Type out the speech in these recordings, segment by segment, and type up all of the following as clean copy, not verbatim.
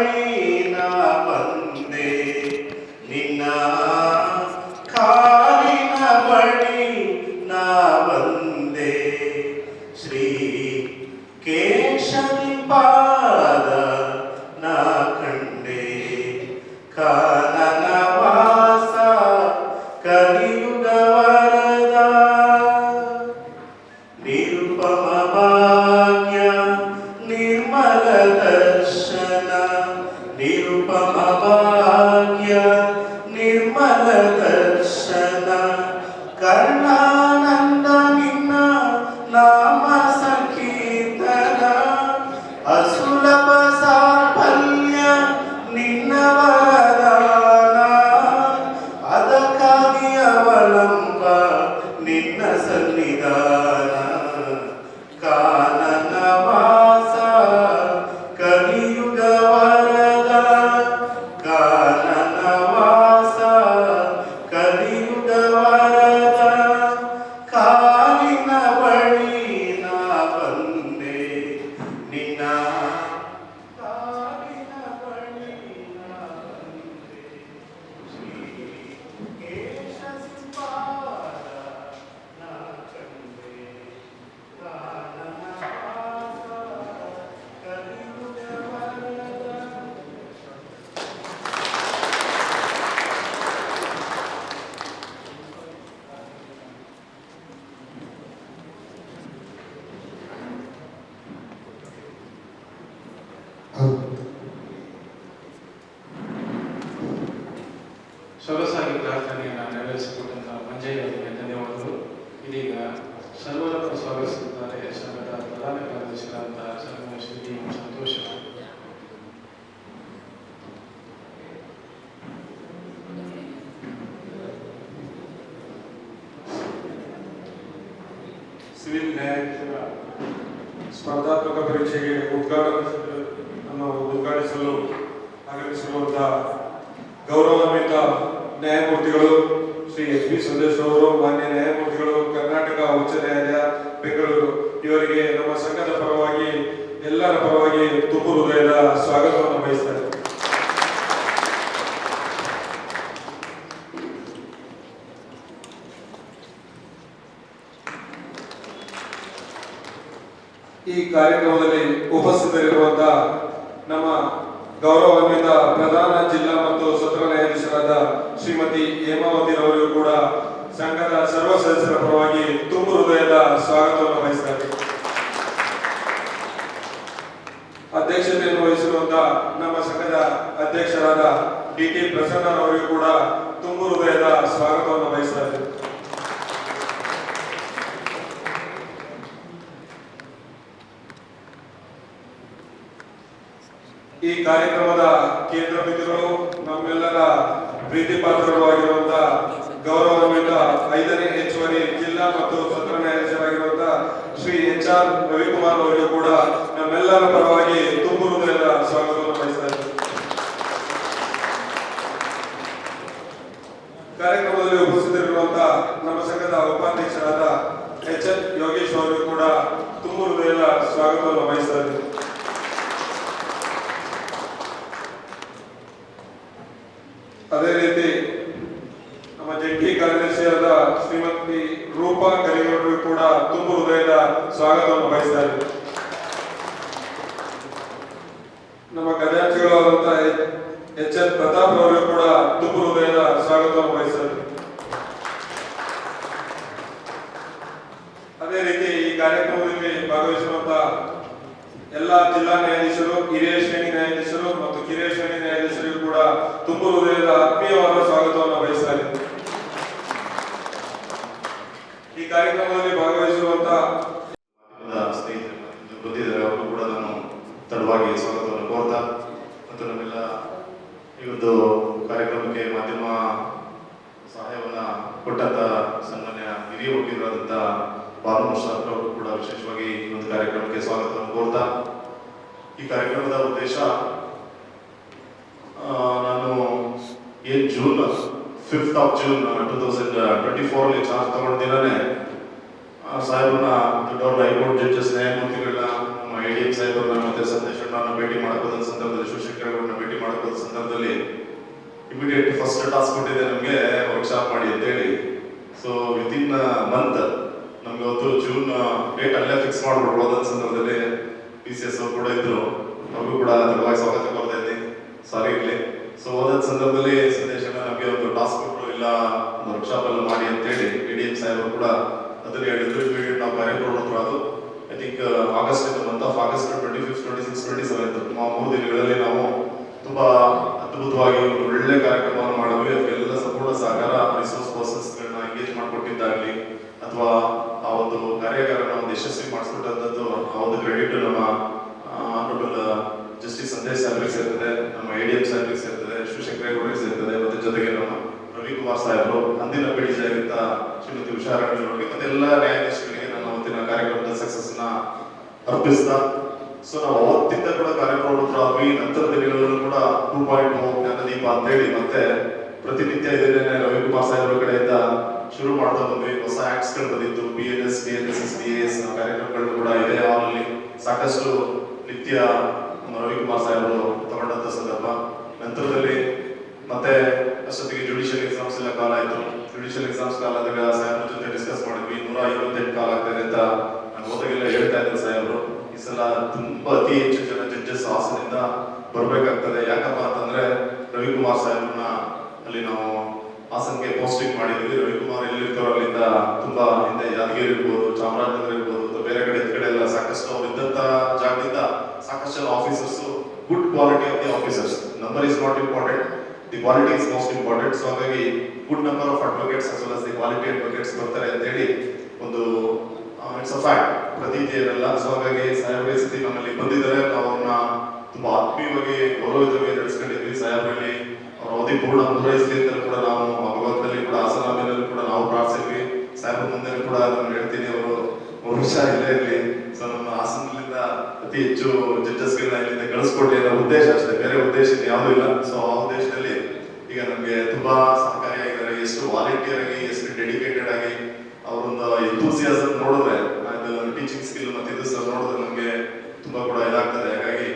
ಬಳಿ ನಾ ಬಂದೆ, ನಿನ್ನ ಕಾಲಿನ ಬಳಿ ನಾ ಬಂದೆ. ಶ್ರೀ ಕೇಶವಿ ಪಾದ ನಾ ಕಂಡೆ, ಕಾನನ ವಾಸ ಕಲಿಯುಗ ವರದ. ನಿರುಪಮ ಭಾಗ್ಯ ನಿರ್ಮಲ ದರ್ಶನ, ನಿರುಪಮ ಭಾಗ್ಯ ನಿರ್ಮಲ ದರ್ಶನ. ಕರ್ಣಾನಂದ ನಿನ್ನ ನಾಮ ಸಂಕೀರ್ತನ, ಅಸುಲಭ ಸಾಫಲ್ಯ ನಿನ್ನ ವರದಾನ. ಅದಕ್ಕಾಗಿ ಅವಲಂಬ ನಿನ್ನ ಸನ್ನಿಧಾನ. ಕಾನನ ವಾಸ ಕಲಿಯುಗ ವರದ, ಕಾನನ ವಾಸ ಕಲಿಯುಗ ವರದ. ಕಾಲಿನ ಬಳಿ ನಾ ಬಂದೆ, ನಿನ್ನ ಕಾಲಿನ ಬಳಿ ನಾ ಬಂದೆ. ಶ್ರೀ ಕೇಶವಿ ಪಾದ ನಾ ಕಂಡೆ, ಕಾನನ ವಾಸ ಕಲಿಯುಗ ವರದ. ಸೊಗಸಾಗಿ ಪ್ರಾರ್ಥನೆಯನ್ನು ನೆರವೇರಿಸಿಕೊಟ್ಟಂತಹ ಮಂಜಯ್ಯ ಅವರಿಗೆ ಧನ್ಯವಾದಗಳು. ಇದೀಗ ಸರ್ವರನ್ನು ಸ್ವಾಗತಿಸುತ್ತಾರೆ ಸಂಘದ ಪ್ರಧಾನ ಕಾರ್ಯದರ್ಶಿಗಳಾದಂತಹ ಸಂಗಮ ಶ್ರೀ ಸಂತೋಷ. ಸಿವಿಲ್ ನ್ಯಾಯಾಧೀಶರ ಸ್ಪರ್ಧಾತ್ಮಕ ಪರೀಕ್ಷೆಗೆ ಉದ್ಘಾಟಿಸಲು ಆಗಮಿಸಿರುವಂತಹ ಗೌರವಾನ್ವಿತ ನ್ಯಾಯಮೂರ್ತಿಗಳು ಶ್ರೀ ಎಚ್ ಬಿ ಸಂದೇಶ್ ಅವರು, ಮಾನ್ಯ ನ್ಯಾಯಮೂರ್ತಿಗಳು, ಕರ್ನಾಟಕ ಉಚ್ಚ ನ್ಯಾಯಾಲಯ ಬೆಂಗಳೂರು, ಇವರಿಗೆ ನಮ್ಮ ಸಂಘದ ಪರವಾಗಿ ಎಲ್ಲರ ಪರವಾಗಿ ತುಂಬು ಹೃದಯದ ಸ್ವಾಗತವನ್ನು ಬಯಸ್ತಾರೆ. ಈ ಕಾರ್ಯಕ್ರಮದಲ್ಲಿ ಉಪಸ್ಥಿತರಿರುವಂತಹ ನಮ್ಮ ಗೌರವಾನ್ವಿತ ಪ್ರಧಾನ ಜಿಲ್ಲಾ ಮತ್ತು ಸತ್ರ ನ್ಯಾಯಾಧೀಶರಾದ ಶ್ರೀಮತಿ ಹೇಮಾವತಿರವರಿಗೂ ಕೂಡ ಸಂಘದ ಸರ್ವ ಸದಸ್ಯರ ಪರವಾಗಿ ತುಂಬು ಹೃದಯದ ಸ್ವಾಗತವನ್ನು ಬಯಸ್ತಾರೆ. ಅಧ್ಯಕ್ಷತೆಯನ್ನು ವಹಿಸಿರುವಂತಹ ನಮ್ಮ ಸಂಘದ ಅಧ್ಯಕ್ಷರಾದ ಡಿ.ಟಿ. ಪ್ರಸನ್ನರವರಿಗೂ ಕೂಡ ತುಂಬು ಹೃದಯದ ಸ್ವಾಗತವನ್ನು ಬಯಸ್ತಾರೆ. ಈ ಕಾರ್ಯಕ್ರಮದ ಕೇಂದ್ರ ಬಿಂದುಗಳು ನಮ್ಮೆಲ್ಲರ ಪ್ರೀತಿ ಪಾತ್ರವಾಗಿರುವಂತಹ ಗೌರವಾನ್ವಿತ 5ನೇ ಹೆಚ್ಚುವರಿ ಜಿಲ್ಲಾ ಮತ್ತು ಸತ್ರ ನ್ಯಾಯಾಧೀಶರಾಗಿರುವಂತಹ ಶ್ರೀ ಎಚ್.ಆರ್. ರವಿಕುಮಾರ್ ಅವರಿಗೂ ಕೂಡ ನಮ್ಮೆಲ್ಲರ ಪರವಾಗಿ ತುಂಬು ಹೃದಯದ ಸ್ವಾಗತವನ್ನು ಬಯಸ್ತಾ ಇದ್ದಾರೆ. ಕಾರ್ಯಕ್ರಮದಲ್ಲಿ ಉಪಸ್ಥಿತರಿರುವಂತಹ ನಮ್ಮ ಸಂಘದ ಉಪಾಧ್ಯಕ್ಷರಾದ ಎಚ್.ಎನ್. ಯೋಗೇಶ್ ಅವರಿಗೂ ಕೂಡ ತುಂಬು ಹೃದಯದ ಸ್ವಾಗತವನ್ನು ಬಯಸ್ತಾ ಇದ್ದಾರೆ. ಅದೇ ರೀತಿ ನಮ್ಮ ಜಂಟಿ ಕಾರ್ಯದರ್ಶಿಯಾದ ಶ್ರೀಮತಿ ರೂಪಾ ಕರಿಗೌಡರು ಕೂಡ ತುಂಬು ಹೃದಯದ ಸ್ವಾಗತವನ್ನು ಬಯಸ್ತಾರೆ. ನಮ್ಮ ಖಜಾಂಚಿಗಳಾದಂತಹ ಎಚ್.ಎನ್. ಪ್ರತಾಪ್ ಅವರು ಕೂಡ ತುಂಬು ಹೃದಯದ ಸ್ವಾಗತವನ್ನು ಬಯಸ್ತಾರೆ. ಅದೇ ರೀತಿ ಈ ಕಾರ್ಯಕ್ರಮದಲ್ಲಿ ಭಾಗವಹಿಸಿರುವಂತಹ ಎಲ್ಲ ಜಿಲ್ಲಾ ನ್ಯಾಯಾಧೀಶರು, ಹಿರಿಯ ಶ್ರೇಣಿ ನ್ಯಾಯಾಧೀಶರು ಮತ್ತು ಕಿರಿಯ ಶ್ರೇಣಿ ನ್ಯಾಯಾಧೀಶರಿಗೂ ಕೂಡ ತುಂಬು ಹೃದಯದ ಆತ್ಮೀಯವಾದ ಸ್ವಾಗತವನ್ನು ಬಯಸ್ತಾರೆ. ಈ ಕಾರ್ಯಕ್ರಮದಲ್ಲಿ ಭಾಗವಹಿಸಿರುವಂತಹ ಸ್ನೇಹಿತರು ಬಂದಿದ್ದಾರೆ, ಅವರು ಕೂಡ ನಾನು ತಡವಾಗಿ ಸ್ವಾಗತವನ್ನು ಕೋರ್ತಾ ಮತ್ತು ನಮ್ಮೆಲ್ಲ ಈ ಒಂದು ಕಾರ್ಯಕ್ರಮಕ್ಕೆ ಮಾಧ್ಯಮ ಸಹಾಯವನ್ನು ಕೊಟ್ಟಂತ ಸನ್ಮಾನ್ಯ ಹಿರಿಯ ವಕೀಲರಾದಂಥ ಭಾನುಮೋಹನ್ ಅವರು ಕೂಡ ವಿಶೇಷವಾಗಿ ಈ ಒಂದು ಕಾರ್ಯಕ್ರಮಕ್ಕೆ ಸ್ವಾಗತವನ್ನು ಕೋರ್ತಾ, ಈ ಕಾರ್ಯಕ್ರಮದ ಉದ್ದೇಶ ನಾನು June 5th of June 2024 charge ತಗೊಂಡ ದಿನನೇ ಸಾಹೇಬ್ರನ್ನ ದೊಡ್ಡವ್ರ ಹೈಕೋರ್ಟ್ ಜಡ್ಜಸ್ ನ್ಯಾಯಮೂರ್ತಿಗಳನ್ನ ನಮ್ಮ ADM ಸಾಹೇಬ್ರನ್ನ ಮತ್ತೆ ಸಂದೇಶ್ ಅಣ್ಣನ ಭೇಟಿ ಮಾಡಬಹುದಾದ ಸಂದರ್ಭದಲ್ಲಿ ಶಿವಶಂಕರ್ ಅವರನ್ನ ಮಾಡಿರೋ ಸಂದರ್ಭದಲ್ಲಿ ಇಮಿಡಿಯೇಟ್ ಫಸ್ಟ್ ಟಾಸ್ಕ್ ಕೊಟ್ಟಿದೆ ನಮಗೆ ವರ್ಕ್ಶಾಪ್ ಮಾಡಿ ಅಂತೇಳಿ. ಸೊ ವಿತಿನ್ ಮಂತ್ ನಮ್ಗೆ ಅವತ್ತು ಜೂನ್ ಡೇಟ್ ಅಲ್ಲೇ ಫಿಕ್ಸ್ ಮಾಡ್ಬಿಟ್ರು. ಹೋದ ಸಂದರ್ಭದಲ್ಲಿ PCS ಅವರು ಕೂಡ ಇದ್ರು, ಅವ್ರಿಗೂ ಕೂಡ ತಡವಾಗಿ ಸ್ವಾಗತ ಕೊಡ್ತಾ ಇದ್ದೀನಿ, ಸಾರಿ ಇರಲಿ. ಸೊ ಹೋದ ಸಂದರ್ಭದಲ್ಲಿ ಸಂದೇಶನ ನಮಗೆ ಒಂದು ಟಾಸ್ಕ್ ಕೊಟ್ಟರು, ಇಲ್ಲ ಒಂದು ವರ್ಕ್ಶಾಪ್ ಎಲ್ಲ ಮಾಡಿ ಅಂತೇಳಿ ADM ಸಾಹೇಬರು ಕೂಡ ಅದನ್ನ ಹೇಳಿದ್ರು. ಇಮಿಡಿಯೇಟ್ ನಾವು ಕಾರ್ಯಕ್ರಮ ಅದು I think August month of August 25, 26, 27 3 ದಿನಗಳಲ್ಲಿ ನಾವು ತುಂಬಾ ಅದ್ಭುತವಾಗಿ ಒಂದು ಒಳ್ಳೆ ಕಾರ್ಯಕ್ರಮವನ್ನು ಮಾಡಿದ್ವಿ. ಅದಕ್ಕೆಲ್ಲ ಸಂಪೂರ್ಣ ಸಹಕಾರ ರಿಸೋರ್ಸ್ ಪರ್ಸನ್ಸ್ಗಳನ್ನ ಎಂಗೇಜ್ ಮಾಡಿಕೊಟ್ಟಿದ್ದಾಗಲಿ ಅಥವಾ ಆ ಒಂದು ಕಾರ್ಯಾಗಾರನ ಒಂದು ಯಶಸ್ವಿ ಮಾಡಿಸ್ಕೊಟ್ಟಂಥದ್ದು ಆ ಒಂದು ಕ್ರೆಡಿಟ್ ನಮ್ಮ ಆನರಬಲ್ ಜಸ್ಟಿಸ್ ಸಂದೇಶ್ ಸಾಹೇಬ್ರಿಗೆ ಸೇರ್ತದೆ, ನಮ್ಮ ADM ಸಾಹೇಬ್ರಿಗೆ ಸೇರ್ತದೆ, ಶಿವಶಂಕರೇಗೌಡರಿಗೆ ಸೇರ್ತದೆ, ಮತ್ತೆ ಜೊತೆಗೆ ನಮ್ಮ ರವಿಕುಮಾರ್ ಸಾಹೇಬರು, ಅಂದಿನ PDG ಆಗಿದ್ದ ಶ್ರೀಮತಿ ಉಷಾರಾಣಿ ಅವರಿಗೆ, ಮತ್ತೆ ಎಲ್ಲ ನ್ಯಾಯಾಧೀಶರಿಗೆ ನನ್ನ ಅವತ್ತಿನ ಕಾರ್ಯಕ್ರಮದ ಸಕ್ಸಸ್ ನ ಅರ್ಪಿಸ್ತಾ, ಸೊ ನಾವು ಅವತ್ತಿಂದ ಕೂಡ ಕಾರ್ಯಕ್ರಮ ನಂತರ ದಿನಗಳಲ್ಲೂ ಕೂಡ 2.0 ಜ್ಞಾನದೀಪ ಅಂತೇಳಿ ಮತ್ತೆ ಪ್ರತಿನಿತ್ಯ ಇದನ್ನೇ ರವಿಕುಮಾರ್ ಸಾಹೇಬ್ರ ಕಡೆಯಿಂದ ಶುರು ಮಾಡ್ತಾ ಬಂದ್ವಿ. ಹೊಸ ಆಕ್ಟ್ಸ್ ಗಳು ಬಂದಿತ್ತು, BLS, DLS, DAS ಕಾರ್ಯಕ್ರಮಗಳು ಕೂಡ ಇದೇ ಹಾಲಲ್ಲಿ ಸಾಕಷ್ಟು ನಿತ್ಯ ರವಿಕುಮಾರ್ ಸಾಹೇಬರು ತಗೊಂಡಂತ ಸಂದರ್ಭ. ನಂತರದಲ್ಲಿ ಮತ್ತೆ ಅಷ್ಟೊತ್ತಿಗೆ ಜುಡಿಷಿಯಲ್ ಎಕ್ಸಾಮ್ಸ್ ಎಲ್ಲ ಕಾಲ ಆಯ್ತು. ಜುಡಿಷಿಯಲ್ ಎಕ್ಸಾಮ್ಸ್ ಕಾಲ ಆದಾಗ ಸಾಹೇಬ್ರ ಜೊತೆ ಡಿಸ್ಕಸ್ ಮಾಡಿದ್ವಿ. 158 ಕಾಲ ಆಗ್ತದೆ ಅಂತ ನಾನು ಹೋದಾಗೆಲ್ಲ ಹೇಳ್ತಾ ಇದ್ರು ಸಾಹೇಬರು. ಈ ಸಲ ತುಂಬಾ ಅತಿ ಹೆಚ್ಚು ಜನ ಜಡ್ಜಸ್ ಹಾಸನದಿಂದ ಬರ್ಬೇಕಾಗ್ತದೆ. ಯಾಕಪ್ಪ ಅಂತಂದ್ರೆ ರವಿಕುಮಾರ್ ಸಾಹೇಬ್ರನ್ನ ಅಲ್ಲಿ ನಾವು ಹಾಸನ್ಗೆ ಪೋಸ್ಟಿಂಗ್ ಮಾಡಿದ್ವಿ. ರವಿಕುಮಾರ್ ಎಲ್ಲಿರ್ತಾರೋ ಅಲ್ಲಿಂದ ತುಂಬಾ ಹಿಂದೆ ಯಾದಗಿರಿ ಇರ್ಬೋದು, ಚಾಮರಾಜನಗರ ಇರ್ಬೋದು, ಬೇರೆ ಕಡೆ ಎಲ್ಲ ಸಾಕಷ್ಟು ಅವ್ರು ಇದ್ದಂತ ಜಾಗದಿಂದ ಸಾಕಷ್ಟು ಜನ officers, good quality of the officers. Number is not important, the quality is most important. So ಹಾಗಾಗಿ good number of advocates as well as the quality advocates ಬರ್ತಾರೆ ಅಂತ ಹೇಳಿ ಒಂದು ಇಟ್ಸ್ ಅ ಫ್ಯಾಕ್ಟ್, ಪ್ರತೀತಿ ಏನಲ್ಲ. ಸೊ ಹಾಗಾಗಿ ಸಾಹೇಬ್ರ ಸ್ಥಿತಿ ನಮ್ಮಲ್ಲಿ ಬಂದಿದ್ದಾರೆ. ನಾವು ಅವ್ರನ್ನ ತುಂಬಾ ಆತ್ಮೀಯವಾಗಿ ಗೌರವಿತವಾಗಿ ನಡೆಸ್ಕೊಂಡಿದ್ವಿ. ಸಾಹೇಬ್ರಲ್ಲಿ ಅವ್ರ ಅವಧಿ ಪೂರ್ಣ ಪೂರೈಸಲಿ ಅಂತ ಕೂಡ ನಾವು ಭಗವಂತನಲ್ಲಿ ಕೂಡ ಆಸನಾಮಿನಲ್ಲಿ ಕೂಡ ನಾವು ಪ್ರಾರ್ಥಿಸಿದ್ವಿ. ಸಾಹೇಬ್ರ ಮುಂದೆ ಕೂಡ ನಾನು ಹೇಳ್ತೀನಿ, ಅವರು 3 ವರ್ಷ ಇಲ್ಲೇ ಇರಲಿ. ಸೊ ನಮ್ಮ ಹಾಸನದಿಂದ ಅತಿ ಹೆಚ್ಚು ಜಡ್ಜಸ್ಗಳನ್ನ ಇಲ್ಲಿಂದ ಕಳಿಸ್ಕೊಡ್ಲಿ ಅನ್ನೋ ಉದ್ದೇಶ ಅಷ್ಟೇ, ಬೇರೆ ಉದ್ದೇಶ ಯಾವುದೂ ಇಲ್ಲ. ಸೊ ಆ ಉದ್ದೇಶದಲ್ಲಿ ಈಗ ನಮಗೆ ತುಂಬಾ ಸಹಕಾರಿಯಾಗಿದ್ದಾರೆ. ಎಷ್ಟು ವಾಲಂಟಿಯರ್ ಆಗಿ, ಎಷ್ಟು ಡೆಡಿಕೇಟೆಡ್ ಆಗಿ ಅವರೊಂದು ಎಂಥೂಸಿಯಾಸಮ್ ನೋಡಿದ್ರೆ, ಟೀಚಿಂಗ್ ಸ್ಕಿಲ್ ಮತ್ತೆ ಇದು ಸಹ ನೋಡಿದ್ರೆ ನಮಗೆ ತುಂಬಾ ಕೂಡ ಇದಾಗ್ತದೆ. ಹಾಗಾಗಿ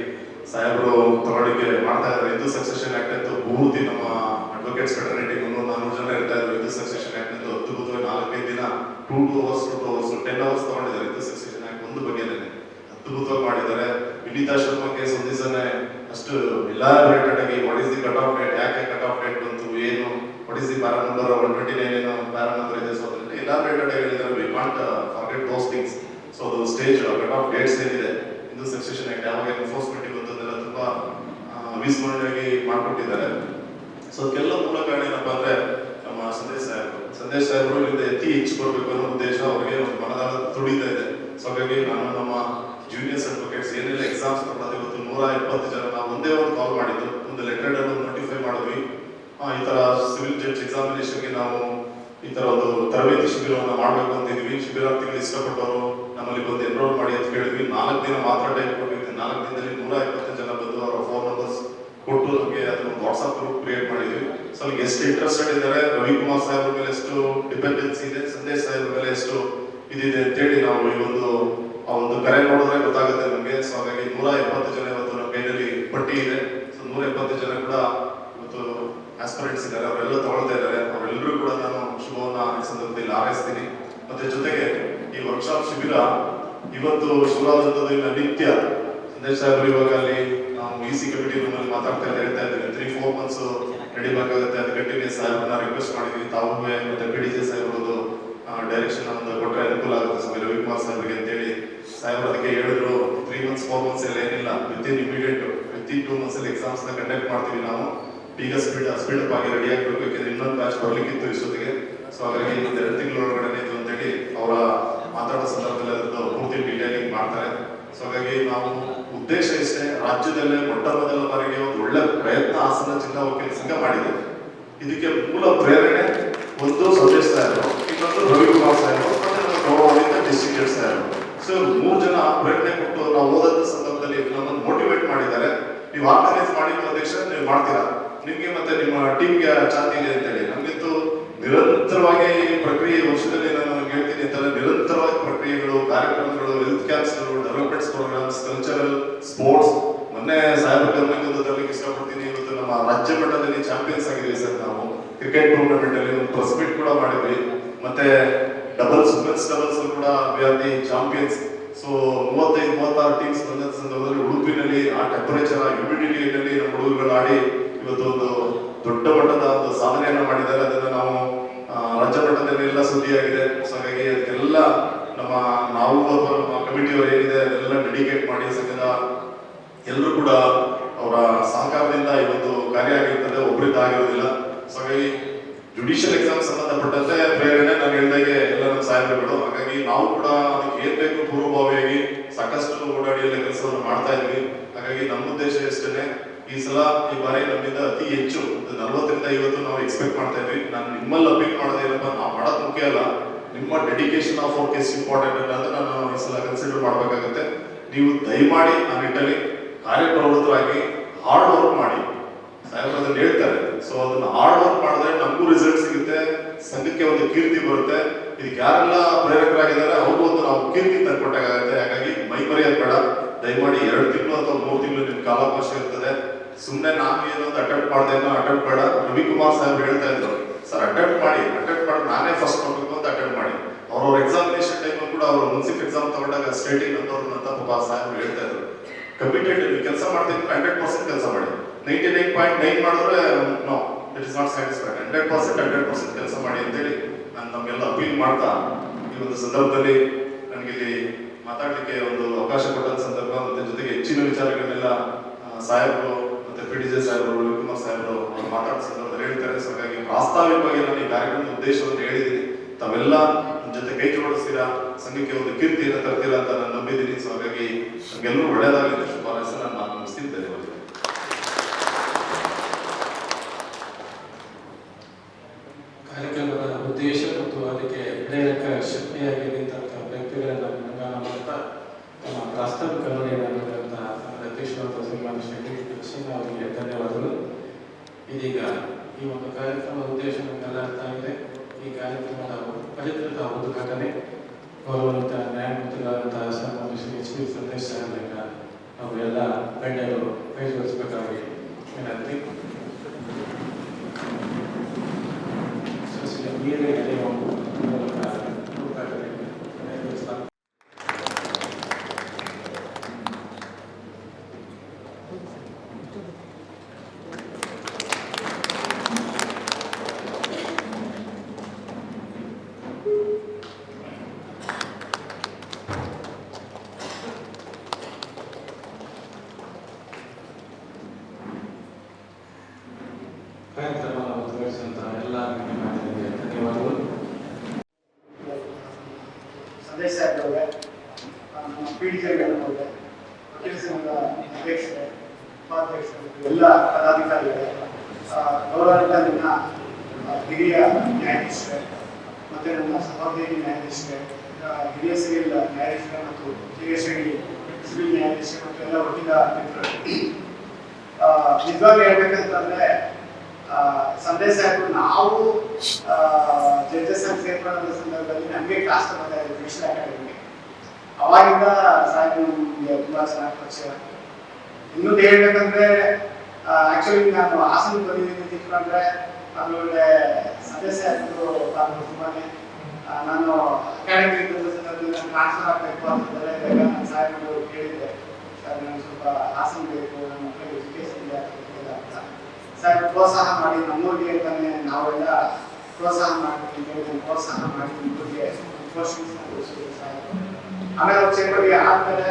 ಸಾಹೇಬರು ತಗೊಳ್ಳಿಕ್ಕೆ ಮಾಡ್ತಾ ಇದ್ದಾರೆ. ಹಿಂದೂ ಸಕ್ಸೆಷನ್ ಆಕ್ಟ್ ಅಂತೂ ಪೂರ್ತಿ ನಮ್ಮ ಅಡ್ವೊಕೇಟ್ಸ್ ಫೆಡರೇಟಿ 300-400 ಜನ ಇರ್ತಾ ಇದ್ರು. ಹಿಂದೂ ಸಕ್ಸೆಷನ್ ಆಕ್ಟ್ ಅಂತೂ ಅದ್ಭುತವಾಗಿ 4-5 ದಿನ 2 hours 10 hours ತಗೊಂಡಿದ್ದಾರೆ. ಹಿಂದೂ ಸಕ್ಸೆಷನ್ ಆಕ್ಟ್ ಒಂದು ಬಗೆನೇ ಅದ್ಭುತವಾಗಿ ಮಾಡಿದ್ದಾರೆ. ವಿನೀತಾ ಶರ್ಮಾ ಕೇಸ್ ಒಂದು ದಿವಸನೇ ಅಷ್ಟು ಎಲಾಬರೇಟೆಡ್ ಆಗಿ what is the cut off date, ಯಾಕೆ ಕಟ್ ಆಫ್ ಡೇಟ್ ಬಂತು, ಏನು, what is the para number 129 ಏನೋ ಪ್ಯಾರಾ ನಂಬರ್ ಇದೆ. ಸೊ ಅದರಲ್ಲಿ ಎಲಾಬರೇಟೆಡ್ ಆಗಿ ಹೇಳಿದ್ದಾರೆ. We can't forget those things. So ಅದು ಸ್ಟೇಜ್ ಕಟ್ ಆಫ್ ಡೇಟ್ಸ್ ಏನಿದೆ ಹಿಂದೂ ಸಕ್ಸೆಷನ್ ಆಕ್ಟ್ ಯಾವಾಗ ಎನ್ಫೋರ್ಸ್ಮೆಂಟ್ ಬಂತಂದೆಲ್ಲ ತುಂಬಾ ಅವಿಸ್ಮರಣೀಯವಾಗಿ ಮಾಡಿಕೊಟ್ಟಿದ್ದಾರೆ. ಸೊ ಅದಕ್ಕೆಲ್ಲ ಮೂಲ ಕಾರಣ ಏನಪ್ಪಾ ಅಂದ್ರೆ ನಮ್ಮ ಸಂದೇಶ್ ಸಾಹೇಬರು ಇಲ್ಲಿಂದ ಅತಿ ಹೆಚ್ಚು ಬರಬೇಕು ಅನ್ನೋ ಉದ್ದೇಶ ಅವರಿಗೆ ಒಂದು ಮನದಾಳ ತುಡಿತಾ ಇದೆ. ಸೊ ಹಾಗಾಗಿ ನಾನು ನಮ್ಮ ಜೂನಿಯರ್ಸ್ ಅಡ್ವೊಕೇಟ್ಸ್ ಏನೆಲ್ಲ ಎಕ್ಸಾಮ್ಸ್ ತಗೊಳ್ಳೋದು, ಇವತ್ತು 170 ಜನ ನಾವು ಒಂದೇ ಒಂದು ಕಾಲ್ ಮಾಡಿದ್ದು, ಒಂದು ಲೆಟರ್ ಒಂದು ನೋಟಿಫೈ ಮಾಡಿದ್ವಿ. ಈ ತರ ಸಿವಿಲ್ ಜಡ್ಜ್ ಎಕ್ಸಾಮಿನೇಷನ್ಗೆ ನಾವು ಈ ತರ ಒಂದು ತರಬೇತಿ ಶಿಬಿರವನ್ನು ಮಾಡಬೇಕು ಅಂತಿದ್ವಿ. ಶಿಬಿರಾರ್ಥಿಗಳು ಇಷ್ಟಪಟ್ಟವರು ನಮ್ಮಲ್ಲಿ ಬಂದು ಎನ್ರೋಲ್ ಮಾಡಿ ಅಂತ ಹೇಳಿದ್ವಿ. 4 ದಿನ ಮಾತ್ರ ಟೈಮ್ ಕೊಟ್ಟಿದ್ವಿ. 4 ದಿನದಲ್ಲಿ 120 ಜನ ಬಂದು ಅವರ ಫೋನ್ ನಂಬರ್ಸ್ ಕೊಟ್ಟು ನಮಗೆ ಅದನ್ನು ವಾಟ್ಸ್ಆಪ್ ಗ್ರೂಪ್ ಕ್ರಿಯೇಟ್ ಮಾಡಿದ್ವಿ. ಸೊ ಅಲ್ಲಿ ಎಷ್ಟು ಇಂಟ್ರೆಸ್ಟೆಡ್ ಇದ್ದಾರೆ, ರವಿಕುಮಾರ್ ಸಾಹೇಬ್ರ ಮೇಲೆ ಎಷ್ಟು ಡಿಪೆಂಡೆನ್ಸಿ ಇದೆ, ಸಂದೇಶ್ ಸಾಹೇಬ್ರ ಮೇಲೆ ಎಷ್ಟು ಇದಿದೆ ಅಂತೇಳಿ ನಾವು ಈ ಒಂದು ಕರೆ ನೋಡಿದ್ರೆ ಗೊತ್ತಾಗುತ್ತೆ ನಮಗೆ. ಸೊ ಹಾಗಾಗಿ 170 ಜನ ಇವತ್ತು ನಮ್ಮ ಕೈಯಲ್ಲಿ ಪಟ್ಟಿ ಇದೆ. ಸೊ 170 ಜನ ಕೂಡ ಇವತ್ತು ಆಸ್ಪಿರೆಂಟ್ಸ್ ಇದ್ದಾರೆ, ಅವರೆಲ್ಲ ತಗೊಳ್ತಾ ಇದ್ದಾರೆ. ಅವರೆಲ್ಲರೂ ಕೂಡ ನಾನು ಶುಭವನ್ನ ಈ ಸಂದರ್ಭದಲ್ಲಿ ಹಾರೈಸ್ತೀನಿ. ಮತ್ತೆ ಜೊತೆಗೆ ಈ ವರ್ಕ್ಶಾಪ್ ಶಿಬಿರ ಇವತ್ತು ಶುರುವಾದಂಥದ್ದು ಇನ್ನು ನಿತ್ಯ ಸಂದೇಶ್ ಸಾಹೇಬರು ಇವಾಗ ಅಲ್ಲಿ ನಾವು EC ಕಮಿಟಿ ರೂಮಲ್ಲಿ ಮಾತಾಡ್ತಾ ಹೇಳ್ತಾ ಇದ್ದೀವಿ. 3-4 months ನಡಿಬೇಕಾಗುತ್ತೆ. ಅದು ಕಂಟಿನ್ಯೂಸ್ ಸಾಹೇಬ್ರನ್ನ ರಿಕ್ವೆಸ್ಟ್ ಮಾಡಿದ್ವಿ. ತಾವು ಮತ್ತೆ PDG ಸಾಹೇಬ್ರದ್ದು ಡೈರೆಕ್ಷನ್ ಒಂದು ಕೊಟ್ಟರೆ ಅನುಕೂಲ ಆಗುತ್ತೆ ಸ್ವಾಮಿ ರವಿಕುಮಾರ್ ಸಾಹೇಬ್ರಿಗೆ ಅಂತೇಳಿ ಸಾಹೇಬ್ರು ಅದಕ್ಕೆ ಹೇಳಿದ್ರು. 3 months 4 months ಎಲ್ಲ ಏನಿಲ್ಲ, ವಿತಿನ್ 2 months ಅಲ್ಲಿ ಎಕ್ಸಾಮ್ಸ್ ನ ಕಂಡಕ್ಟ್ ಮಾಡ್ತೀವಿ ನಾವು. ಈಗ ಸ್ಪೀಡ್ ಆಗಿ ರೆಡಿ ಆಗಬೇಕು, ಯಾಕಂದ್ರೆ ಇನ್ನೊಂದು ಬ್ಯಾಚ್ ಬರ್ಲಿಕ್ಕಿತ್ತು ಇಷ್ಟೊತ್ತಿಗೆ. ಸೊ ಹಾಗಾಗಿ 2 ತಿಂಗಳೊಳಗಡೆ ಇದು ಅಂತೇಳಿ ಅವರ ಮಾತಾಡೋ ಸಂದರ್ಭದಲ್ಲಿ ಅದನ್ನು ಪೂರ್ತಿ ಡೀಟೇಲಿಂಗ್ ಮಾಡ್ತಾರೆ. ಸೊ ಹಾಗಾಗಿ ನಾವು ಉದ್ದೇಶ ಇಷ್ಟೇ, ರಾಜ್ಯದಲ್ಲೇ ಮೊಟ್ಟ ಮೊದಲ ಬಾರಿಗೆ ಒಂದು ಒಳ್ಳೆ ಪ್ರಯತ್ನ ಹಾಸನ ಜಿಲ್ಲಾ ವಕೀಲ ಸಂಘ ಮಾಡಿದೆ. ಇದಕ್ಕೆ ಮೂಲ ಪ್ರೇರಣೆ ಒಂದು ಸಂದೇಶ್ ಸಾಹೇಬರು, ಇನ್ನೊಂದು ರವಿಕುಮಾರ್ ಸಾಹೇಬರು, ಮತ್ತೆ ನಮ್ಮ ಗೌರವಾನ್ವಿತ ಡಿಸ್ಟ್ರಿಕ್ಟ್ ಸಾಹೇಬರು. ಸೊ 3 ಜನ ಪ್ರೇರಣೆ ಕೊಟ್ಟು ನಾವು ಓದಂತ ಸಂದರ್ಭದಲ್ಲಿ ನಮ್ಮನ್ನು ಮೋಟಿವೇಟ್ ಮಾಡಿದ್ದಾರೆ. ನೀವು ಆರ್ಗನೈಸ್ ಮಾಡಿ ಅಧ್ಯಕ್ಷ ನೀವು ಮಾಡ್ತೀರಾ, ನಿಮ್ಗೆ ಮತ್ತೆ ನಿಮ್ಮ ಟೀಮ್ಗೆ ಚಾತಿ ಇದೆ ಅಂತೇಳಿ. ನಮ್ಗಿಂತೂ ನಿರಂತರವಾಗಿ ಪ್ರಕ್ರಿಯೆ ವರ್ಷದಲ್ಲಿ ನಾನು ಹೇಳ್ತೀನಿ ಅಂತಂದ್ರೆ ನಿರಂತರವಾಗಿ ಪ್ರಕ್ರಿಯೆಗಳು, ಕಾರ್ಯಕ್ರಮಗಳು, ಹೆಲ್ತ್ ಕ್ಯಾಂಪ್ಸ್ಗಳು, ಡೆವಲಪ್ಮೆಂಟ್ಸ್ ಪ್ರೋಗ್ರಾಮ್ಸ್, ಕಲ್ಚರಲ್, ಸ್ಪೋರ್ಟ್ಸ್, ಮೊನ್ನೆ ಸಾಹೇಬರ ಗಮನಕ್ಕೆ ತರಲಿಕ್ಕೆ ಇಷ್ಟಪಡ್ತೀನಿ. ಇವತ್ತು ನಮ್ಮ ರಾಜ್ಯ ಮಟ್ಟದಲ್ಲಿ ಚಾಂಪಿಯನ್ಸ್ ಆಗಿದ್ದೀವಿ ಸರ್. ನಾವು ಕ್ರಿಕೆಟ್ ಟೂರ್ನಮೆಂಟ್ ಅಲ್ಲಿ ಒಂದು ಪ್ರೆಸ್ ಮೀಟ್ ಕೂಡ ಮಾಡಿದ್ವಿ. ಮತ್ತೆ ಡಬಲ್ಸ್, ವುಮೆನ್ಸ್ ಡಬಲ್ಸ್ ಕೂಡ we are the champions. So 35-36 teams ಬಂದ ಸಂದರ್ಭದಲ್ಲಿ ಉಡುಪಿನಲ್ಲಿ ಆ ಟೆಂಪರೇಚರ್, ಆ ಹ್ಯೂಮಿಡಿಟಿಯಲ್ಲಿ ನಮ್ಮ ಹುಡುಗರುಗಳು ಆಡಿ ಇವತ್ತು ಒಂದು ದೊಡ್ಡ ಮಟ್ಟದ ಒಂದು ಸಾಧನೆಯನ್ನ ಮಾಡಿದ್ದಾರೆ. ಅದನ್ನ ನಾವು ರಾಜ್ಯ ಮಟ್ಟದಲ್ಲಿ ಎಲ್ಲ ಸುದ್ದಿಯಾಗಿದೆ. ಸೊ ಹಾಗಾಗಿ ಅದಕ್ಕೆಲ್ಲ ನಾವು ಅಥವಾ ನಮ್ಮ ಕಮಿಟಿಯವರು ಏನಿದೆ ಅದೆಲ್ಲ ಡೆಡಿಕೇಟ್ ಮಾಡಿ ಸಂಘದ ಎಲ್ಲರೂ ಕೂಡ ಅವರ ಸಹಕಾರದಿಂದ ಈ ಒಂದು ಕಾರ್ಯ ಆಗಿರ್ತದೆ, ಒಬ್ಬರಿಂದ ಆಗಿರೋದಿಲ್ಲ. ಸೊ ಹಾಗಾಗಿ ಜುಡಿಷಿಯಲ್ ಎಕ್ಸಾಮ್ ಸಂಬಂಧಪಟ್ಟಂತೆ ಪ್ರೇರಣೆ ನಾನು ಹೇಳಿದಾಗೆ ಎಲ್ಲ ನಮ್ಮ ಸಾಹೇಬರುಗಳು. ಹಾಗಾಗಿ ನಾವು ಕೂಡ ಅದಕ್ಕೆ ಏನ್ ಬೇಕು ಪೂರ್ವಭಾವಿಯಾಗಿ ಸಾಕಷ್ಟು ಓಡಾಡಿ ಎಲ್ಲ ಕೆಲಸವನ್ನು ಮಾಡ್ತಾ ಇದ್ವಿ. ಹಾಗಾಗಿ ನಮ್ಮ ಉದ್ದೇಶ ಎಷ್ಟೇ, ಈ ಸಲ ಈ ಬಾರಿ ನಮ್ಮಿಂದ ಅತಿ ಹೆಚ್ಚು 40ರಿಂದ 50 ನಾವು ಎಕ್ಸ್ಪೆಕ್ಟ್ ಮಾಡ್ತಾ ಇದ್ವಿ. ನಾನು ನಿಮ್ಮಲ್ಲಿ ಅಪೀಲ್ ಮಾಡೋದೇ ಇಲ್ಲಪ್ಪ, ನಾವು ಮಾಡೋದು ಮುಖ್ಯ ಅಲ್ಲ, ನಿಮ್ಮ dedication of work is important ಅಂತ ನಾನು ಈ ಸಲ ಕನ್ಸಿಡರ್ ಮಾಡಬೇಕಾಗುತ್ತೆ. ನೀವು ದಯಮಾಡಿ ಆ ನಿಟ್ಟಲ್ಲಿ ಕಾರ್ಯಪ್ರವೃತ್ತರಾಗಿ ಹಾರ್ಡ್ ವರ್ಕ್ ಮಾಡಿ. ಸಾಹೇಬರು ಅದನ್ನ ಹೇಳ್ತಾರೆ. ಸೊ ಅದನ್ನ ಹಾರ್ಡ್ ವರ್ಕ್ ಮಾಡಿದ್ರೆ ನಮಗೂ ರಿಸಲ್ಟ್ ಸಿಗುತ್ತೆ, ಸಂಘಕ್ಕೆ ಒಂದು ಕೀರ್ತಿ ಬರುತ್ತೆ. ಇದಕ್ಕೆ ಯಾರೆಲ್ಲ ಪ್ರೇರಕರಾಗಿದ್ದಾರೆ ಅವ್ರಿಗೂ ಒಂದು ನಾವು ಕೀರ್ತಿ ತಂದ್ಕೊಟ್ಟಾಗುತ್ತೆ. ಹಾಗಾಗಿ ಮೈ ಮರೆಯೋದು ಬೇಡ. ದಯಮಾಡಿ 2 ತಿಂಗಳು ಅಥವಾ 3 ತಿಂಗಳು ನಿಮ್ಗೆ ಕಾಲಾವಕಾಶ ಇರ್ತದೆ. ಸುಮ್ಮನೆ ನಾನು ಏನೊಂದು ಅಟೆಂಪ್ಟ್ ಮಾಡ್ದೆ ಅಟೆಂಪ್ಟ್ ಬೇಡ. ರವಿಕುಮಾರ್ ಸಾಹೇಬ್ ಹೇಳ್ತಾ ಇದ್ರು, ಸರ್ ಅಟೆಂಪ್ಟ್ ಮಾಡಿ ನಾನೇ ಫಸ್ಟ್ ಮಾಡಬೇಕು ಅಂತ ಅಟೆಂಪ್ಟ್ ಮಾಡಿ. ಅವ್ರವ್ರ ಎಕ್ಸಾಮಿನೇಷನ್ ಟೈಮ್ ಕೂಡ ಅವರು ಮುನ್ಸಿಪ್ ಎಕ್ಸಾಮ್ ತಗೊಂಡಾಗ ಸ್ಟೇಟಿಂಗ್ ಅಂತ ಪಾಪ ಸಾಹೇಬ್ ಹೇಳ್ತಾ ಇದ್ರು, ಕಮಿಟೆಡ್ ಕೆಲಸ ಮಾಡ್ತೀನಿ 100% ಕೆಲಸ ಮಾಡಿ. 99.9 ಮಾಡಿದ್ರೆ no, it is not satisfied. 100% ಕೆಲಸ ಮಾಡಿ ಅಂತೇಳಿ ನಾನು ನಮಗೆಲ್ಲ ಅಪೀಲ್ ಮಾಡ್ತಾ ಈ ಒಂದು ಸಂದರ್ಭದಲ್ಲಿ ನನಗೆ ಇಲ್ಲಿ ಮಾತಾಡಲಿಕ್ಕೆ ಒಂದು ಅವಕಾಶ ಕೊಟ್ಟ ಸಂದರ್ಭ, ಮತ್ತೆ ಜೊತೆಗೆ ಹೆಚ್ಚಿನ ವಿಚಾರಗಳನ್ನೆಲ್ಲ ಸಾಹೇಬರು ಮತ್ತೆ PDJ ಸಾಹೇಬರು, ರವಿಕುಮಾರ್ ಸಾಹೇಬರು ಮಾತಾಡೋ ಸಂದರ್ಭದಲ್ಲಿ ಹೇಳ್ತಾರೆ. ಸೊ ಹಾಗಾಗಿ ಪ್ರಾಸ್ತಾವಿಕವಾಗಿ ನಾನು ಈ ಕಾರ್ಯಕ್ರಮದ ಉದ್ದೇಶವನ್ನು ಹೇಳಿದ್ದೀನಿ. ತಾವೆಲ್ಲ ನನ್ನ ಜೊತೆ ಕೈ ಜೋಡಿಸ್ತೀರಾ, ಸಂಘಕ್ಕೆ ಒಂದು ಕೀರ್ತಿಯನ್ನು ತರ್ತೀರಾ ಅಂತ ನಾನು ನಂಬಿದ್ದೀನಿ. ಸೊ ಹಾಗಾಗಿ ನಮಗೆಲ್ಲರೂ ಒಳ್ಳೆಯದಾಗಲಿ ಶುಭ ಹಾರೈಸಿ ನಾನು ಮಾತು ಮುಗಿಸ್ತೀನಿ. ಧನ್ಯವಾದ. ಕಾರ್ಯಕ್ರಮದ ಉದ್ದೇಶ ಮತ್ತು ಅದಕ್ಕೆ ಪ್ರೇರಕ ಶಕ್ತಿಯಾಗಿ ನಿಂತಹ ವ್ಯಕ್ತಿಗಳನ್ನು ಗುಣಗಾನ ಮಾಡ್ತಾ ತಮ್ಮ ಪ್ರಾಸ್ತಾವಿಕ ನುಡಿಯನ್ನು ನೀಡಿದಂತಹ ಅಧ್ಯಕ್ಷರಾದ ಸನ್ಮಾನ್ಯ ಶ್ರೀ ಕೃಷ್ಣ ಅವರಿಗೆ ಧನ್ಯವಾದಗಳು. ಇದೀಗ ಈ ಒಂದು ಕಾರ್ಯಕ್ರಮದ ಉದ್ದೇಶ ನಮಗೆಲ್ಲ ಅರ್ಥ ಆಗಿದೆ. ಈ ಕಾರ್ಯಕ್ರಮದ ಅಧಿಕೃತ ಉದ್ಘಾಟನೆ ಗೌರವಾನ್ವಿತ ನ್ಯಾಯಮೂರ್ತಿಗಳಾದಂತಹ ಸನ್ಮಾನ್ಯ ಶ್ರೀ HP ಸಂದೇಶ್ ಸಾಹೇಬರಿಂದ ಅವರೆಲ್ಲ ಗಣ್ಯರು ಕೈ ಜೋಡಿಸಬೇಕಾಗಿ ವಿನಂತಿ. ನೀರೇ ನಡೆಯುವ ಮೂಲಕ ಉದ್ಘಾಟನೆ ನೆರವೇರಿಸಲಾಗುತ್ತದೆ. ಕಾರ್ಯಕ್ರಮವನ್ನು ಉದ್ಘಾಟಿಸಿದಂತಹ ಎಲ್ಲ ಗಣ್ಯಮಾನ್ಯರಿಗೆ ಧನ್ಯವಾದಗಳು. ಸಂದೇಶ ಸಾಹೇಬ್ರವ್ರೆ, ನಮ್ಮ PDJಗಳವ್ರೆ, ವಕೀಲ ಸಂಘದ ಅಧ್ಯಕ್ಷರೇ, ಉಪಾಧ್ಯಕ್ಷರು, ಎಲ್ಲ ಪದಾಧಿಕಾರಿಗಳೇ, ಗೌರವಾನ್ವಿತ ನನ್ನ ಹಿರಿಯ ನ್ಯಾಯಾಧೀಶರೇ, ಮತ್ತೆ ನನ್ನ ಸಹೋದ್ಯೋಗಿ ನ್ಯಾಯಾಧೀಶರೇ, ಹಿರಿಯ ಸಿವಿಲ್ ನ್ಯಾಯಾಧೀಶರೇ ಮತ್ತು ಹಿರಿಯ ಶ್ರೇಣಿ ಸಿವಿಲ್ ನ್ಯಾಯಾಧೀಶರೇ ಮತ್ತು ಎಲ್ಲ ವಕೀಲ ಮಿತ್ರರು, ನಿಜವಾಗಿ ಹೇಳ್ಬೇಕಂತಂದ್ರೆ ಸಂದೇಶ ಸಾಹೇಬರು ನಾವು ಜಡ್ಜಸ್ ಆಗಿ ಸೇರ್ಕೊಳ್ಳೋ ಸಂದರ್ಭದಲ್ಲಿ ನಮಗೆ ಕಾಸ್ಟ್ ಬರ್ತಾ ಇದೆ ಜುಡಿಷಿಯಲ್ ಅಕಾಡೆಮಿಗೆ. ಅವಾಗಿಂದ ಸಾಹೇಬರು ನಮಗೆ ತುಂಬಾ ಚೆನ್ನಾಗಿ ಪರಿಚಯ. ಇನ್ನೊಂದು ಹೇಳ್ಬೇಕಂದ್ರೆ ಆಕ್ಚುಲಿ ನಾನು ಹಾಸನ ಬಂದಿದ್ದೀನಿ ತಿಳ್ಕೊಂಡ್ರೆ ಅದರೊಳಗೆ ಸಂದೇಶ ಸಾಹೇಬರು ತುಂಬಾನೇ ನಾನು ಅಕಾಡೆಮಿ ಸಂದರ್ಭದಲ್ಲಿ ಟ್ರಾನ್ಸ್ಫರ್ ಆಗಬೇಕು ಅಂತಂದರೆ ನಾನು ಸಾಹೇಬರು ಕೇಳಿದ್ದೆ, ಸರ್ ನನಗೆ ಸ್ವಲ್ಪ ಹಾಸನ ಬೇಕು, ನನ್ನ ಮಕ್ಕಳಿಗೆ ಎಜುಕೇಶನ್ ಇಲ್ಲ ಅಂತ. ಸಾಹೇಬ್ ಪ್ರೋತ್ಸಾಹ ಮಾಡಿ ನಮ್ಮೂರಿಗೆ ಅಂತಾನೆ ನಾವೆಲ್ಲ ಪ್ರೋತ್ಸಾಹ ಮಾಡ್ತೀವಿ, ಪ್ರೋತ್ಸಾಹ ಮಾಡಿ ನಮ್ಮೂರಿಗೆ ಸಾಹೇಬ್. ಆಮೇಲೆ ಚೇಂಬರ್ಗೆ ಆದ್ಮೇಲೆ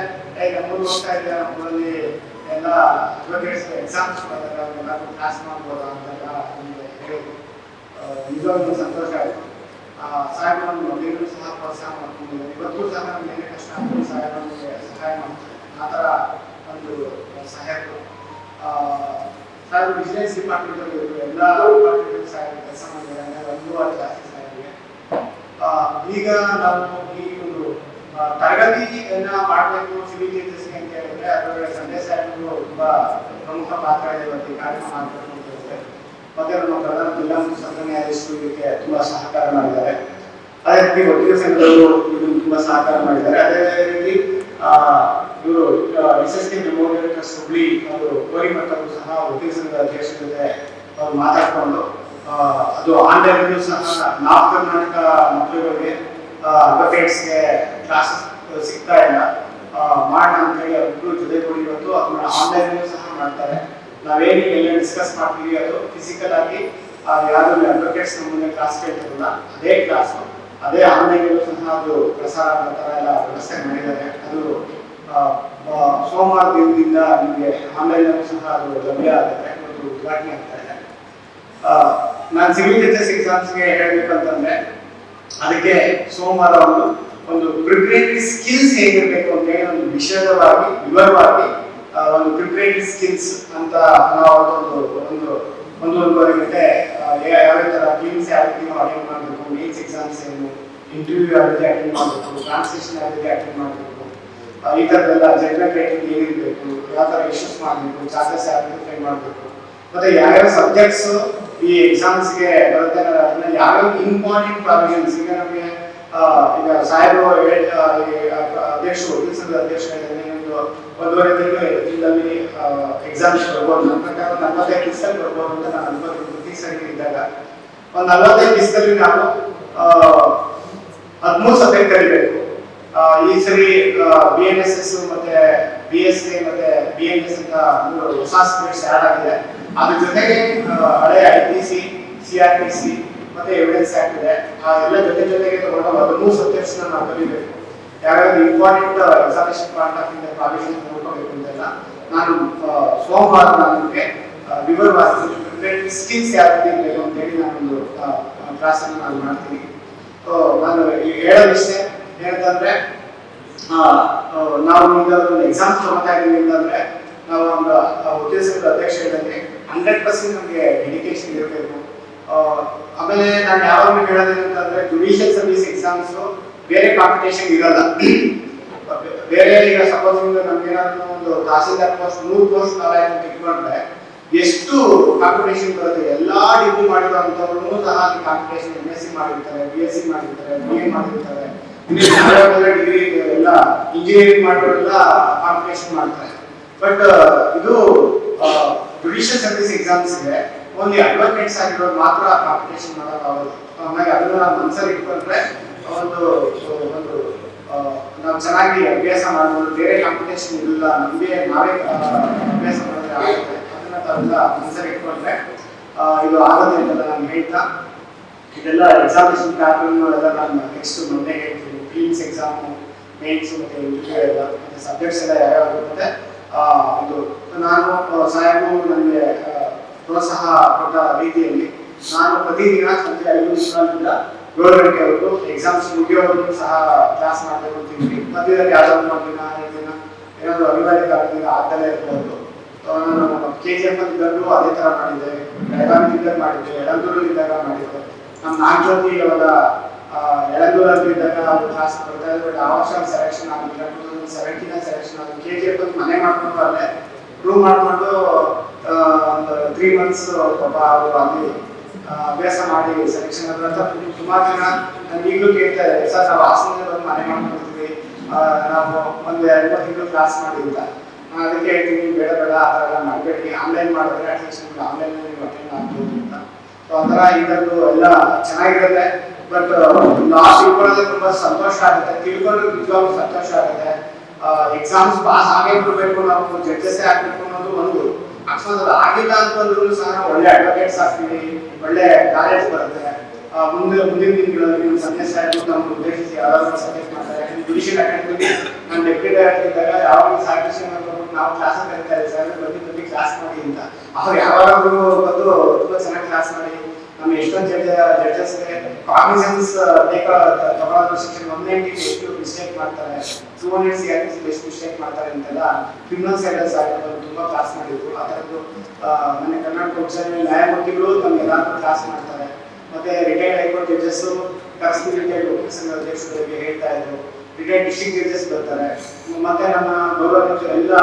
ನಮ್ಮೂರಿಗೆ ಹೋಗ್ತಾ ಇದ್ದೆ, ನಮ್ಮೂರಲ್ಲಿ ಎಲ್ಲ ಅಡ್ವೊಕೇಟ್ಸ್ ಎಕ್ಸಾಮ್ಸ್ ಎಲ್ಲರೂ ಪಾಸ್ ಮಾಡ್ಬೋದಾ ಅಂತೆಲ್ಲ ನಮಗೆ ಹೇಳಿದ್ರು. ನಿಜವಾಗ್ಲೂ ಸಂತೋಷ ಆಯಿತು. ಸಾಹೇಬ್ ನಮ್ಮ ಮಕ್ಕಳಿಗೂ ಸಹ ಪ್ರೋತ್ಸಾಹ ಮಾಡ್ಕೊಂಡಿದ್ದಾರೆ. ಇವತ್ತು ಸಹ ನಮ್ಗೆ ಏನೇ ಕಷ್ಟ ಆದರೂ ಸಾಹೇಬ್ ನಮಗೆ ಸಹಾಯ ಮಾಡ್ತಾರೆ. ಆ ಥರ ಒಂದು ಸಾಹೇಬರು ಸಾಹೇಬ್ ಬಿಸ್ನೆಸ್ ಡಿಪಾರ್ಟ್ಮೆಂಟ್ ಎಲ್ಲ ಡಿಪಾರ್ಟ್ಮೆಂಟ್ ಸಾಹೇಬ್ ಕೆಲಸ ಮಾಡಿದ್ದಾರೆ. ಒಂದು ವಾರ ಜಾಸ್ತಿ ಸಾಹೇಬ್ಗೆ. ಈಗ ನಾವು ಈ ಒಂದು ತರಗತಿಯನ್ನ ಮಾಡಬೇಕು ಸಿವಿಲ್ ಜಡ್ಜಸ್ಗೆ ಅಂತ ಹೇಳಿದ್ರೆ ಅದರೊಳಗೆ ಸಂದೇಶ ಸಾಹೇಬರು ತುಂಬಾ ಪ್ರಮುಖ ಪಾತ್ರ ಇದೆ. ಇವತ್ತು ಕಾರ್ಯಕ್ರಮ ಮಾಡಬೇಕು ಅಂತ ಹೇಳಿದ್ರೆ ಮತ್ತೆ ನಮ್ಮ ಪ್ರಧಾನ ಜಿಲ್ಲಾ ಸತ್ರ ನ್ಯಾಯಾಧೀಶರು ಇದಕ್ಕೆ ತುಂಬಾ ಸಹಕಾರ ಮಾಡಿದ್ದಾರೆ. ಅದೇ ರೀತಿ ವಕೀಲ ಸಂಘದವರು ಇದನ್ನು ತುಂಬಾ ಸಹಕಾರ ಮಾಡಿದ್ದಾರೆ. ಅದೇ ರೀತಿ ಇವರು SSK ಮೆಮೋರಿಯಲ್ ಟ್ರಸ್ಟ್ ಹುಬ್ಳಿ ಅವರು ಕೋರಿಮಠರು ಸಹ ವಕೀಲ ಸಂಘದ ಅಧ್ಯಕ್ಷರ ಜೊತೆ ಅವರು ಮಾತಾಡ್ಕೊಂಡು ಅದು ಆನ್ಲೈನ್ ಸಹ ನಾರ್ತ್ ಕರ್ನಾಟಕ ಮಕ್ಕಳುಗಳಿಗೆ ಅಡ್ವೊಕೇಟ್ಸ್ಗೆ ಕ್ಲಾಸಸ್ ಸಿಗ್ತಾ ಇಲ್ಲ ಮಾಡೋಣ ಅಂತ ಹೇಳಿ ಅವರು ಜೊತೆಗೂಡಿ ಇವತ್ತು ಅದನ್ನ ಆನ್ಲೈನ್ ಸಹ ಮಾಡ್ತಾರೆ. ನಾವೇನು ಎಲ್ಲ ಡಿಸ್ಕಸ್ ಮಾಡ್ತೀವಿ ಅದು ಫಿಸಿಕಲ್ ಆಗಿ ಯಾರು ಅಡ್ವೊಕೇಟ್ಸ್ ಮುಂದೆ ಕ್ಲಾಸ್ ಕೇಳ್ತಾರಲ್ಲ ಅದೇ ಕ್ಲಾಸ್ ಅದೇ ಆನ್ಲೈನ್ ಸಹ ಅದು ಪ್ರಸಾರ ಆಗೋ ಥರ ಎಲ್ಲ ವ್ಯವಸ್ಥೆ ಮಾಡಿದ್ದಾರೆ. ಅದು ಸೋಮವಾರ ದಿನದಿಂದ ನಿಮಗೆ ಆನ್ಲೈನ್ ಸಹ ಅದು ಲಭ್ಯ ಆಗುತ್ತೆ ಮತ್ತು ಉದ್ಘಾಟನೆ ಆಗ್ತಾ ಇದೆ. ನಾನು ಸಿವಿಲ್ ಜಡ್ಜಸ್ ಎಕ್ಸಾಮ್ಸ್ಗೆ ಹೇಳ್ಬೇಕಂತಂದ್ರೆ ಅದಕ್ಕೆ ಸೋಮವಾರ ಒಂದು ಪ್ರಿಪರೇಟರಿ ಸ್ಕಿಲ್ಸ್ ಹೇಗಿರ್ಬೇಕು ಅಂತ ಹೇಳಿ ಒಂದು ವಿಷಯವಾಗಿ ವಿವರವಾಗಿ ಒಂದು ಪ್ರಿಪರೇಟರಿ ಸ್ಕಿಲ್ಸ್ ಅಂತ ನಾವು ಒಂದೂವರೆ ಗಂಟೆ ಯಾವ ಥರ ಕ್ಲೀನ್ಸ್ ಯಾವ ರೀತಿ ನಾವು ಅಟೆಂಡ್ ಮಾಡಬೇಕು, ಮೇನ್ಸ್ ಎಕ್ಸಾಮ್ಸ್ ಏನು, ಇಂಟರ್ವ್ಯೂ ಯಾವ ರೀತಿ ಅಟೆಂಡ್ ಮಾಡಬೇಕು, ಟ್ರಾನ್ಸ್ಲೇಷನ್ ಯಾವ ರೀತಿ ಅಟೆಂಡ್ ಮಾಡಬೇಕು, ಈ ಥರದ್ದೆಲ್ಲ ಜಡ್ಜ್ಮೆಂಟ್ ರೈಟಿಂಗ್ ಏನಿರಬೇಕು, ಯಾವ ಥರ ಇಶ್ಯೂಸ್ ಮಾಡಬೇಕು, ಚಾರ್ಜಸ್ ಯಾವ ರೀತಿ ಫೈಲ್ ಮಾಡಬೇಕು, ಮತ್ತೆ ಯಾವ್ಯಾವ ಸಬ್ಜೆಕ್ಟ್ಸ್ ಈ ಎಕ್ಸಾಮ್ಸ್ಗೆ ಬರುತ್ತೆ ಅದನ್ನ ಯಾವ್ಯಾವ ಇಂಪಾರ್ಟೆಂಟ್ ಪ್ರಾವಿಷನ್ಸ್ ಈಗ ನಮಗೆ ಈಗ ಸಾಹೇಬರು ಅಧ್ಯಕ್ಷರು ವಕೀಲ ಸಂಘದ ಅಧ್ಯಕ್ಷರು ಒಂದೂವರೆ ತಿಂಗಳಲ್ಲಿ ಎಕ್ಸಾಮ್ಸ್ ಬರ್ಬೋದು. ನನ್ನ ಪ್ರಕಾರ 45 ದಿವಸದಲ್ಲಿ ಬರ್ಬೋದು ಅಂತ ನಾನು ಅನ್ಕೋತೀನಿ. ಪ್ರತಿ ಸರಿ ಇದ್ದಾಗ ಒಂದು 45 ದಿವಸದಲ್ಲಿ ನಾವು 13 ಸಬ್ಜೆಕ್ಟ್ ಕಲಿಬೇಕು. ಈ ಸರಿ BNSS ಮತ್ತೆ BSc ಮತ್ತೆ BNS ಅಂತ ಹೊಸ ಸಬ್ಜೆಕ್ಟ್ಸ್ ಆಡ್ ಆಗಿದೆ. ಅದ್ರ ಜೊತೆಗೆ ಹಳೆ IPC, CRPC ಮತ್ತೆ ಎವಿಡೆನ್ಸ್ ಆಕ್ಟ್ ಇದೆ. ಎಲ್ಲ ಜೊತೆಗೆ ತಗೊಂಡು 13 ಸಬ್ಜೆಕ್ಟ್ಸ್ ನಾವು ಕಲಿಬೇಕು. ಯಾವ್ಯಾವ important examination point of view provision ನೋಡ್ಕೋಬೇಕು ಅಂತೆಲ್ಲ ನಾನು ಸೋಮವಾರ ನಿಮಗೆ ವಿವರವಾಗಿ ಸ್ಕಿಲ್ಸ್ ಯಾವ ರೀತಿ ಬೇಕು ಅಂತೇಳಿ ನಾನೊಂದು ಕ್ಲಾಸ್ ಅನ್ನು ನಾನು ಮಾಡ್ತೀನಿ. ನಾನು ಹೇಳೋದಿಷ್ಟೇ ಏನಂತಂದ್ರೆ ನಾವು ಈಗ ಒಂದು ಎಕ್ಸಾಮ್ ತಗೋತಾ ಇದೀವಿ ಅಂತಂದ್ರೆ ನಾವು ಒಂದು ವಕೀಲ ಸಂಘದ ಅಧ್ಯಕ್ಷ ಹೇಳಿದಂಗೆ 100% ನಮಗೆ ಡೆಡಿಕೇಶನ್ ಇರಬೇಕು. ಆಮೇಲೆ ನಾನು ಯಾವಾಗಲೂ ಹೇಳೋದೇನಂತಂದ್ರೆ ಜುಡಿಷಿಯಲ್ ಸರ್ವಿಸ್ ಎಕ್ಸಾಮ್ಸ್ ಬೇರೆ ಕಾಂಪಿಟೇಷನ್ ಇರಲ್ಲ. ಬೇರೆ ಈಗ ಸಪೋಸ್ ನಮ್ಗೆ ಏನಾದ್ರು ಒಂದು ತಹಸೀಲ್ದಾರ್ ಪೋಸ್ಟ್ 100 ಪೋಸ್ಟ್ ಅಂತ ಇಟ್ಕೊಂಡ್ರೆ ಎಷ್ಟು ಕಾಂಪಿಟೇಷನ್ ಬರುತ್ತೆ. ಎಲ್ಲಾ ಡಿಗ್ರಿ ಮಾಡಿರೋಂಥವ್ರು ಸಹ ಕಾಂಪಿಟೇಷನ್ MSc ಮಾಡಿರ್ತಾರೆ, BSc ಮಾಡಿರ್ತಾರೆ, BA ಮಾಡಿರ್ತಾರೆ, ಡಿಗ್ರಿ ಎಲ್ಲ ಇಂಜಿನಿಯರಿಂಗ್ ಮಾಡೋರೆಲ್ಲ ಕಾಂಪಿಟೇಷನ್ ಮಾಡ್ತಾರೆ. ಬಟ್ ಇದು ಜುಡಿಷಿಯಲ್ ಸರ್ವಿಸ್ ಎಕ್ಸಾಮ್ಸ್ಗೆ ಓನ್ಲಿ ಅಡ್ವೊಕೇಟ್ಸ್ ಆಗಿರೋರು ಮಾತ್ರ ಕಾಂಪಿಟೇಷನ್ ಮಾಡೋಕ್ಕಾಗೋದು. ಹಾಗಾಗಿ ಅದನ್ನ ಮನಸ್ಸಲ್ಲಿ ಇಟ್ಕೊಂಡ್ರೆ ಒಂದು ನಾವು ಚೆನ್ನಾಗಿ ಅಭ್ಯಾಸ ಮಾಡ್ಬೋದು. ಬೇರೆ ಕಾಂಪಿಟೇಷನ್ ಇಲ್ಲ, ನಮಗೆ ನಾವೇ ಅಭ್ಯಾಸ ಮಾಡಿದ್ರೆ ಆಗುತ್ತೆ. ಅದನ್ನ ತಾವೆಲ್ಲ ಮನಸ್ಸಲ್ಲಿ ಇಟ್ಕೊಂಡ್ರೆ ಇದು ಆಗೋದೇ ಅಂತಲ್ಲ ನಾನು ಹೇಳ್ತಾ ಇದೆಲ್ಲ ಎಕ್ಸಾಮಿನೇಷನ್ ಪ್ಯಾಟರ್ನ್ ಎಲ್ಲ ನಾನು ನೆಕ್ಸ್ಟ್ ಮೊನ್ನೆ ಹೇಳ್ತೀನಿ. ಫಿಲಿಮ್ಸ್ ಎಕ್ಸಾಮು, ಮೇನ್ಸ್ ಮತ್ತೆ ಇಂಟರ್ವ್ಯೂ ಎಲ್ಲ ಮತ್ತೆ ಸಬ್ಜೆಕ್ಟ್ಸ್ ಎಲ್ಲ ಯಾವ್ಯಾವ ಇರುತ್ತೆ ಇದು ನಾನು ಸಾಹೇಬರು ನನಗೆ ಪ್ರೋತ್ಸಾಹ ಕೊಟ್ಟ ರೀತಿಯಲ್ಲಿ ನಾನು ಪ್ರತಿದಿನ ಸಂಜೆ 5:30 7 ಗಂಟೆವರೆಗೂ ಎಕ್ಸಾಮ್ಸ್ ಮುಗಿಯೋವರೆಗೂ ಸಹ ಕ್ಲಾಸ್ ಮಾಡಬೇಕು ಅಂತಿದ್ವಿ. ಮಧ್ಯದಲ್ಲಿ ಯಾವ್ದಾದ್ರು ದಿನ 2 ದಿನ ಏನಾದ್ರು ಅನಿವಾರ್ಯ ಕಾರಣದಿಂದ ಆಗ್ದಲೇ ಇರ್ಬೋದು. ನಾನು KGF ಇದ್ದಾಗಲೂ ಅದೇ ಥರ ಮಾಡಿದ್ದೆ, ಬೆಳಗಾವಿ ಇದ್ದಾಗ ಮಾಡಿದ್ದೆ, ಯಳಂದೂರಲ್ಲಿ ಇದ್ದಾಗ ಮಾಡಿದ್ದೆ. ನಮ್ಮ ನಾಗಜ್ಯೋತಿ ಅವಾಗ ಯಳಂದೂರಲ್ಲಿ ಇದ್ದಾಗ ಅವ್ರು ಕ್ಲಾಸ್ ಬರ್ತಾ ಇದ್ರು. ಬಟ್ ಆ ವರ್ಷ ಸೆಲೆಕ್ಷನ್ ಆಗಿಲ್ಲ. 2017 ಸೆಲೆಕ್ಷನ್ ಆಗಿ KGF ಮನೆ ಮಾಡ್ಕೊಂಡು ಅಲ್ಲೇ ರೂಮ್ ಮಾಡ್ಕೊಂಡು ಒಂದು 3 months ಪಾಪ ಅವರು ಅಲ್ಲಿ ಅಭ್ಯಾಸ ಮಾಡಿ ಸೆಲೆಕ್ಷನ್ ಆದ್ರಂತ ಸುಮಾರು ಜನ ನಾನು ಈಗಲೂ ಕೇಳ್ತಾರೆ, ಸರ್ ನಾವು ಹಾಸನದಲ್ಲಿ ಬಂದು ಮನೆ ಮಾಡ್ಕೊಳ್ತೀವಿ, ನಾವು ಒಂದು 2 ತಿಂಗಳು ಕ್ಲಾಸ್ ಮಾಡಿ ಅಂತ. ನಾನು ಅದಕ್ಕೆ ಹೇಳ್ತೀನಿ, ಬೇಡ ಆ ಥರ ಎಲ್ಲ ಮಾಡಬೇಡಿ, ಆನ್ಲೈನ್ ಮಾಡಿದ್ರೆ ಅಟ್ಲೀಸ್ಟ್ ನಿಮ್ಗೆ ಆನ್ಲೈನಲ್ಲಿ ನೀವು ಅಟೆಂಡ್ ಆಗ್ಬೋದು ಅಂತ. ಸೊ ಆ ಥರ ಇದರದ್ದು ಎಲ್ಲ ಚೆನ್ನಾಗಿರುತ್ತೆ. ಬಟ್ ನಾವು ತಿಳ್ಕೊಳ್ಳೋದು ತುಂಬ ಸಂತೋಷ ಆಗುತ್ತೆ, ತಿಳ್ಕೊಂಡು ನಿಜವಾಗ್ಲೂ ಸಂತೋಷ ಆಗುತ್ತೆ. ಎಕ್ಸಾಮ್ಸ್ ಪಾಸ್ ಆಗೇ ಬಿಡಬೇಕು, ನಾವು ಜಡ್ಜಸ್ಸೇ ಆಗಬೇಕು ಅನ್ನೋದು ಒಂದು. ಅಕಸ್ಮಾತ್ ಅದು ಆಗಿಲ್ಲ ಅಂತಂದ್ರೂ ಸಹ ಒಳ್ಳೆ ಅಡ್ವೊಕೇಟ್ಸ್ ಆಗ್ತೀವಿ, ಒಳ್ಳೆ ನಾಲೆಡ್ಜ್ ಬರುತ್ತೆ. ಮುಂದಿನ ದಿನಗಳಲ್ಲಿ ಸಂದೇಶ ನಮ್ಗೆ ಉದ್ದೇಶಿಸಿ ಯಾವ್ದಾದ್ರು ಸಬ್ಜೆಕ್ಟ್ ಮಾಡ್ತಾರೆ. ಜುಡಿಷಿಯಲ್ ಅಕಾಡೆಮಿ ನಾನು ಡೆಪ್ಯೂಟಿ ಡೈರೆಕ್ಟರ್ ಇದ್ದಾಗ ಯಾವಾಗ ಸಾಹಿತ್ಯ ನಾವು ಕ್ಲಾಸ್ ಕರಿತಾ ಇದ್ದೀವಿ ಸರ್, ಬಂದು ಕ್ಲಾಸ್ ಮಾಡಿ ಅಂತ. ಅವ್ರು ಯಾವಾಗಲೂ ಬಂದು ತುಂಬ ಚೆನ್ನಾಗಿ ಕ್ಲಾಸ್ ಮಾಡಿ ನಮ್ಮ ಎಷ್ಟೊಂದು ಜಡ್ಜಸ್ಗೆ ಕಾಗ್ನಿಸೆನ್ಸ್ ತಗೊಳ್ಳೋದು ಶಿಕ್ಷಣ 190 ಎಷ್ಟು ಮಿಸ್ಟೇಕ್ ಮಾಡ್ತಾರೆ, 200 CRPC ಎಷ್ಟು ಮಿಸ್ಟೇಕ್ ಮಾಡ್ತಾರೆ ಅಂತೆಲ್ಲ ಕ್ರಿಮಿನಲ್ ಸೈಡರ್ಸ್ ಆಗಿರೋದು ತುಂಬ ಕ್ಲಾಸ್ ಮಾಡಿದ್ರು. ಆ ಥರದ್ದು ಮೊನ್ನೆ ಕರ್ನಾಟಕ ಉಚ್ಚ ನ್ಯಾಯಮೂರ್ತಿಗಳು ನಮ್ಗೆಲ್ಲರೂ ಕ್ಲಾಸ್ ಮಾಡ್ತಾರೆ. ಮತ್ತೆ ರಿಟೈರ್ಡ್ ಹೈಕೋರ್ಟ್ ಜಡ್ಜಸ್ ಕರೆಸ್ಪಿರಿಟೆಡ್ ವಕೀಲ ಸಂಘದ ಅಧ್ಯಕ್ಷರಿಗೆ ಹೇಳ್ತಾ ಇದ್ರು. ರಿಟೈರ್ಡ್ ಡಿಸ್ಟ್ರಿಕ್ಟ್ ಜಡ್ಜಸ್ ಬರ್ತಾರೆ, ಮತ್ತೆ ನಮ್ಮ ಗೌರವಾಧ್ಯಕ್ಷ ಎಲ್ಲ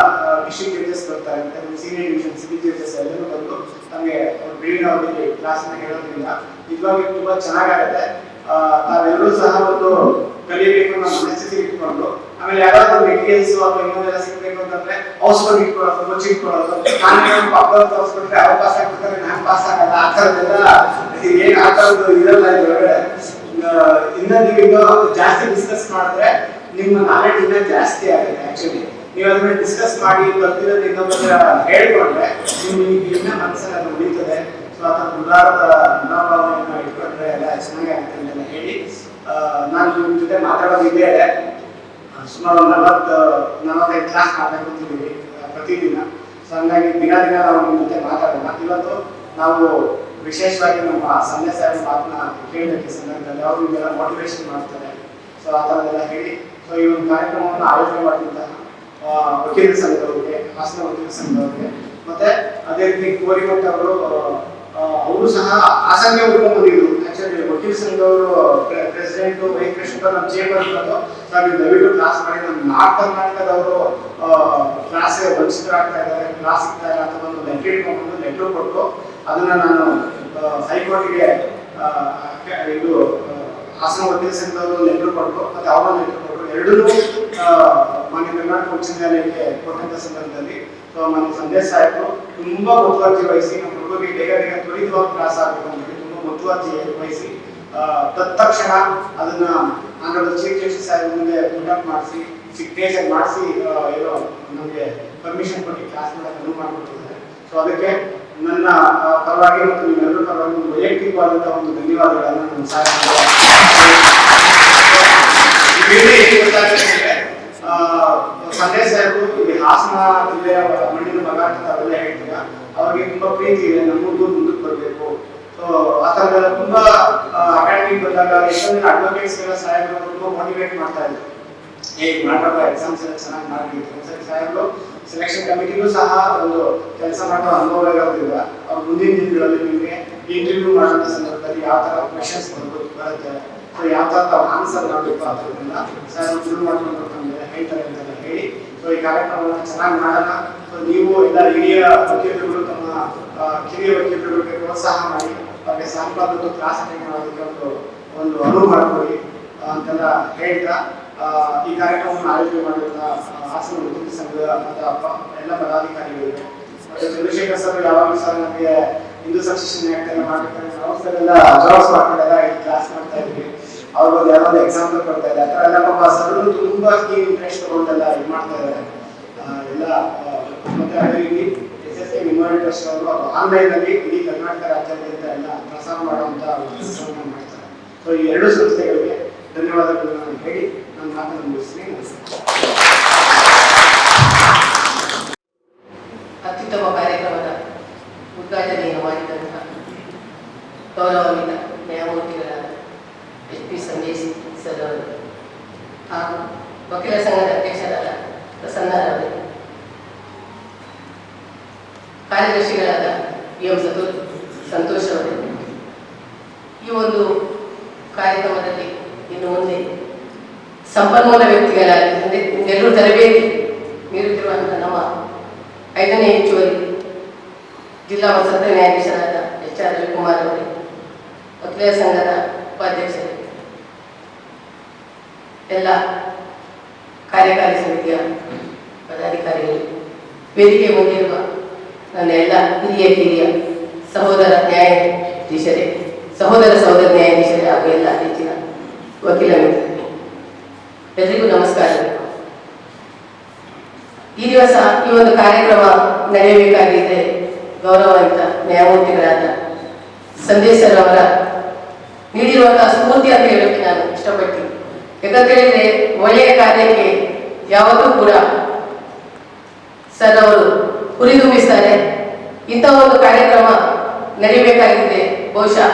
ಡಿಸ್ಟ್ರಿಕ್ಟ್ ಜಡ್ಜಸ್ ಬರ್ತಾರೆ, ಮತ್ತೆ ಸೀನಿಯರ್ ಡಿವಿಷನ್ ಸಿವಿಲ್ ಜಡ್ಜಸ್ ಎಲ್ಲರೂ ಬಂದು ನಮಗೆ ಬೆಳಿಗ್ಗೆ ಅವರಿಗೆ ಕ್ಲಾಸ್ನ ಹೇಳೋದ್ರಿಂದ ನಿಜವಾಗಿ ತುಂಬ ಚೆನ್ನಾಗಾಗುತ್ತೆ. ನಾವೆಲ್ಲರೂ ಸಹ ಒಂದು ಕಲಿಯಬೇಕು ಅನ್ನೋ ಮನಸ್ಥಿತಿ ಇಟ್ಕೊಂಡು ಆಮೇಲೆ ಯಾವ್ದಾದ್ರು ಮೆಟೀರಿಯಲ್ಸ್ ಅಥವಾ ಇನ್ನೊಂದೆಲ್ಲ ಸಿಗ್ಬೇಕು ಅಂತಂದ್ರೆ ಔಷಧಿ ಇಟ್ಕೊಳ್ಳೋದು, ಮುಚ್ಚಿಟ್ಕೊಳ್ಳೋದು, ನಾನು ಪಕ್ಕದ ತೋರಿಸ್ಬಿಟ್ರೆ ಅವ್ರು ಪಾಸ್ ಆಗ್ಬಿಡ್ತಾರೆ, ನಾನು ಪಾಸ್ ಆಗಲ್ಲ, ಆ ಥರದ್ದೆಲ್ಲ ಏನ್ ಆ ಥರದ್ದು ಇರಲ್ಲ ಇದ್ರೊಳಗಡೆ. ಇನ್ನ ನೀವು ಜಾಸ್ತಿ ಡಿಸ್ಕಸ್ ಮಾಡಿದ್ರೆ ನಿಮ್ಮ ನಾಲೆಡ್ಜ್ ಇನ್ನ ಜಾಸ್ತಿ ಆಗುತ್ತೆ. ಆಕ್ಚುಲಿ ನೀವು ಅದ್ರ ಡಿಸ್ಕಸ್ ಮಾಡಿ ಬರ್ತಿರೋದು ಇನ್ನೊಬ್ಬರ ಹೇಳ್ಕೊಂಡ್ರೆ ನಿಮ್ಗೆ ಇನ್ನ ಮನಸ್ಸಲ್ಲಿ ಅದು ಉಳಿತದೆ. ಸೊ ಆ ಥರ ಗುಣಭಾವನೆಯನ್ನ ಇಟ್ಕೊಂಡ್ರೆ ಎಲ್ಲ ಚೆನ್ನಾಗಿ ಆಗುತ್ತೆ ಅಂತೆಲ್ಲ ಹೇಳಿ ನಾನು ನಿಮ್ಮ ಜೊತೆ ಮಾತಾಡೋದಿದೆ. ಸುಮಾರು 45 ಕ್ಲಾಸ್ ಮಾತಾಡ್ಕೊತಿದ್ದೀವಿ ಪ್ರತಿದಿನ. ಸೊ ಹಂಗಾಗಿ ದಿನ ನಾವು ನಿಮ್ಮ ಜೊತೆ ಮಾತಾಡೋಣ. ಇವತ್ತು ನಾವು ವಿಶೇಷವಾಗಿ ನಮ್ಮ ಸಂಧ್ಯಾ ಸಾಹೇಬ್ ಮಾತನ್ನ ಕೇಳಲಿಕ್ಕೆ ಸಂದರ್ಭದಲ್ಲಿ ಅವರು ನಿಮ್ಗೆಲ್ಲ ಮೋಟಿವೇಶನ್ ಮಾಡ್ತಾರೆ. ಸೊ ಆ ಥರದ್ದೆಲ್ಲ ಹೇಳಿ ಸೊ ಈ ಒಂದು ಕಾರ್ಯಕ್ರಮವನ್ನು ಆಯೋಜನೆ ಮಾಡಿದಂತಹ ವಕೀಲರ ಸಂಘದವರಿಗೆ, ಹಾಸನ ವಕೀಲರ ಸಂಘದವರಿಗೆ, ಮತ್ತೆ ಅದೇ ರೀತಿ ಕೋರಿಮಠ ಅವರು ಸಹ ಹಾಸನಗೆ ಹುಡ್ಕೊಂಡು ಬಂದಿದ್ರು. ಆಕ್ಚುಲಿ ವಕೀಲ ಸಂಘದವರು ಪ್ರೆಸಿಡೆಂಟ್ ವೆಂಕಟೇಶ್ವರ ನಮ್ಮ ಚೇಂಬರ್ ಇರೋದು. ಸೊ ನೀವು ದಯವಿಟ್ಟು ಕ್ಲಾಸ್ ಮಾಡಿ. ನಮ್ಮ ನಾರ್ತ್ ಕರ್ನಾಟಕದವರು ಕ್ಲಾಸ್ ವಂಚಿತರಾಗ್ತಾ ಇದ್ದಾರೆ, ಕ್ಲಾಸ್ ಸಿಗ್ತಾ ಇಲ್ಲ ಅಂತ ಒಂದು ಲೆಟರ್ ಇಟ್ಕೊಂಡು ಲೆಟರ್ ಕೊಟ್ಟು ಅದನ್ನ ನಾನು ಹೈಕೋರ್ಟ್ಗೆ ಇದು ಹಾಸನ ವಕೀಲ ಸಂಘದವರು ಲೆಟರ್ ಕೊಟ್ಟು ಮತ್ತೆ ಅವರ ಲೆಟರ್ ಕೊಟ್ಟು ಎರಡೂ ಮಾನ್ಯ ಕರ್ನಾಟಕ ಉಚ್ಚ ನ್ಯಾಯಾಲಯಕ್ಕೆ ಕೊಟ್ಟಂತ ಸಂದರ್ಭದಲ್ಲಿ ಮಾನ್ಯ ಸಂಧ್ಯಾ ಸಾಹೇಬರು ತುಂಬಾ ಮುತುವರ್ಜಿ ವಹಿಸಿ ನಮ್ಮ ಹುಡುಗರಿಗೆ ಬೇಗ ತ್ವರಿತವಾಗಿ ಕ್ಲಾಸ್ ಆಗಬೇಕು ಅಂತ ಹೇಳಿ ತುಂಬಾ ಮುತುವರ್ಜಿ ವಹಿಸಿ ತತ್ಕ್ಷಣ ಅದನ್ನ ಆನರಬಲ್ ಚೀಫ್ ಜಸ್ಟಿಸ್ ಸಾಹೇಬ್ ಮುಂದೆ ಕಂಡಕ್ಟ್ ಮಾಡಿಸಿ ಸಿಗ್ನೇಚರ್ ಮಾಡಿಸಿ ಏನೋ ನಮಗೆ ಪರ್ಮಿಷನ್ ಕೊಟ್ಟು ಕ್ಲಾಸ್ ಮಾಡೋಕೆ ಅನುವು ಮಾಡಿಕೊಟ್ಟಿದ್ದಾರೆ. ಸೊ ಅದಕ್ಕೆ ನನ್ನ ಪರವಾಗಿ ಮತ್ತು ನಿಮ್ಮೆಲ್ಲರ ಪರವಾಗಿ ವೈಯಕ್ತಿಕವಾದಂತಹ ಒಂದು ಧನ್ಯವಾದಗಳನ್ನು ನಮ್ಮ ಸಾಹೇಬ್ ಸಂಧ್ಯಾ ಸಾಹೇಬರು ಇಲ್ಲಿ ಹಾಸನ ಜಿಲ್ಲೆಯ ಮಣ್ಣಿನ ಮಗ ಅಂತ ಅವೆಲ್ಲ ಹೇಳ್ತೀರ. ಅವ್ರಿಗೆ ತುಂಬಾ ಪ್ರೀತಿ ಇದೆ, ನಮಗೂ ಮುಂದಕ್ಕೆ ಬರಬೇಕು. ಸೊ ಆ ಥರದೆಲ್ಲ ತುಂಬಾ ಅಕಾಡೆಮಿಕ್ ಬಂದಾಗ ಎಷ್ಟೊಂದಿನ ಅಡ್ವೊಕೇಟ್ಸ್ ಎಲ್ಲ ಸಾಹೇಬರು ತುಂಬಾ ಮೋಟಿವೇಟ್ ಮಾಡ್ತಾ ಇದ್ರು. ಹೇಗೆ ಮಾಡಬೇಕು, ಎಕ್ಸಾಮ್ಸ್ ಎಲ್ಲ ಚೆನ್ನಾಗಿ ಮಾಡಬೇಕು. ಸಾಹೇಬರು ಸೆಲೆಕ್ಷನ್ ಕಮಿಟಿಗೂ ಸಹ ಒಂದು ಕೆಲಸ ಮಾಡೋ ಅನುಭವ ಇರೋದ್ರಿಂದ ಅವ್ರು ಮುಂದಿನ ದಿನಗಳಲ್ಲಿ ನಿಮಗೆ ಇಂಟರ್ವ್ಯೂ ಮಾಡುವಂಥ ಸಂದರ್ಭದಲ್ಲಿ ಯಾವ ಥರ ಕ್ವೆಶನ್ಸ್ ಬರುತ್ತೆ, ಸೊ ಯಾವ ಥರ ಆನ್ಸರ್ ಮಾಡಬೇಕು ಆ ಥರದಿಂದ ಸಾಹೇಬರು ಶುರು ಮಾಡ್ಕೊಂಡು ಹೇಳ್ತಾರೆ ಅಂತೆಲ್ಲ ಹೇಳಿ ಸೊ ಈ ಕಾರ್ಯಕ್ರಮವನ್ನು ಚೆನ್ನಾಗಿ ಮಾಡೋಣ. ಸೊ ನೀವು ಎಲ್ಲ ಹಿರಿಯ ವಕೀಲರುಗಳು ತಮ್ಮ ಕಿರಿಯ ವಕೀಲರುಗಳಿಗೆ ಪ್ರೋತ್ಸಾಹ ಮಾಡಿ ಅವ್ರಿಗೆ ಸಾಂಪ್ರದಾಯಿಕ ಕ್ಲಾಸ್ ಅಟೆಂಡ್ ಮಾಡೋದಕ್ಕೆ ಒಂದು ಅನುವು ಮಾಡಿಕೊಡಿ ಅಂತೆಲ್ಲ ಹೇಳ್ತಾ ಈ ಕಾರ್ಯಕ್ರಮವನ್ನು ಆಯೋಜನೆ ಮಾಡಿರುವಂತಹ ಹಾಸನ ವಕೀಲರ ಸಂಘದ ಮತ್ತು ಎಲ್ಲ ಪದಾಧಿಕಾರಿಗಳಿಗೆ ಮತ್ತೆ ಚಂದ್ರಶೇಖರ್ ಸರ್ ಯಾವಾಗಲೂ ಸರ್ ನಮಗೆ ಹಿಂದೂ ಸಕ್ಸೆಷನ್ ಆಕ್ಟ್ ಎಲ್ಲ ಮಾಡ್ಬೇಕಾದ್ರೆ ನಾವು ಸರ್ ಎಲ್ಲ ಜಾಬ್ಸ್ ಮಾಡ್ಕೊಂಡೆಲ್ಲ ಕ್ಲಾಸ್ ಮಾಡ್ತಾ ಇದ್ವಿ. ಅವ್ರಿಗೆ ಯಾವ್ದಾದ್ರು ಎಕ್ಸಾಂಪಲ್ ಕೊಡ್ತಾ ಇದ್ದಾರೆ. ಆ ಥರ ಎಲ್ಲ ಪಾಪ ಸರ್ ತುಂಬಾ ಇಂಟ್ರೆಸ್ಟ್ ತಗೊಂಡೆಲ್ಲ ಇದು ಮಾಡ್ತಾ ಇದ್ದಾರೆ ಎಲ್ಲ. ಮತ್ತೆ ಅದೇ ರೀತಿ SSK ಮೆಮೋರಿಯಲ್ ಟ್ರಸ್ಟ್ ಅವರು ಆನ್ಲೈನ್ ಅಲ್ಲಿ ಇಡೀ ಕರ್ನಾಟಕ ರಾಜ್ಯಾದ್ಯಂತ ಎಲ್ಲ ಪ್ರಸಾರ ಮಾಡುವಂತ ಕೆಲಸವನ್ನು ಮಾಡ್ತಾರೆ. ಸೊ ಈ ಎರಡು ಸಂಸ್ಥೆಗಳಿಗೆ ಧನ್ಯವಾದಗಳನ್ನು ಹೇಳಿ ನನ್ನ ಮಾತನ್ನು ಮುಗಿಸ್ತೀನಿ. ಅತ್ಯುತ್ತಮ ಕಾರ್ಯಕ್ರಮದ ಉದ್ಘಾಟನೆಯನ್ನು ಮಾಡಿದಂತಹ ಗೌರವಾನ್ವಿತ ನ್ಯಾಯಮೂರ್ತಿಗಳಾದ SP ಸಂದೇಶ್ ಸರ್ ಅವರು ಹಾಗೂ ವಕೀಲ ಸಂಘದ ಅಧ್ಯಕ್ಷರಾದ ಪ್ರಸನ್ನರವರು, ಕಾರ್ಯದರ್ಶಿಗಳಾದ PM ಸಂತೋಷ್ ಅವರು, ಈ ಒಂದು ಕಾರ್ಯಕ್ರಮದಲ್ಲಿ ಇನ್ನು ಮುಂದೆ ಸಂಪನ್ಮೂಲ ವ್ಯಕ್ತಿಗಳಾಗಿ ಅಂದರೆ ಎಲ್ಲರೂ ತರಬೇತಿ ನೀಡುತ್ತಿರುವಂತಹ ನಮ್ಮ 5ನೇ ಹೆಚ್ಚುವರಿ ಜಿಲ್ಲಾ ಮತ್ತು ಸತ್ರ ನ್ಯಾಯಾಧೀಶರಾದ HR ರವಿಕುಮಾರ್ ಅವರೇ, ವಕೀಲರ ಸಂಘದ ಉಪಾಧ್ಯಕ್ಷರು, ಎಲ್ಲ ಕಾರ್ಯಕಾರಿ ಸಮಿತಿಯ ಪದಾಧಿಕಾರಿಗಳು, ವೇದಿಕೆ ಮುಂದಿರುವ ನನ್ನ ಎಲ್ಲ ಹಿರಿಯ ಸಹೋದರ ನ್ಯಾಯಾಧೀಶರೇ, ಸಹೋದರ ನ್ಯಾಯಾಧೀಶರೇ ಹಾಗೂ ಎಲ್ಲ ಹೆಚ್ಚಿನ ವಕೀಲ ಮಿತ್ರರೇ, ಎಲ್ಲರಿಗೂ ನಮಸ್ಕಾರಗಳು. ಈ ದಿವಸ ಈ ಒಂದು ಕಾರ್ಯಕ್ರಮ ನಡೆಯಬೇಕಾಗಿದ್ದರೆ ಗೌರವಾನ್ವಿತ ನ್ಯಾಯಮೂರ್ತಿಗಳಾದ ಸಂದೇಶ್ ಸರ್ ಅವರ ನೀಡಿರುವಂತಹ ಸ್ಫೂರ್ತಿ ಅಂತ ಹೇಳೋಕ್ಕೆ ನಾನು ಇಷ್ಟಪಡ್ತೀನಿ. ಯಾಕಂತ ಹೇಳಿದ್ರೆ ಒಳ್ಳೆಯ ಕಾರ್ಯಕ್ಕೆ ಯಾವತ್ತೂ ಕೂಡ ಸರ್ ಅವರು ಹುರಿದುಂಬಿಸ್ತಾರೆ. ಇಂಥ ಒಂದು ಕಾರ್ಯಕ್ರಮ ನಡೆಯಬೇಕಾಗಿದೆ. ಬಹುಶಃ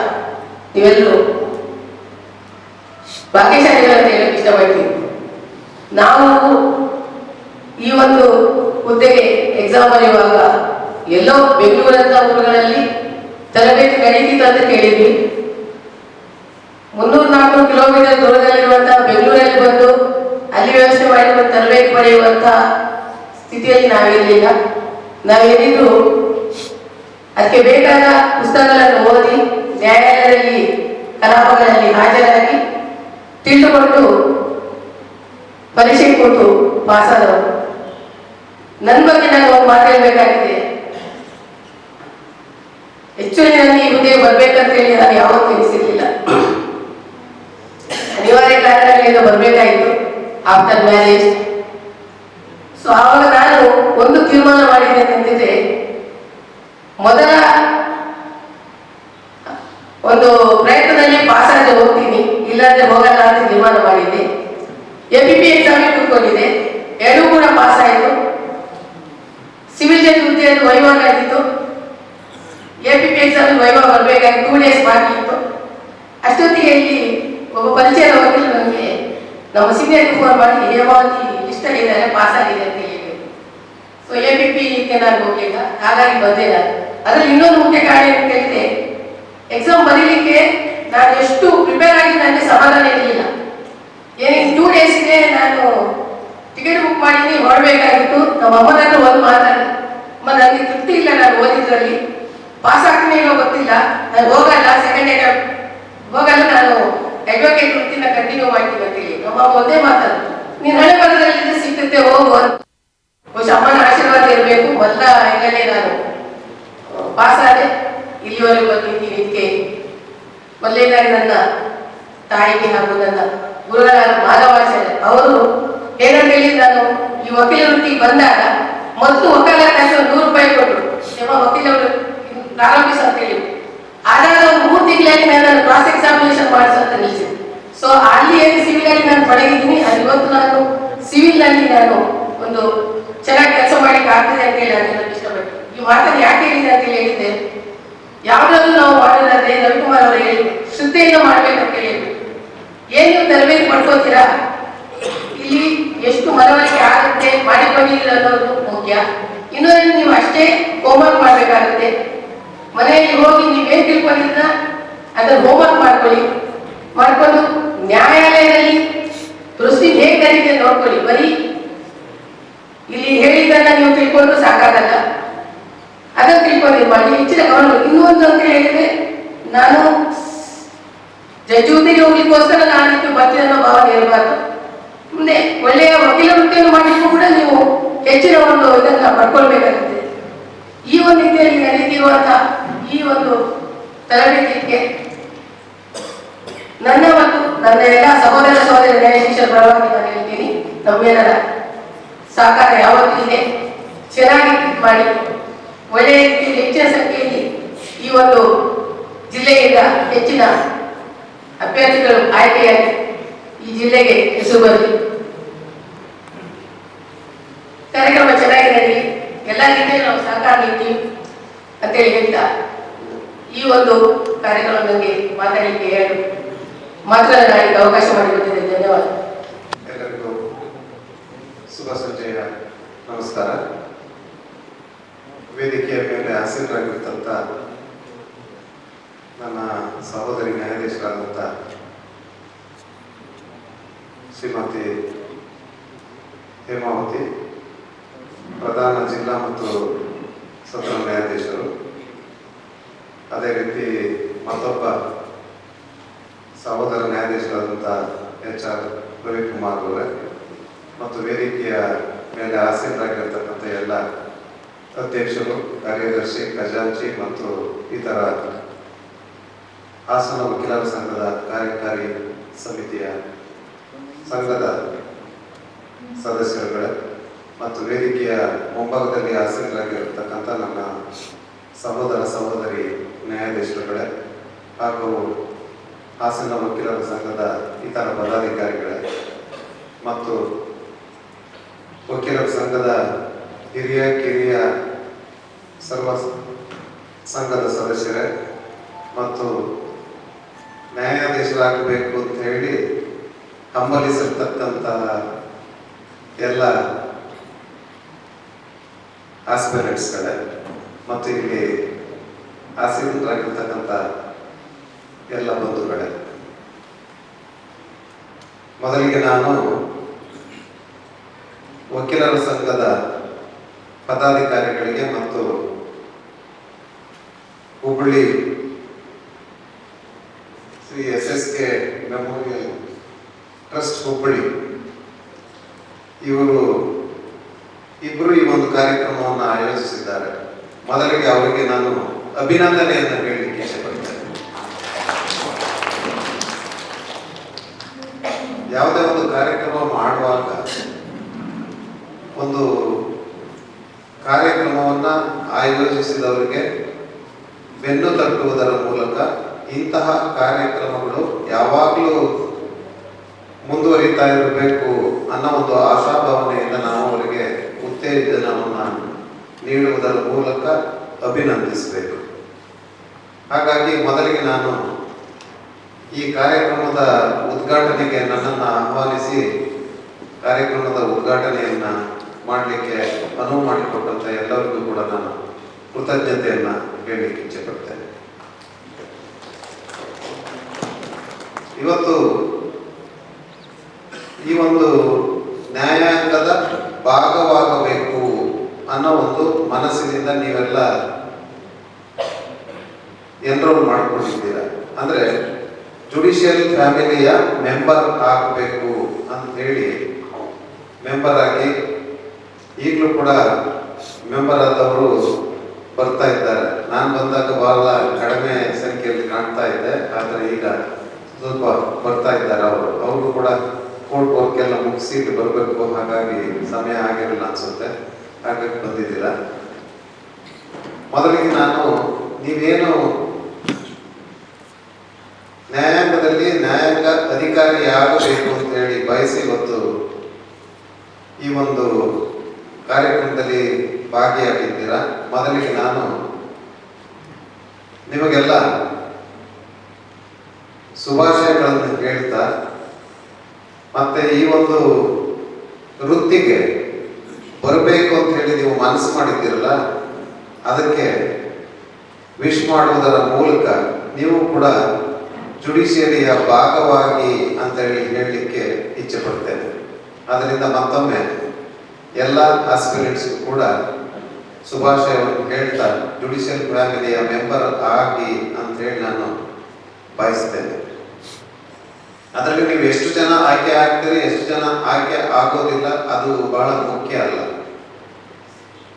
ನೀವೆಲ್ಲರೂ ಭಾಗ್ಯಶಾಲಿಗಳಂತ ಹೇಳಕ್ಕೆ ಇಷ್ಟಪಡ್ತೀನಿ. ನಾವು ಈ ಒಂದು ಹುದ್ದೆಗೆ ಎಕ್ಸಾಮ್ ಬರೆಯುವಾಗ ಎಲ್ಲೋ ಬೆಂಗಳೂರಂತ ಊರುಗಳಲ್ಲಿ ತರಬೇತಿ ನಡೀತಿತ್ತು ಅಂತ ಕೇಳಿದ್ವಿ. 300-400 ಕಿಲೋಮೀಟರ್ ದೂರದಲ್ಲಿರುವಂತಹ ಬೆಂಗಳೂರಲ್ಲಿ ಬಂದು ಅಲ್ಲಿ ವ್ಯವಸ್ಥೆ ಮಾಡಿಕೊಂಡು ತರಬೇತಿ ಪಡೆಯುವಂತಹ ಸ್ಥಿತಿಯಲ್ಲಿ ನಾವಿರಲಿಲ್ಲ. ನಾವೇನಿದ್ರು ಅದಕ್ಕೆ ಬೇಕಾದ ಪುಸ್ತಕಗಳನ್ನು ಓದಿ ನ್ಯಾಯಾಲಯದಲ್ಲಿ ಕಲಾಪಗಳಲ್ಲಿ ಹಾಜರಾಗಿ ತಿಳಿದುಕೊಂಡು ಪರೀಕ್ಷೆ ಕೂತು ಪಾಸಾದವರು. ನನ್ನ ಬಗ್ಗೆ ನಾನು ಒಂದು ಮಾತು ಹೇಳ್ಬೇಕಾಗಿದೆ. ಆಕ್ಚುಲಿ ನನಗೆ ಈ ಹುದ್ದೆಗೆ ಬರ್ಬೇಕಂತ ಹೇಳಿ ನಾನು ಯಾವತ್ತೂ ಎನಿಸಿರ್ಲಿಲ್ಲ. ಅನಿವಾರ್ಯ ಕಾರಣಗಳಿಂದ ಬರಬೇಕಾಯಿತು ಆಫ್ಟರ್ ಮ್ಯಾರೇಜ್. ಸೊ ಆವಾಗ ನಾನು ಒಂದು ತೀರ್ಮಾನ ಮಾಡಿದ್ದೆ ಅಂತಂದಿದ್ರೆ, ಮೊದಲ ಒಂದು ಪ್ರಯತ್ನದಲ್ಲಿ ಪಾಸ್ ಆಗಿ ಹೋಗ್ತೀನಿ, ಇಲ್ಲಾಂದ್ರೆ ಹೋಗಲ್ಲ ಅಂತ ತೀರ್ಮಾನ ಮಾಡಿದ್ದೆ. APP ಎಕ್ಸಾಮಿಗೆ ಕೂತ್ಕೊಂಡಿದ್ದೆ, ಎರಡೂ ಕೂಡ ಪಾಸ್ ಆಯಿತು. ಸಿವಿಲ್ ಜಡ್ಜ್ ಹುದ್ದೆಯನ್ನು ವೈವಾಗ್ ಆಗಿತ್ತು. APP ಎಕ್ಸಾಮಿಗೆ ವೈವಾಗ್ ಬರಬೇಕಾಗಿ 2 days ಬಾಕಿ ಇತ್ತು. ಅಷ್ಟೊತ್ತಿಗೆ ಇಲ್ಲಿ ಒಬ್ಬ ಪರಿಚಯದ ವಕೀಲರು ನನಗೆ ನಮ್ಮ ಸೀನಿಯರ್ಗೆ ಫೋನ್ ಮಾಡಿ ಹೇಮಾವತಿ ಲಿಸ್ಟಲ್ಲಿ ಇದ್ದಾರೆ, ಪಾಸ್ ಆಗಿದೆ ಅಂತ ಹೇಳಿದ್ರು. ಸೊ APPಗೆ ನಾನು ಹೋಗ್ಲಿಲ್ಲ, ಹಾಗಾಗಿ ಬಂದೆ ನಾನು. ಅದರಲ್ಲಿ ಇನ್ನೊಂದು ಮುಖ್ಯ ಕಾರಣ ಏನು ಕೇಳಿದೆ, ಎಕ್ಸಾಮ್ ಬರೀಲಿಕ್ಕೆ ನಾನು ಎಷ್ಟು ಪ್ರಿಪೇರ್ ಆಗಿ ನನಗೆ ಸಮಾಧಾನ ಇರಲಿಲ್ಲ. ಏನಿಗೆ 2 daysಗೆ ನಾನು ಟಿಕೆಟ್ ಬುಕ್ ಮಾಡಿದ್ದೀನಿ, ಹೊರಬೇಕಾಗಿತ್ತು. ನಮ್ಮ ಅಮ್ಮನ ಹತ್ರ ಒಂದು ಮಾತಾಡಿ, ಅಮ್ಮ ನನಗೆ ತೃಪ್ತಿ ಇಲ್ಲ, ನಾನು ಓದಿದ್ರಲ್ಲಿ ಪಾಸ್ ಆಗ್ತೀನಿ ಇಲ್ಲೋ ಗೊತ್ತಿಲ್ಲ, ನಾನು ಹೋಗಲ್ಲ, ಸೆಕೆಂಡ್ ಅಟೆಂಪ್ಟ್ ಹೋಗಲ್ಲ, ನಾನು ಅಡ್ವೊಕೇಟ್ ವೃತ್ತಿನ ಕಂಟಿನ್ಯೂ ಮಾಡ್ತೀನಿ ಅಂತ ಹೇಳಿ ನಮ್ಮ ಒಂದೇ ಮಾತಾಡ, ನೀನು ಹಣೆ ಬರದಲ್ಲಿ ಸಿಗ್ತೈತೆ ಹೋಗು ಅಂತ. ಬಹುಶಃ ಅಮ್ಮನ ಆಶೀರ್ವಾದ ಇರಬೇಕು. ಮೊದಲ ಇದರಲ್ಲೇ ನಾನು ಪಾಸ್ ಆದೆ, ಇಲ್ಲಿವರೆಗೂ ಬಂದಿದ್ದೀನಿ. ಇದಕ್ಕೆ ಮೊದಲನೇದಾಗಿ ನನ್ನ ತಾಯಿಗೆ ಹಾಗೂ ನನ್ನ ಗುರುಗಳಾದ ಮಾಧವಾಚಾರ್ಯ ಅವರು ಏನಂತ ಹೇಳಿ, ನಾನು ಈ ವಕೀಲ ವೃತ್ತಿಗೆ ಬಂದಾಗ ಮೊದಲು ವಕಾಲತ್ತಾಗಿ ಒಂದು 100 ರೂಪಾಯಿ ಕೊಟ್ಟರು, ನಿಮ್ಮ ವಕೀಲರು ಪ್ರಾರಂಭಿಸ ಅಂತ ಹೇಳಿ. ಆದಾಗ ಒಂದು 3 ತಿಂಗಳಲ್ಲಿ ನಾನು ಕ್ರಾಸ್ ಎಕ್ಸಾಮಿನೇಷನ್ ಮಾಡಿಸಂತ ನಿಲ್ಲಿಸಿದೆ. ಸೊ ಅಲ್ಲಿ ಏನು ಸಿವಿಲ್ ಅಲ್ಲಿ ನಾನು ಪಡೆದಿದ್ದೀನಿ, ಅದು ಇವತ್ತು ನಾನು ಸಿವಿಲ್ ನಲ್ಲಿ ನಾನು ಒಂದು ಚೆನ್ನಾಗಿ ಕೆಲಸ ಮಾಡಿಕ್ಕೆ ಆಗ್ತದೆ ಅಂತ ಹೇಳಿ ನಾನು ಇಷ್ಟಪಟ್ಟು ಈ ಮಾತನ್ನು ಯಾಕೆ ಹೇಳಿದೆ ಅಂತ ಹೇಳಿದ್ದೆ, ಯಾವುದಾದ್ರೂ ನಾವು ಮಾಡೋದಾದ್ರೆ ರವಿಕುಮಾರ್ ಅವರು ಹೇಳಿದ್ರು, ಶ್ರದ್ಧೆಯಿಂದ ಮಾಡ್ಬೇಕಂತ ಹೇಳಿದ್ರು. ಏನ್ ನೀವು ತರಬೇತಿ ಪಡ್ಕೋತೀರಾ, ಇಲ್ಲಿ ಎಷ್ಟು ಮನವರಿಕೆ ಆಗುತ್ತೆ ಮಾಡಿಕೊಂಡಿದ್ದೀರ ಅನ್ನೋದು ಮುಖ್ಯ. ಇನ್ನೊಂದು ನೀವು ಅಷ್ಟೇ ಹೋಮ್ವರ್ಕ್ ಮಾಡ್ಬೇಕಾಗುತ್ತೆ. ಮನೆಯಲ್ಲಿ ಹೋಗಿ ನೀವೇನ್ ತಿಳ್ಕೊಂಡಿದ್ರ ಅದನ್ನ ಹೋಮ್ವರ್ಕ್ ಮಾಡ್ಕೊಂಡು ನ್ಯಾಯಾಲಯದಲ್ಲಿ ಪ್ರೊಸೀಜರ್ ಹೇಗೆ ಕರೀತೆ ನೋಡ್ಕೊಳ್ಳಿ. ಬರೀ ಇಲ್ಲಿ ಹೇಳಿದ್ದನ್ನ ನೀವು ತಿಳ್ಕೊಂಡು ಸಾಕಾಗಲ್ಲ, ಅದನ್ನ ತಿಳ್ಕೊಂಡು ಮಾಡಿ ಹೆಚ್ಚಿನ ಗಮನ. ಇನ್ನೊಂದು ಅಂತ ಹೇಳಿದ್ರೆ, ನಾನು ಜಡ್ಜ್ ಹುದ್ದೆಗೆ ಹೋಗ್ಲಿಕ್ಕೋಸ್ಕರ ನಾನಿತ್ತು ಬರ್ತೀನಿ ಅನ್ನೋ ಭಾವನೆ ಇರಬಾರ್ದು. ಮುಂದೆ ಒಳ್ಳೆಯ ವಕೀಲ ವೃತ್ತಿಯನ್ನು ಮಾಡಲಿಕ್ಕೂ ಕೂಡ ನೀವು ಹೆಚ್ಚಿನ ಒಂದು ಇದನ್ನ ಪಡ್ಕೊಳ್ಬೇಕಾಗುತ್ತೆ. ಈ ಒಂದು ರೀತಿಯಲ್ಲಿ ನಡೀತಿರುವಂತಹ ಈ ಒಂದು ತರಬೇತಿಗೆ ನನ್ನ ಮತ್ತು ನನ್ನ ಎಲ್ಲ ಸಹೋದರ ನ್ಯಾಯಾಧೀಶರ ಪರವಾಗಿ ನಾನು ಹೇಳ್ತೀನಿ, ನಮ್ಮೆಲ್ಲರ ಸಹಕಾರ ಯಾವತ್ತೂ ಇದೆ. ಚೆನ್ನಾಗಿ ಮಾಡಿ ಒಳ್ಳೆಯ ರೀತಿಯಲ್ಲಿ ಹೆಚ್ಚಿನ ಸಂಖ್ಯೆಯಲ್ಲಿ ಈ ಒಂದು ಜಿಲ್ಲೆಯಿಂದ ಹೆಚ್ಚಿನ ಅಭ್ಯರ್ಥಿಗಳು ಆಯ್ಕೆಯಾಗಿ ಈ ಜಿಲ್ಲೆಗೆ ಹೆಸರು ಬರಲಿ. ಕಾರ್ಯಕ್ರಮ ಚೆನ್ನಾಗಿ ನಡೀಲಿ, ಎಲ್ಲ ರೀತಿಯಲ್ಲಿ ನಾವು ಸಹಕಾರ ನೀಡ್ತೀವಿ ಅಂತೇಳಿ ಹೇಳ್ತಾ ಈ ಒಂದು ಕಾರ್ಯಕ್ರಮ ನನಗೆ ಮಾತಾಡಲಿಕ್ಕೆ ಮಾತನಾಡಲಿಕ್ಕೆ ಅವಕಾಶ ಮಾಡಿಕೊಟ್ಟಿದೆ. ಧನ್ಯವಾದ. ಎಲ್ಲರಿಗೂ ಶುಭ ಸಂಜೆಯ ನಮಸ್ಕಾರ. ವೇದಿಕೆಯ ಮೇಲೆ ಆಸೀನರಾಗಿರ್ತಂಥ ನನ್ನ ಸಹೋದರಿ ನ್ಯಾಯಾಧೀಶರಾದಂಥ ಶ್ರೀಮತಿ ಹೇಮಾವತಿ, ಪ್ರಧಾನ ಜಿಲ್ಲಾ ಮತ್ತು ಸತ್ರ ನ್ಯಾಯಾಧೀಶರು, ಅದೇ ರೀತಿ ಮತ್ತೊಬ್ಬ ಸಹೋದರ ನ್ಯಾಯಾಧೀಶರಾದಂಥ HR ರವಿಕುಮಾರ್ ಅವರೇ, ಮತ್ತು ವೇದಿಕೆಯ ಮೇಲೆ ಆಸೀನರಾಗಿರ್ತಕ್ಕಂಥ ಎಲ್ಲ ಅಧ್ಯಕ್ಷರು, ಕಾರ್ಯದರ್ಶಿ, ಖಜಾಂಚಿ ಮತ್ತು ಇತರ ಹಾಸನ ವಕೀಲರ ಸಂಘದ ಕಾರ್ಯಕಾರಿ ಸಮಿತಿಯ ಸಂಘದ ಸದಸ್ಯರುಗಳೇ, ಮತ್ತು ವೇದಿಕೆಯ ಮುಂಭಾಗದಲ್ಲಿ ಆಸೀನರಾಗಿರತಕ್ಕಂಥ ನನ್ನ ಸಹೋದರ ಸಹೋದರಿ ನ್ಯಾಯಾಧೀಶರುಗಳೇ, ಹಾಗೂ ಹಾಸನ ವಕೀಲರ ಸಂಘದ ಇತರ ಪದಾಧಿಕಾರಿಗಳೇ, ಮತ್ತು ವಕೀಲರ ಸಂಘದ ಹಿರಿಯ ಕಿರಿಯ ಸರ್ವ ಸಂಘದ ಸದಸ್ಯರೇ, ಮತ್ತು ನ್ಯಾಯಾಧೀಶರಾಗಬೇಕು ಅಂತ ಹೇಳಿ ಹಂಬಲಿಸಿರ್ತಕ್ಕಂಥ ಎಲ್ಲ ಆಸ್ಪಿರೆಂಟ್ಸ್ಗಳೇ, ಮತ್ತು ಇಲ್ಲಿ ಆಸೀನರಾಗಿರ್ತಕ್ಕಂಥ ಎಲ್ಲ ಬಂಧುಗಳೇ, ಮೊದಲಿಗೆ ನಾನು ವಕೀಲರ ಸಂಘದ ಪದಾಧಿಕಾರಿಗಳಿಗೆ ಮತ್ತು Hubballi Shri SSK memorial trust Hubballi ಇವರು ಇಬ್ಬರು ಈ ಒಂದು ಕಾರ್ಯಕ್ರಮವನ್ನು ಆಯೋಜಿಸಿದ್ದಾರೆ. ಮೊದಲಿಗೆ ಅವರಿಗೆ ನಾನು ಅಭಿನಂದನೆಯನ್ನು ಹೇಳಲಿಕ್ಕೆ ಇಷ್ಟಪಡ್ತೇನೆ. ಯಾವುದೇ ಒಂದು ಕಾರ್ಯಕ್ರಮ ಮಾಡುವಾಗ ಒಂದು ಕಾರ್ಯಕ್ರಮವನ್ನು ಆಯೋಜಿಸಿದವರಿಗೆ ಬೆನ್ನು ತಟ್ಟುವುದರ ಮೂಲಕ ಇಂತಹ ಕಾರ್ಯಕ್ರಮಗಳು ಯಾವಾಗಲೂ ಮುಂದುವರಿತಾ ಇರಬೇಕು ಅನ್ನೋ ಒಂದು ಆಶಾಭಾವನೆಯಿಂದ ನಾವು ಅವರಿಗೆ ಉತ್ತೇಜನವನ್ನು ನೀಡುವುದರ ಮೂಲಕ ಅಭಿನಂದಿಸಬೇಕು. ಹಾಗಾಗಿ ಮೊದಲಿಗೆ ನಾನು ಈ ಕಾರ್ಯಕ್ರಮದ ಉದ್ಘಾಟನೆಗೆ ನನ್ನನ್ನು ಆಹ್ವಾನಿಸಿ ಕಾರ್ಯಕ್ರಮದ ಉದ್ಘಾಟನೆಯನ್ನು ಮಾಡಲಿಕ್ಕೆ ಅನುವು ಮಾಡಿಕೊಟ್ಟಂಥ ಎಲ್ಲರಿಗೂ ಕೂಡ ನಾನು ಕೃತಜ್ಞತೆಯನ್ನು ಹೇಳಲಿಕ್ಕೆ ಇಚ್ಛೆಪಡ್ತೇನೆ. ಇವತ್ತು ಈ ಒಂದು ನ್ಯಾಯಾಂಗದ ಭಾಗವಾಗಬೇಕು ಅನ್ನೋ ಒಂದು ಮನಸ್ಸಿನಿಂದ ನೀವೆಲ್ಲ ಎನ್ರೋಲ್ ಮಾಡಿಕೊಂಡಿದ್ದೀರ. ಅಂದರೆ ಜುಡಿಷಿಯಲ್ ಫ್ಯಾಮಿಲಿಯ ಮೆಂಬರ್ ಆಗಬೇಕು ಅಂತ ಹೇಳಿ ಮೆಂಬರ್ ಆಗಿ ಈಗಲೂ ಕೂಡ ಮೆಂಬರ್ ಆದವರು ಬರ್ತಾ ಇದ್ದಾರೆ. ನಾನು ಬಂದಾಗ ಬಹಳ ಕಡಿಮೆ ಸಂಖ್ಯೆಯಲ್ಲಿ ಕಾಣ್ತಾ ಇದ್ದೆ, ಆದರೆ ಈಗ ಸ್ವಲ್ಪ ಬರ್ತಾ ಇದ್ದಾರೆ. ಅವರು ಕೂಡ ಕೋರ್ಟ್ ವರ್ಕ್ ಎಲ್ಲ ಮುಗಿಸಿ ಇಲ್ಲಿ ಬರಬೇಕು, ಹಾಗಾಗಿ ಸಮಯ ಆಗಿರಲಿಲ್ಲ ಅನ್ಸುತ್ತೆ, ಹಾಗಾಗಿ ಬಂದಿದ್ದೀರ. ಮೊದಲಿಗೆ ನಾನು ನೀವೇನು ನ್ಯಾಯಾಂಗದಲ್ಲಿ ನ್ಯಾಯಾಂಗ ಅಧಿಕಾರಿಯಾಗಬೇಕು ಅಂತ ಹೇಳಿ ಬಯಸಿ ಇವತ್ತು ಈ ಒಂದು ಕಾರ್ಯಕ್ರಮದಲ್ಲಿ ಭಾಗಿಯಾಗಿದ್ದೀರಾ. ಮೊದಲಿಗೆ ನಾನು ನಿಮಗೆಲ್ಲ ಶುಭಾಶಯಗಳನ್ನು ಹೇಳ್ತಾ, ಮತ್ತೆ ಈ ಒಂದು ವೃತ್ತಿಗೆ ಬರಬೇಕು ಅಂತ ಹೇಳಿ ನೀವು ಮನಸ್ಸು ಮಾಡಿದ್ದೀರಲ್ಲ, ಅದಕ್ಕೆ ವಿಶ್ ಮಾಡುವುದರ ಮೂಲಕ ನೀವು ಕೂಡ ಜುಡಿಷಿಯರಿಯ ಭಾಗವಾಗಿ ಅಂತ ಹೇಳಲಿಕ್ಕೆ ಇಚ್ಛೆ ಪಡ್ತೇನೆ. ಅದರಿಂದ ಮತ್ತೊಮ್ಮೆ ಎಲ್ಲ ಆಸ್ಪಿರೆಂಟ್ಸ್ಗೂ ಕೂಡ ಶುಭಾಶಯವನ್ನು ಹೇಳ್ತಾ ಜುಡಿಷಿಯಲ್ ಫ್ಯಾಮಿಲಿಯ ಮೆಂಬರ್ ಆಗಿ ಅಂತ ಹೇಳಿ ನಾನು ಬಯಸ್ತೇನೆ. ಅದರಲ್ಲಿ ನೀವು ಎಷ್ಟು ಜನ ಆಯ್ಕೆ ಆಗ್ತೀರಿ, ಎಷ್ಟು ಜನ ಆಯ್ಕೆ ಆಗೋದಿಲ್ಲ, ಅದು ಬಹಳ ಮುಖ್ಯ ಅಲ್ಲ.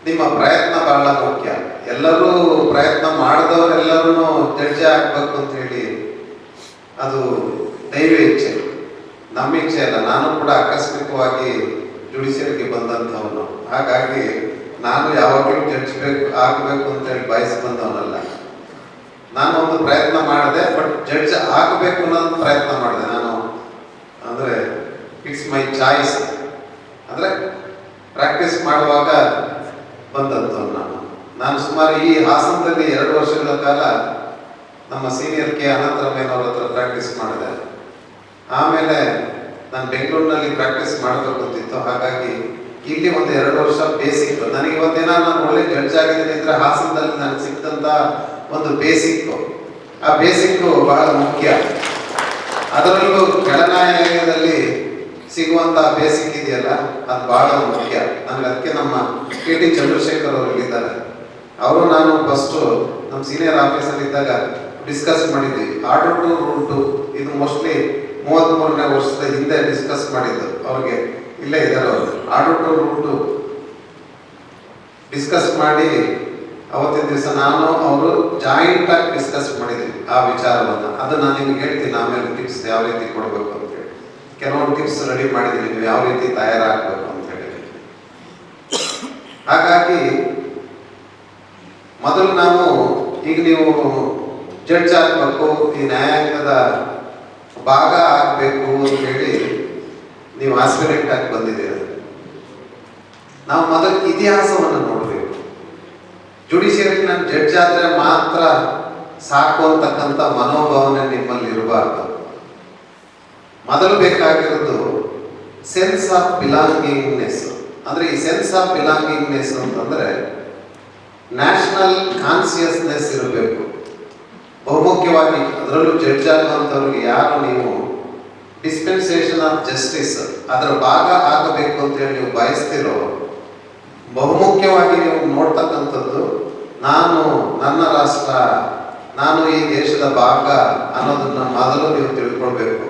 ನಿಮ್ಮ ಪ್ರಯತ್ನ ಬಹಳ ಮುಖ್ಯ. ಎಲ್ಲರೂ ಪ್ರಯತ್ನ ಮಾಡಿದವರೆಲ್ಲರೂ ಜಡ್ಜ್ ಆಗ್ಬೇಕು ಅಂತ ಹೇಳಿ ಅದು ದೈವ ಇಚ್ಛೆ, ನಮ್ಮ ಇಚ್ಛೆ ಅಲ್ಲ. ನಾನು ಕೂಡ ಆಕಸ್ಮಿಕವಾಗಿ ಜುಡಿಷಿಯರಿಗೆ ಬಂದಂಥವನು, ಹಾಗಾಗಿ ನಾನು ಯಾವಾಗಲೂ ಜಡ್ಜ್ ಆಗಬೇಕು ಅಂತ ಹೇಳಿ ಬಯಸಿ ಬಂದವನಲ್ಲ. ನಾನು ಒಂದು ಪ್ರಯತ್ನ ಮಾಡಿದೆ, ಬಟ್ ಜಡ್ಜ್ ಆಗಬೇಕು ಅನ್ನೋದು ಪ್ರಯತ್ನ ಮಾಡಿದೆ ನಾನು. ಅಂದರೆ ಇಟ್ಸ್ ಮೈ ಚಾಯ್ಸ್, ಅಂದರೆ ಪ್ರಾಕ್ಟೀಸ್ ಮಾಡುವಾಗ ಬಂದಂಥವ್ನು ನಾನು ಸುಮಾರು ಈ ಹಾಸನದಲ್ಲಿ 2 ವರ್ಷಗಳ ಕಾಲ ನಮ್ಮ ಸೀನಿಯರ್ ಕೆ ಅನಂತರಾಮಯ್ಯನವ್ರ ಹತ್ರ ಪ್ರಾಕ್ಟೀಸ್ ಮಾಡಿದೆ. ಆಮೇಲೆ ನಾನು ಬೆಂಗಳೂರಿನಲ್ಲಿ ಪ್ರಾಕ್ಟೀಸ್ ಮಾಡಬೇಕು ಅಂತಿತ್ತು, ಹಾಗಾಗಿ ಇಲ್ಲಿ ಒಂದು 2 ವರ್ಷ ಬೇಸಿಕ್. ನನಗೆ ಇವತ್ತೇನೋ ನಾನು ಒಳ್ಳೆ ಜಡ್ಜ್ ಆಗಿದ್ದೀನಿ ಅಂದರೆ ಹಾಸನದಲ್ಲಿ ನನಗೆ ಸಿಕ್ತಂಥ ಒಂದು ಬೇಸಿಕ್, ಆ ಬೇಸಿಕ್ ಬಹಳ ಮುಖ್ಯ. ಅದರಲ್ಲೂ ಕೆಳನ್ಯಾಯಾಲಯದಲ್ಲಿ ಸಿಗುವಂಥ ಬೇಸಿಕ್ ಇದೆಯಲ್ಲ, ಅದು ಬಹಳ ಮುಖ್ಯ ನನಗೆ. ಅದಕ್ಕೆ ನಮ್ಮ ಕೆ ಟಿ ಚಂದ್ರಶೇಖರ್ ಅವರು ಇಲ್ಲಿದ್ದಾರೆ, ಅವರು ನಾನು ಫಸ್ಟು ನಮ್ಮ ಸೀನಿಯರ್ ಆಫೀಸರ್ ಇದ್ದಾಗ ಡಿಸ್ಕಸ್ ಮಾಡಿದ್ವಿ. ಆರ್ಡರ್ ಟು ರೂಲ್ ಟು, ಇದು ಮೋಸ್ಟ್ಲಿ 33ನೇ ವರ್ಷದ ಹಿಂದೆ ಡಿಸ್ಕಸ್ ಮಾಡಿದ್ದು. ಅವ್ರಿಗೆ ಇಲ್ಲೇ ಇದ್ದಾರೆ ಅವರು. Order two rule two discuss ಮಾಡಿ ಅವತ್ತಿನ ದಿವಸ ನಾನು ಅವರು ಜಾಯಿಂಟ್ ಆಗಿ ಡಿಸ್ಕಸ್ ಮಾಡಿದ್ವಿ ಆ ವಿಚಾರವನ್ನು. ಅದು ನಾನು ನಿಮ್ಗೆ ಹೇಳ್ತೀನಿ ಆಮೇಲೆ ಟಿಪ್ಸ್ ಯಾವ ರೀತಿ ಕೊಡಬೇಕು ಅಂತೇಳಿ. ಕೆಲವೊಂದು ಟಿಪ್ಸ್ ರೆಡಿ ಮಾಡಿದ್ದೀನಿ, ನೀವು ಯಾವ ರೀತಿ ತಯಾರಾಗಬೇಕು ಅಂತ ಹೇಳಿ. ಹಾಗಾಗಿ ಮೊದಲು ನಾವು ಈಗ ನೀವು ಜಡ್ಜ್ ಆಗಬೇಕು, ಈ ನ್ಯಾಯಾಂಗದ ಭಾಗ ಆಗಬೇಕು ಅಂತ ಹೇಳಿ ನೀವು ಆಸ್ಪಿರೆಂಟ್ ಆಗಿ ಬಂದಿದ್ದೀರ. ನಾವು ಮೊದಲು ಇತಿಹಾಸವನ್ನು ನೋಡಬೇಕು. ಜುಡಿಷಿಯರಿ ನಾನು ಜಡ್ಜ್ ಆದರೆ ಮಾತ್ರ ಸಾಕು ಅಂತಕ್ಕಂಥ ಮನೋಭಾವನೆ ನಿಮ್ಮಲ್ಲಿ ಇರಬಾರ್ದು. ಮೊದಲು ಬೇಕಾಗಿರೋದು ಸೆನ್ಸ್ ಆಫ್ ಬಿಲಾಂಗಿಂಗ್ನೆಸ್. ಅಂದರೆ ಈ ಸೆನ್ಸ್ ಆಫ್ ಬಿಲಾಂಗಿಂಗ್ನೆಸ್ ಅಂತಂದರೆ ನ್ಯಾಷನಲ್ ಕಾನ್ಸಿಯಸ್ನೆಸ್ ಇರಬೇಕು ಬಹುಮುಖ್ಯವಾಗಿ. ಅದರಲ್ಲೂ ಜಡ್ಜ್ ಆಗುವಂಥವ್ರಿಗೆ ಯಾರು ನೀವು ಡಿಸ್ಪೆನ್ಸೇಷನ್ ಆಫ್ ಜಸ್ಟಿಸ್ ಅದರ ಭಾಗ ಆಗಬೇಕು ಅಂತೇಳಿ ನೀವು ಬಯಸ್ತಿರೋ, ಬಹುಮುಖ್ಯವಾಗಿ ನೀವು ನೋಡ್ತಕ್ಕಂಥದ್ದು ನಾನು ನನ್ನ ರಾಷ್ಟ್ರ, ನಾನು ಈ ದೇಶದ ಭಾಗ ಅನ್ನೋದನ್ನ ಮೊದಲು ನೀವು ತಿಳ್ಕೊಳ್ಬೇಕು.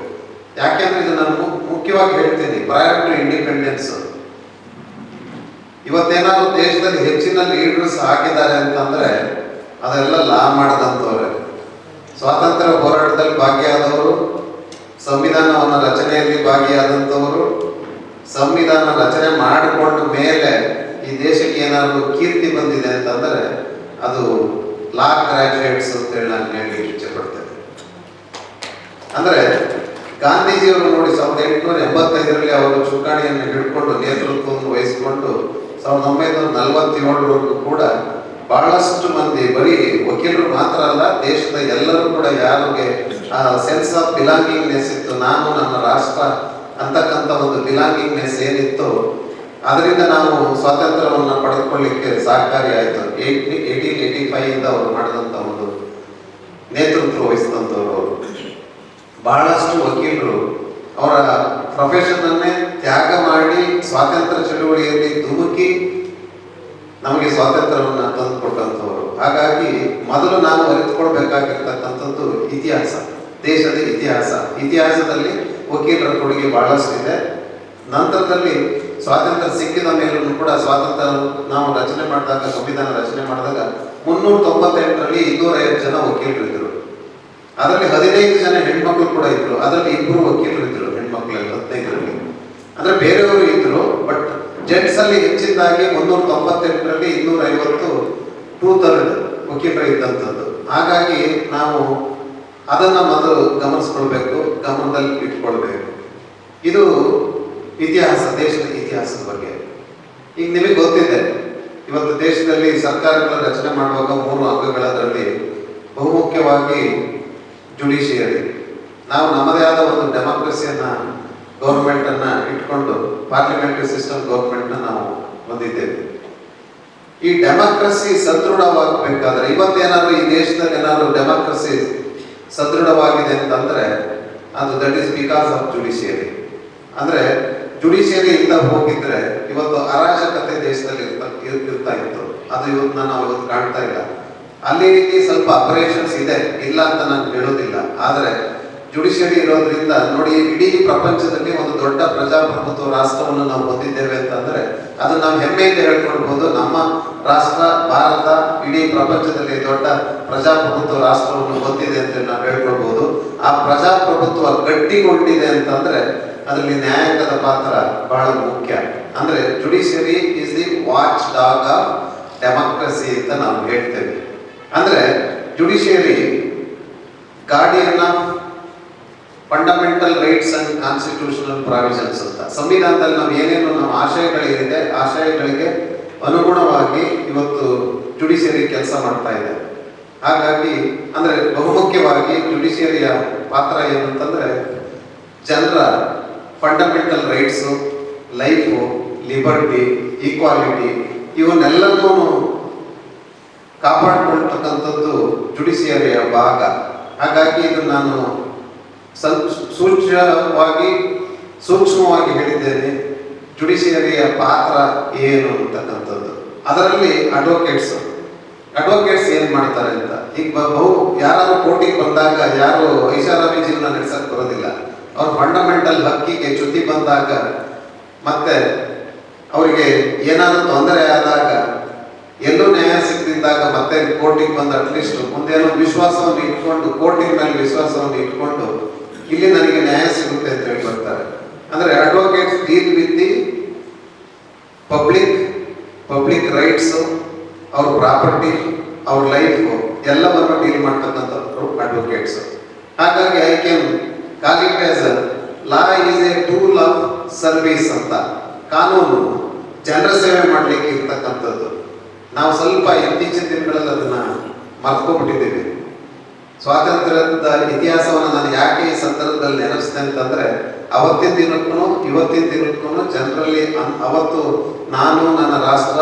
ಯಾಕೆಂದ್ರೆ ಇದು ನಾನು ಮುಖ್ಯವಾಗಿ ಹೇಳ್ತೀನಿ, ಪ್ರಯರ್ ಟು ಇಂಡಿಪೆಂಡೆನ್ಸ್ ಇವತ್ತೇನಾದ್ರು ದೇಶದಲ್ಲಿ ಹೆಚ್ಚಿನ ಲೀಡರ್ಸ್ ಹಾಕಿದ್ದಾರೆ ಅಂತಂದ್ರೆ ಅದೆಲ್ಲ ಲಾ ಮಾಡಿದಂಥವ್ರೆ. ಸ್ವಾತಂತ್ರ್ಯ ಹೋರಾಟದಲ್ಲಿ ಭಾಗಿಯಾದವರು, ಸಂವಿಧಾನವನ್ನ ರಚನೆಯಲ್ಲಿ ಭಾಗಿಯಾದಂಥವರು, ಸಂವಿಧಾನ ರಚನೆ ಮಾಡಿಕೊಂಡ ಮೇಲೆ ಈ ದೇಶಕ್ಕೆ ಏನಾದ್ರು ಕೀರ್ತಿ ಬಂದಿದೆ ಅಂತಂದ್ರೆ ಅದು ಲಾ ಗ್ರಾಜುಯೇಟ್ಸ್ ಅಂತೇಳಿ ನಾನು ಹೇಳಿ ಇಚ್ಛೆ ಪಡ್ತೇನೆ. ಅಂದ್ರೆ ಗಾಂಧೀಜಿಯವರು ನೋಡಿ 1885ರಲ್ಲಿ ಅವರು ಚುಕ್ಕಾಣಿಯನ್ನು ಹಿಡ್ಕೊಂಡು ನೇತೃತ್ವವನ್ನು ವಹಿಸಿಕೊಂಡು 1947ವರೆಗೂ ಕೂಡ ಬಹಳಷ್ಟು ಮಂದಿ, ಬರೀ ವಕೀಲರು ಮಾತ್ರ ಅಲ್ಲ, ದೇಶದ ಎಲ್ಲರೂ ಕೂಡ ಯಾರಿಗೆ ಆ ಸೆನ್ಸ್ ಆಫ್ ಬಿಲಾಂಗಿಂಗ್ನೆಸ್ ಇತ್ತು, ನಾನು ನನ್ನ ರಾಷ್ಟ್ರ ಅಂತಕ್ಕಂಥ ಒಂದು ಬಿಲಾಂಗಿಂಗ್ನೆಸ್ ಏನಿತ್ತು, ಅದರಿಂದ ನಾವು ಸ್ವಾತಂತ್ರ್ಯವನ್ನು ಪಡೆದುಕೊಳ್ಳಿಕ್ಕೆ ಸಹಕಾರಿ ಆಯಿತು. 1885 ಅವರು ಮಾಡಿದಂಥ ಒಂದು ನೇತೃತ್ವ ವಹಿಸಿದಂಥವ್ರು ಅವರು. ಬಹಳಷ್ಟು ವಕೀಲರು ಅವರ ಪ್ರೊಫೆಷನ್ನನ್ನೇ ತ್ಯಾಗ ಮಾಡಿ ಸ್ವಾತಂತ್ರ್ಯ ಚಳುವಳಿಯಲ್ಲಿ ಧುಮುಕಿ ನಮಗೆ ಸ್ವಾತಂತ್ರ್ಯವನ್ನು ತಂದುಕೊಟ್ಟಂಥವ್ರು. ಹಾಗಾಗಿ ಮೊದಲು ನಾವು ಅರಿತುಕೊಳ್ಬೇಕಾಗಿರ್ತಕ್ಕಂಥದ್ದು ಇತಿಹಾಸ, ದೇಶದ ಇತಿಹಾಸದಲ್ಲಿ ವಕೀಲರ ಕೊಡುಗೆ ಬಹಳಷ್ಟಿದೆ. ನಂತರದಲ್ಲಿ ಸ್ವಾತಂತ್ರ್ಯ ಸಿಕ್ಕಿದ ಮೇಲೂ ಕೂಡ ಸ್ವಾತಂತ್ರ್ಯ ನಾವು ರಚನೆ ಮಾಡಿದಾಗ, ಸಂವಿಧಾನ ರಚನೆ ಮಾಡಿದಾಗ 398ರಲ್ಲಿ 205 ಜನ ವಕೀಲರು ಇದ್ರು. ಅದರಲ್ಲಿ 15 ಜನ ಹೆಣ್ಮಕ್ಳು ಕೂಡ ಇದ್ರು. ಅದರಲ್ಲಿ 2 ವಕೀಲರು ಇದ್ರು ಹೆಣ್ಮಕ್ಳಲ್ಲಿ 15ರಲ್ಲಿ. ಅಂದ್ರೆ ಬೇರೆಯವರು ಇದ್ರು, ಬಟ್ ಜೆಂಟ್ಸ್ ಅಲ್ಲಿ ಹೆಚ್ಚಿನದಾಗಿ 398ರಲ್ಲಿ 250 2/3 ವಕೀಲರು ಇದ್ದಂಥದ್ದು. ಹಾಗಾಗಿ ನಾವು ಅದನ್ನ ಮೊದಲು ಗಮನಿಸ್ಕೊಳ್ಬೇಕು, ಗಮನದಲ್ಲಿ ಇಟ್ಕೊಳ್ಬೇಕು. ಇದು ಇತಿಹಾಸ, ದೇಶದ ಇತಿಹಾಸದ ಬಗ್ಗೆ. ಈಗ ನಿಮಗೆ ಗೊತ್ತಿದೆ, ಇವತ್ತು ದೇಶದಲ್ಲಿ ಸರ್ಕಾರಗಳ ರಚನೆ ಮಾಡುವಾಗ 3 ಅಂಗಗಳದರಲ್ಲಿ ಬಹುಮುಖ್ಯವಾಗಿ ಜುಡಿಷಿಯರಿ. ನಾವು ನಮ್ಮದೇ ಆದ ಒಂದು ಡೆಮಾಕ್ರಸಿಯನ್ನ, ಗೌರ್ಮೆಂಟ್ ಅನ್ನ ಇಟ್ಕೊಂಡು ಪಾರ್ಲಿಮೆಂಟರಿ ಸಿಸ್ಟಮ್ ಗೌರ್ಮೆಂಟ್ ನಾವು ಹೊಂದಿದ್ದೇವೆ. ಈ ಡೆಮಾಕ್ರಸಿ ಸದೃಢವಾಗಬೇಕಾದ್ರೆ, ಇವತ್ತೇನಾದ್ರು ಈ ದೇಶದಲ್ಲಿ ಏನಾದ್ರು ಡೆಮಾಕ್ರಸಿ ಸದೃಢವಾಗಿದೆ ಅಂತಂದ್ರೆ ಅದು that is because of judiciary. ಅಂದ್ರೆ ಜುಡಿಷಿಯರಿ ಇಂದ ಹೋಗಿದ್ರೆ ಇವತ್ತು ಅರಾಜಕತೆ ದೇಶದಲ್ಲಿ ಇರ್ತಾ ಇತ್ತು. ಅದು ಇವತ್ತು ನಾವು ಇವತ್ತು ಕಾಣ್ತಾ ಇಲ್ಲ. ಅಲ್ಲಿ ಸ್ವಲ್ಪ ಅಪರೇಷನ್ಸ್ ಇದೆ, ಇಲ್ಲ ಅಂತ ನಾನು ಹೇಳೋದಿಲ್ಲ. ಆದರೆ ಜುಡಿಷಿಯರಿ ಇರೋದ್ರಿಂದ ನೋಡಿ, ಇಡೀ ಪ್ರಪಂಚದಲ್ಲಿ ಒಂದು ದೊಡ್ಡ ಪ್ರಜಾಪ್ರಭುತ್ವ ರಾಷ್ಟ್ರವನ್ನು ನಾವು ಹೊಂದಿದ್ದೇವೆ ಅಂತಂದ್ರೆ ಅದು ನಾವು ಹೆಮ್ಮೆಯಿಂದ ಹೇಳ್ಕೊಳ್ಬಹುದು. ನಮ್ಮ ರಾಷ್ಟ್ರ ಭಾರತ ಇಡೀ ಪ್ರಪಂಚದಲ್ಲಿ ದೊಡ್ಡ ಪ್ರಜಾಪ್ರಭುತ್ವ ರಾಷ್ಟ್ರವನ್ನು ಹೊಂದಿದೆ ಅಂತ ನಾವು ಹೇಳ್ಕೊಳ್ಬಹುದು. ಆ ಪ್ರಜಾಪ್ರಭುತ್ವ ಗಟ್ಟಿಗೊಂಡಿದೆ ಅಂತಂದ್ರೆ ಅದರಲ್ಲಿ ನ್ಯಾಯಾಂಗದ ಪಾತ್ರ ಬಹಳ ಮುಖ್ಯ. ಅಂದ್ರೆ judiciary is the watch dog of democracy ಅಂತ ನಾವು ಹೇಳ್ತೇವೆ. ಅಂದ್ರೆ judiciary guardian of fundamental rights and constitutional provisions ಅಂತ. ಸಂವಿಧಾನದಲ್ಲಿ ನಾವು ಏನೇನು ನಮ್ಮ ಆಶಯಗಳಿದೆ, ಆಶಯಗಳಿಗೆ ಅನುಗುಣವಾಗಿ ಇವತ್ತು ಜುಡಿಷಿಯರಿ ಕೆಲಸ ಮಾಡ್ತಾ ಇದೆ. ಹಾಗಾಗಿ ಅಂದ್ರೆ ಬಹುಮುಖ್ಯವಾಗಿ ಜುಡಿಷಿಯರಿಯ ಪಾತ್ರ ಏನಂತಂದ್ರೆ ಜನರ fundamental rights, life, liberty, equality ಇವನ್ನೆಲ್ಲವೂ ಕಾಪಾಡಿಕೊಳ್ತಕ್ಕಂಥದ್ದು ಜುಡಿಷಿಯರಿಯ ಭಾಗ. ಹಾಗಾಗಿ ಇದು ನಾನು ಸೂಕ್ಷ್ಮವಾಗಿ ಹೇಳಿದ್ದೇನೆ, ಜುಡಿಷಿಯರಿಯ ಪಾತ್ರ ಏನು ಅಂತಕ್ಕಂಥದ್ದು. ಅದರಲ್ಲಿ ಅಡ್ವೊಕೇಟ್ಸ್ ಏನು ಮಾಡ್ತಾರೆ ಅಂತ. ಈಗ ಯಾರು ಕೋರ್ಟಿಗೆ ಬಂದಾಗ ಯಾರು ಐಷಾರಾಮಿ ಜೀವನ ನಡೆಸಕ್ಕೆ ಬರೋದಿಲ್ಲ. ಅವ್ರ ಫಂಡಮೆಂಟಲ್ ಹಕ್ಕಿಗೆ ಚ್ಯುತಿ ಬಂದಾಗ, ಮತ್ತೆ ಅವರಿಗೆ ಏನಾದರೂ ತೊಂದರೆ ಆದಾಗ, ಎಲ್ಲೂ ನ್ಯಾಯ ಸಿಗದಿದ್ದಾಗ ಮತ್ತೆ ಕೋರ್ಟಿಗೆ ಬಂದು ಅಟ್ಲೀಸ್ಟ್ ಮುಂದೇನೋ ವಿಶ್ವಾಸವನ್ನು ಇಟ್ಕೊಂಡು, ಕೋರ್ಟಿನ ಮೇಲೆ ವಿಶ್ವಾಸವನ್ನು ಇಟ್ಕೊಂಡು ಇಲ್ಲಿ ನನಗೆ ನ್ಯಾಯ ಸಿಗುತ್ತೆ ಅಂತ ಹೇಳಿ ಬರ್ತಾರೆ. ಅಂದ್ರೆ advocates deal with the public rights, ಅವ್ರ ಪ್ರಾಪರ್ಟಿ, ಅವ್ರ ಲೈಫ್ ಎಲ್ಲವನ್ನು ಡೀಲ್ ಮಾಡ್ತಕ್ಕಂಥವ್ರು ಅಡ್ವೊಕೇಟ್ಸ್. ಹಾಗಾಗಿ I can call it as law is A tool of service ಅಂತ. ಕಾನೂನು ಜನರ ಸೇವೆ ಮಾಡಲಿಕ್ಕೆ ಇರ್ತಕ್ಕಂಥದ್ದು. ನಾವು ಸ್ವಲ್ಪ ಇತ್ತೀಚಿನ ದಿನಗಳಲ್ಲಿ ಅದನ್ನ ಮರ್ತ್ಕೊಂಡ್ಬಿಟ್ಟಿದ್ದೀವಿ. ಸ್ವಾತಂತ್ರ್ಯದ ಇತಿಹಾಸವನ್ನು ನಾನು ಯಾಕೆ ಈ ಸಂದರ್ಭದಲ್ಲಿ ನೆನಪಿಸ್ತೇನೆ ಅಂತಂದ್ರೆ, ಅವತ್ತಿನ ದಿನಕ್ಕೂ ಇವತ್ತಿನ ದಿನಕ್ಕೂ ಜನರಲ್ಲಿ ಅವತ್ತು ನಾನು ನನ್ನ ರಾಷ್ಟ್ರ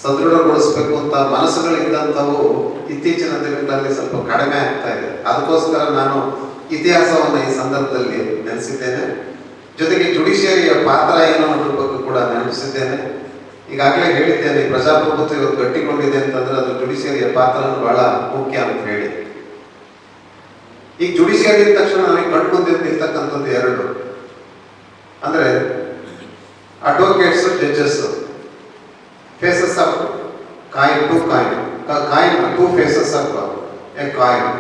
ಸದೃಢಗೊಳಿಸ್ಬೇಕು ಅಂತ ಮನಸ್ಸುಗಳಿದ್ದಂಥವು ಇತ್ತೀಚಿನ ದಿನಗಳಲ್ಲಿ ಸ್ವಲ್ಪ ಕಡಿಮೆ ಆಗ್ತಾ ಇದೆ. ಅದಕ್ಕೋಸ್ಕರ ನಾನು ಇತಿಹಾಸವನ್ನು ಈ ಸಂದರ್ಭದಲ್ಲಿ ನೆನೆಸಿದ್ದೇನೆ. ಜೊತೆಗೆ ಜುಡಿಷಿಯರಿಯ ಪಾತ್ರ ಏನು ಅನ್ನೋದ್ರ ಬಗ್ಗೆ ಕೂಡ ನೆನಪಿಸಿದ್ದೇನೆ. ಈಗಾಗಲೇ ಹೇಳಿದ್ದೇನೆ, ಪ್ರಜಾಪ್ರಭುತ್ವ ಇವತ್ತು ಗಟ್ಟಿಕೊಂಡಿದೆ ಅಂತಂದ್ರೆ ಅದು ಜುಡಿಷಿಯರಿಯ ಪಾತ್ರ ಬಹಳ ಮುಖ್ಯ ಅಂತ ಹೇಳಿ. ಈಗ ಜುಡಿಷಿಯರಿ ಅಂದ ತಕ್ಷಣ ನನಗೆ ಕಂಡುಬಂದು ನಿಲ್ತಕ್ಕಂಥದ್ದು 2, ಅಂದ್ರೆ advocates, judges. Faces of coin, two faces of a coin.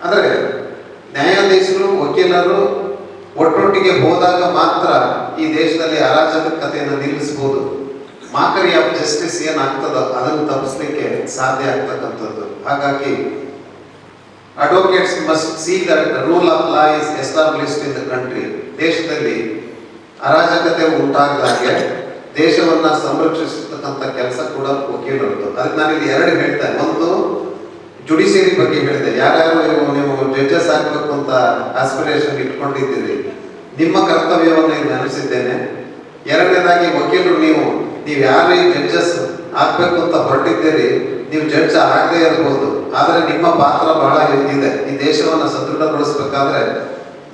ಅಂದರೆ ನ್ಯಾಯಾಧೀಶರು, ವಕೀಲರು ಒಟ್ಟೊಟ್ಟಿಗೆ ಹೋದಾಗ ಮಾತ್ರ ಈ ದೇಶದಲ್ಲಿ ಅರಾಜಕತೆಯನ್ನು ನಿಲ್ಲಿಸಬಹುದು. ಮಾಕರಿ ಆಫ್ ಜಸ್ಟಿಸ್ ಏನಾಗ್ತದೋ ಅದನ್ನು ತಪ್ಪಿಸ್ಲಿಕ್ಕೆ ಸಾಧ್ಯ ಆಗ್ತಕ್ಕಂಥದ್ದು. ಹಾಗಾಗಿ advocates must see that the rule of law is established in the country. ದೇಶದಲ್ಲಿ ಅರಾಜಕತೆ ಉಂಟಾಗದಾಗೆ ದೇಶವನ್ನ ಸಂರಕ್ಷಿಸತಕ್ಕಂಥ ಕೆಲಸ ಕೂಡ ವಕೀಲರದ್ದು. ಅದಕ್ಕೆ ನಾನಿಲ್ಲಿ ಎರಡು ಹೇಳ್ತೇನೆ. ಒಂದು ಜುಡಿಷಿಯರಿ ಬಗ್ಗೆ ಹೇಳಿದೆ. ಯಾರ್ಯಾರು ನೀವು ಜಡ್ಜಸ್ ಆಗಬೇಕು ಅಂತ ಆಸ್ಪಿರೇಷನ್ ಇಟ್ಕೊಂಡಿದ್ದೀರಿ, ನಿಮ್ಮ ಕರ್ತವ್ಯವನ್ನು ಇಲ್ಲಿ ನೆನೆಸಿದ್ದೇನೆ. ಎರಡನೇದಾಗಿ ವಕೀಲರು, ನೀವು ಯಾರು ಈ ಜಡ್ಜಸ್ ಆಗ್ಬೇಕು ಅಂತ ಹೊರಟಿದ್ದೀರಿ, ನೀವು ಜಡ್ಜ್ ಆಗದೇ ಇರಬಹುದು, ಆದರೆ ನಿಮ್ಮ ಪಾತ್ರ ಬಹಳ ಇದೆ. ಈ ದೇಶವನ್ನು ಸದೃಢಗೊಳಿಸಬೇಕಾದ್ರೆ,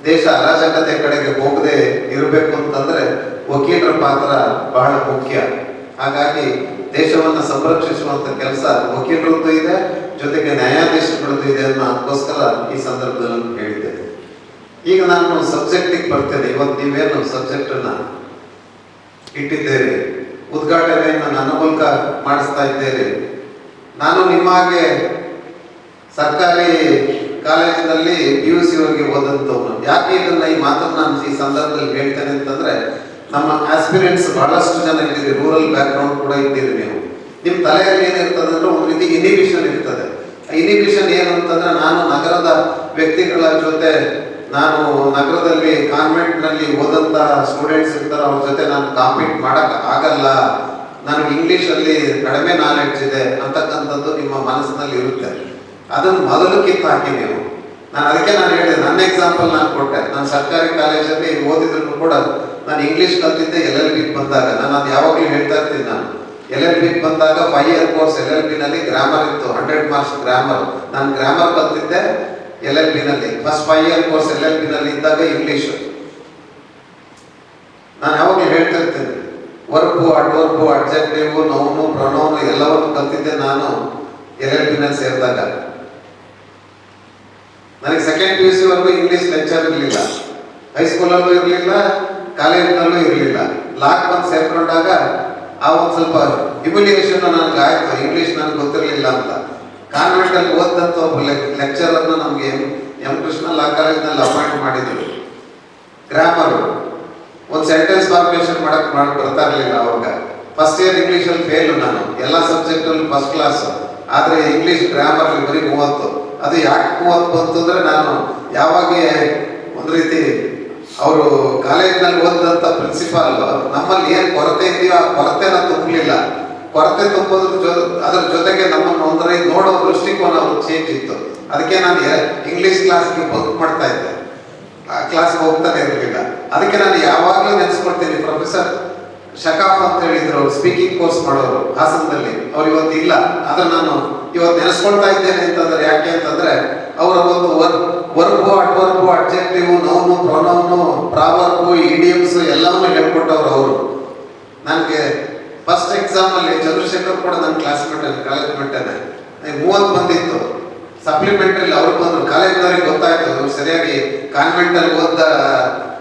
ದೇಶ ಅರಾಜಕತೆ ಕಡೆಗೆ ಹೋಗದೆ ಇರಬೇಕು ಅಂತಂದ್ರೆ ವಕೀಲರ ಪಾತ್ರ ಬಹಳ ಮುಖ್ಯ. ಹಾಗಾಗಿ ದೇಶವನ್ನು ಸಂರಕ್ಷಿಸುವಂತ ಕೆಲಸ ವಕೀಲರದ್ದು ಇದೆ, ಜೊತೆಗೆ ನ್ಯಾಯಾಧೀಶಗಳದ್ದು ಇದೆ ಅನ್ನೋದಕ್ಕೋಸ್ಕರ ಈ ಸಂದರ್ಭದಲ್ಲಿ ಹೇಳಿದ್ದೆ. ಈಗ ನಾನು ಸಬ್ಜೆಕ್ಟಿಗೆ ಬರ್ತೇನೆ. ಇವತ್ತು ನೀವೇನು ಸಬ್ಜೆಕ್ಟ್ ಅನ್ನ ಇಟ್ಟಿದ್ದೇರಿ, ಉದ್ಘಾಟನೆಯನ್ನು ನನ್ನ ಮೂಲಕ ಮಾಡಿಸ್ತಾ ಇದ್ದೇರಿ. ನಾನು ನಿಮ್ಮ ಹಾಗೆ ಸರ್ಕಾರಿ ಕಾಲೇಜಿನಲ್ಲಿ PUC ವರೆಗೆ ಓದಂಥವ್ರು. ಯಾಕೆ ಇದನ್ನ ಈ ಮಾತನ್ನು ನಾನು ಈ ಸಂದರ್ಭದಲ್ಲಿ ಹೇಳ್ತೇನೆ ಅಂತಂದ್ರೆ, ನಮ್ಮ ಆಸ್ಪಿರೆಂಟ್ಸ್ ಬಹಳಷ್ಟು ಜನ ಇದ್ದೀರಿ, ರೂರಲ್ ಬ್ಯಾಕ್ ಗ್ರೌಂಡ್ ಕೂಡ ಇದ್ದೀರಿ. ನೀವು ನಿಮ್ಮ ತಲೆಯಲ್ಲಿ ಏನಿರ್ತದೆ ಅಂದ್ರೆ ಒಂದು ರೀತಿ ಇನಿಬಿಷನ್ ಇರ್ತದೆ. ಇನಿಬಿಷನ್ ಏನು ಅಂತಂದ್ರೆ, ನಾನು ನಗರದ ವ್ಯಕ್ತಿಗಳ ಜೊತೆ, ನಾನು ನಗರದಲ್ಲಿ ಕಾನ್ವೆಂಟ್ನಲ್ಲಿ ಓದಂತ ಸ್ಟೂಡೆಂಟ್ಸ್ ಇರ್ತಾರೆ, ಅವ್ರ ಜೊತೆ ನಾನು ಕಾಂಪೀಟ್ ಮಾಡಕ್ ಆಗಲ್ಲ, ನನಗೆ ಇಂಗ್ಲಿಷಲ್ಲಿ ಕಡಿಮೆ ನಾಲೆಡ್ಜ್ ಇದೆ ಅಂತಕ್ಕಂಥದ್ದು ನಿಮ್ಮ ಮನಸ್ಸಿನಲ್ಲಿ ಇರುತ್ತೆ. ಅದನ್ನು ಮೊದಲು ಕಿತ್ತಾಕಿ ನೀವು. ಅದಕ್ಕೆ ನಾನು ಹೇಳಿದೆ, ನನ್ನ ಎಕ್ಸಾಂಪಲ್ ನಾನು ಕೊಟ್ಟೆ. ನಾನು ಸರ್ಕಾರಿ ಕಾಲೇಜಲ್ಲಿ ಓದಿದ್ರು ಕೂಡ ನಾನು ಇಂಗ್ಲಿಷ್ ಕಲ್ತಿದ್ದೆ LLB ಬಂದಾಗ. ನಾನು ಅದು ಯಾವಾಗಲೂ ಹೇಳ್ತಾ ಇರ್ತೀನಿ. ನಾನು LLB ಬಂದಾಗ 5 year ಕೋರ್ಸ್ LLB ನಲ್ಲಿ ಗ್ರಾಮರ್ ಇತ್ತು, 100 marks ಗ್ರಾಮರ್. ನಾನು ಗ್ರಾಮರ್ ಕಲ್ತಿದ್ದೆ LLB ನಲ್ಲಿ. ಫಸ್ಟ್ 5 year ಕೋರ್ಸ್ LLB ನಲ್ಲಿ ಇದ್ದಾಗ ಇಂಗ್ಲಿಷ್. ನಾನು ಯಾವಾಗಲೂ ಹೇಳ್ತಾ ಇರ್ತೇನೆ, verb, adverb, adjective, noun, pronoun ಎಲ್ಲವನ್ನು ಕಲ್ತಿದ್ದೆ ನಾನು LLB ನಲ್ಲಿ ಸೇರಿದಾಗ. ನನಗೆ ಸೆಕೆಂಡ್ PUC ವರೆಗೂ ಇಂಗ್ಲಿಷ್ ಲೆಕ್ಚರ್ ಇರಲಿಲ್ಲ, ಹೈಸ್ಕೂಲಲ್ಲೂ ಇರಲಿಲ್ಲ, ಕಾಲೇಜಿನಲ್ಲೂ ಇರಲಿಲ್ಲ. ಲಾಕ್ ಬಂದು ಸೇರ್ಕೊಂಡಾಗ ಆ ಒಂದು ಸ್ವಲ್ಪ ಹ್ಯುಮಿಲಿಯೇಷನ್ ನನಗೆ ಆಯ್ತು, ಇಂಗ್ಲಿಷ್ ನನಗೆ ಗೊತ್ತಿರಲಿಲ್ಲ ಅಂತ. ಕಾನ್ವೆಂಟಲ್ಲಿ ಓದಂತ ಒಬ್ಬ ಲೆಕ್ಚರರ್ನ ನಮಗೆ ಎಂ ಕೃಷ್ಣ ಲಾ ಕಾಲೇಜ್ನಲ್ಲಿ ಅಪಾಯಿಂಟ್ ಮಾಡಿದ್ರು. ಗ್ರಾಮರು ಒಂದು ಸೆಂಟೆನ್ಸ್ ಫಾರ್ಮೇಷನ್ ಮಾಡಕ್ ಬರ್ತಾ ಇರಲಿಲ್ಲ ಅವಾಗ. ಫಸ್ಟ್ ಇಯರ್ ಇಂಗ್ಲೀಷಲ್ಲಿ ಫೇಲು ನಾನು, ಎಲ್ಲ ಸಬ್ಜೆಕ್ಟಲ್ಲಿ ಫಸ್ಟ್ ಕ್ಲಾಸ್, ಆದರೆ ಇಂಗ್ಲೀಷ್ ಗ್ರಾಮರ್ ಬರೀ 30. ಅದು ಯಾಕೆ 30 ಬಂತು ಅಂದರೆ, ನಾನು ಯಾವಾಗ ಒಂದು ರೀತಿ ಅವರು ಕಾಲೇಜಿನಲ್ಲಿ ಓದಂತ ಪ್ರಿನ್ಸಿಪಾಲ್ ನಮ್ಮಲ್ಲಿ ಏನು ಕೊರತೆ ಇದೆಯೋ ಆ ಕೊರತೆನ ತುಂಬಲಿಲ್ಲ. ಕೊರತೆ ತುಂಬೋದ್ರ ಅದ್ರ ಜೊತೆಗೆ ನಮ್ಮನ್ನು ಒಂದರ ನೋಡೋ ದೃಷ್ಟಿಕೋನ ಅವ್ರು ಚೇಂಜ್ ಇತ್ತು. ಅದಕ್ಕೆ ನಾನು ಇಂಗ್ಲೀಷ್ ಕ್ಲಾಸ್ಗೆ ಬಂಕ್ ಮಾಡ್ತಾ ಇದ್ದೆ, ಆ ಕ್ಲಾಸ್ಗೆ ಹೋಗ್ತಾನೆ ಇರಲಿಲ್ಲ. ಅದಕ್ಕೆ ನಾನು ಯಾವಾಗಲೂ ನೆನೆಸ್ಕೊಳ್ತೀನಿ, ಪ್ರೊಫೆಸರ್ ಶಕಾಫ್ ಅಂತ ಹೇಳಿದ್ರು, ಸ್ಪೀಕಿಂಗ್ ಕೋರ್ಸ್ ಮಾಡೋರು ಹಾಸನದಲ್ಲಿ. ಅವ್ರು ಇವತ್ತು ಇಲ್ಲ, ಆದ್ರೆ ನಾನು ಇವತ್ತು ನೆನೆಸ್ಕೊಳ್ತಾ ಇದ್ದೇನೆ ಅಂತಂದ್ರೆ ಯಾಕೆ ಅಂತಂದ್ರೆ, ಅವರ ಒಂದು verb, adverb, adjective, noun, pronoun, proverb, idioms ಎಲ್ಲವನ್ನೂ ಹೇಳ್ಕೊಟ್ಟವ್ರು ಅವರು. ನನಗೆ ಫಸ್ಟ್ ಎಕ್ಸಾಮ್ ಅಲ್ಲಿ ಚಂದ್ರಶೇಖರ್ ಕೂಡ ನನ್ನ ಕ್ಲಾಸ್ಮೇಟ್, ಕಾಲೇಜ್ ಮೇಟೇನೆ, 30 ಬಂದಿತ್ತು. ಸಪ್ಲಿಮೆಂಟ್ರಿ ಅವ್ರು ಬಂದ್ರು, ಕಾಲೇಜ್ನವ್ರಿಗೆ ಗೊತ್ತಾಯ್ತು ಇವ್ರು ಸರಿಯಾಗಿ ಕಾನ್ವೆಂಟಲ್ಲಿ ಓದ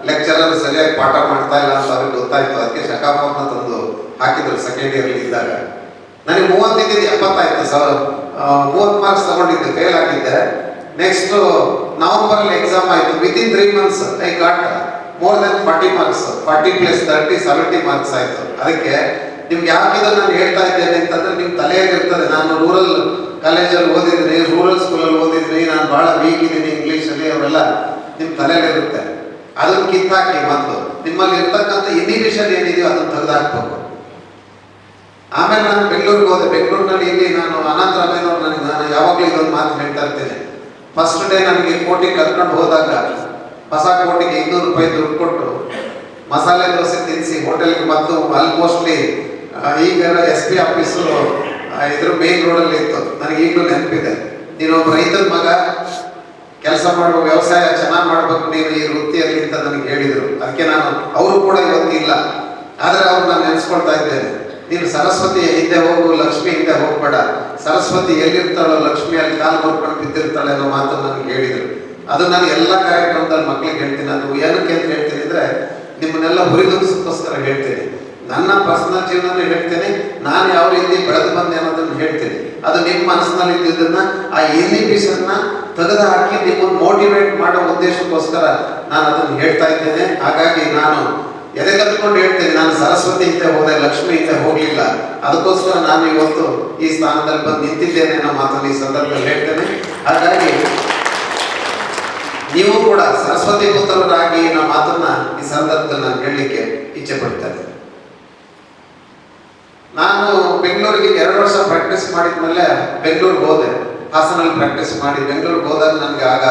ಲೆಕ್ಚರರ್ ಸರಿಯಾಗಿ ಪಾಠ ಮಾಡ್ತಾ ಇಲ್ಲ ಅಂತ ಅವ್ರಿಗೆ ಗೊತ್ತಾಯ್ತು. ಅದಕ್ಕೆ ಶಕಾಫನ್ನ ತಂದು ಹಾಕಿದ್ರು ಸೆಕೆಂಡ್ ಇಯರ್ ಇದ್ದಾಗ. ನನಗೆ 30 ಇದ್ದಿದ್ದು 70 ಆಯ್ತು. 30 ಮಾರ್ಕ್ಸ್ ತಗೊಂಡಿದ್ದೆ, ಫೇಲ್ ಆಗಿದ್ದೆ. ನೆಕ್ಸ್ಟ್ ನವೆಂಬರ್ ಎಕ್ಸಾಮ್ ಆಯ್ತು. Within 3 months I got more than 40 marks. 40 + 30 70 marks ಆಯ್ತು. ಅದಕ್ಕೆ ನಿಮ್ಗೆ ಯಾಕೆ ಇದನ್ನು ನಾನು ಹೇಳ್ತಾ ಇದ್ದೇನೆ ಅಂತಂದ್ರೆ, ನಿಮ್ ತಲೆಯಲ್ಲಿ ಇರ್ತದೆ, ನಾನು ರೂರಲ್ ಕಾಲೇಜಲ್ಲಿ ಓದಿದ್ದೀನಿ, ರೂರಲ್ ಸ್ಕೂಲಲ್ಲಿ ಓದಿದ್ದೀನಿ, ನಾನು ಬಹಳ ವೀಕ್ ಇದ್ದೀನಿ ಇಂಗ್ಲೀಷಲ್ಲಿ, ಅವರೆಲ್ಲ ನಿಮ್ ತಲೆಯಲ್ಲಿ ಇರುತ್ತೆ. ಅದನ್ನು ಕಿತ್ತಾಕಿ ಮತ್ತು ನಿಮ್ಮಲ್ಲಿ ಇರ್ತಕ್ಕಂಥ ಇನಿಬಿಷನ್ ಏನಿದೆಯೋ ಅದನ್ನು ತೆಗೆದಾಕ್ಬೇಕು. ಆಮೇಲೆ ನಾನು ಬೆಂಗಳೂರಿಗೆ ಹೋದೆ. ಬೆಂಗಳೂರಿನಲ್ಲಿ ಇಲ್ಲಿ ನಾನು ಅನಂತ ರಾಮೇನವ್ರು ನಾನು ಯಾವಾಗಲೂ ಇದೊಂದು ಮಾತು ಹೇಳ್ತಾ ಇರ್ತೇನೆ. ಫಸ್ಟ್ ಡೇ ನನಗೆ ಕೋಟಿಗೆ ಕರ್ಕೊಂಡು ಹೋದಾಗ ಹೊಸ ಕೋಟಿಗೆ 200 ರೂಪಾಯಿ ದುಡ್ಡು ಕೊಟ್ಟು ಮಸಾಲೆ ದೋಸೆ ತಿನ್ನಿಸಿ ಹೋಟೆಲ್ಗೆ ಬಂದು ಆಲ್ಮೋಸ್ಟ್ಲಿ ಈಗ SP ಆಫೀಸು ಇದ್ರ ಮೇನ್ ರೋಡಲ್ಲಿ ಇತ್ತು. ನನಗೆ ಈಗಲೂ ನೆನಪಿದೆ. ನೀನೊಬ್ಬ ರೈತನ ಮಗ, ಕೆಲಸ ಮಾಡುವ ವ್ಯವಸಾಯ ಚೆನ್ನಾಗಿ ಮಾಡ್ಬೇಕು ನೀನು ಈ ವೃತ್ತಿಯಲ್ಲಿ ಅಂತ ನನಗೆ ಹೇಳಿದರು. ಅದಕ್ಕೆ ನಾನು ಅವರು ಕೂಡ ಇವತ್ತು ಇಲ್ಲ, ಆದರೆ ಅವ್ರು ನಾನು ನೆನೆಸ್ಕೊಳ್ತಾ ಇದ್ದೇನೆ. ನೀನು ಸರಸ್ವತಿ ಹಿಂದೆ ಹೋಗು, ಲಕ್ಷ್ಮಿ ಹಿಂದೆ ಹೋಗ್ಬೇಡ. ಸರಸ್ವತಿ ಎಲ್ಲಿರ್ತಾಳೋ ಲಕ್ಷ್ಮಿ ಅಲ್ಲಿ ಕಾಲು ಬರ್ಕೊಂಡು ಬಿದ್ದಿರ್ತಾಳೆ ಅನ್ನೋ ಮಾತನ್ನು ನನಗೆ ಹೇಳಿದರು. ಅದು ನಾನು ಎಲ್ಲ ಕಾರ್ಯಕ್ರಮದಲ್ಲಿ ಮಕ್ಕಳಿಗೆ ಹೇಳ್ತೀನಿ. ಅದು ಏನಕ್ಕೆ ಅಂತ ಹೇಳ್ತೀನಿ ಅಂದರೆ, ನಿಮ್ಮನ್ನೆಲ್ಲ ಹುರಿದುಂಬಿಸೋಕ್ಕೋಸ್ಕರ ಹೇಳ್ತೀನಿ. ನನ್ನ ಪರ್ಸನಲ್ ಜೀವನ ಹೇಳ್ತೇನೆ, ನಾನು ಯಾವ ರೀತಿ ಬೆಳೆದು ಬಂದೆ ಅನ್ನೋದನ್ನು ಹೇಳ್ತೇನೆ. ಅದು ನಿಮ್ಮ ಮನಸ್ಸಿನಲ್ಲಿ ಇದ್ದಿದ್ದನ್ನ ಆ ಇನ್ಹಿಬಿಷನ್ನ ತೆಗೆದು ಹಾಕಿ ನಿಮ್ಮನ್ನು ಮೋಟಿವೇಟ್ ಮಾಡೋ ಉದ್ದೇಶಕ್ಕೋಸ್ಕರ ನಾನು ಅದನ್ನು ಹೇಳ್ತಾ ಇದ್ದೇನೆ. ಹಾಗಾಗಿ ನಾನು ಎದೆ ಕಲ್ತ್ಕೊಂಡು ಹೇಳ್ತೇನೆ, ನಾನು ಸರಸ್ವತಿ ಹಿಂದೆ ಹೋದೆ, ಲಕ್ಷ್ಮಿ ಹಿಂದೆ ಹೋಗಲಿಲ್ಲ. ಅದಕ್ಕೋಸ್ಕರ ನಾನು ಇವತ್ತು ಈ ಸ್ಥಾನದಲ್ಲಿ ಬಂದು ನಿಂತಿದ್ದೇನೆ ಅನ್ನೋ ಮಾತನ್ನು ಈ ಸಂದರ್ಭದಲ್ಲಿ ಹೇಳ್ತೇನೆ. ಹಾಗಾಗಿ ನೀವು ಕೂಡ ಸರಸ್ವತಿ ಪುತ್ರರಾಗಿ ನಮ್ಮ ಮಾತನ್ನ ಈ ಸಂದರ್ಭದಲ್ಲಿ ನಾನು ಹೇಳಲಿಕ್ಕೆ ಇಚ್ಛೆ ಪಡ್ತೇನೆ. ನಾನು ಬೆಂಗಳೂರಿಗೆ 2 ವರ್ಷ ಪ್ರಾಕ್ಟೀಸ್ ಮಾಡಿದ್ಮೇಲೆ ಬೆಂಗಳೂರಿಗೆ ಹೋದೆ. ಹಾಸನಲ್ಲಿ ಪ್ರಾಕ್ಟೀಸ್ ಮಾಡಿ ಬೆಂಗಳೂರಿಗೆ ಹೋದಾಗ ನನಗೆ ಆಗ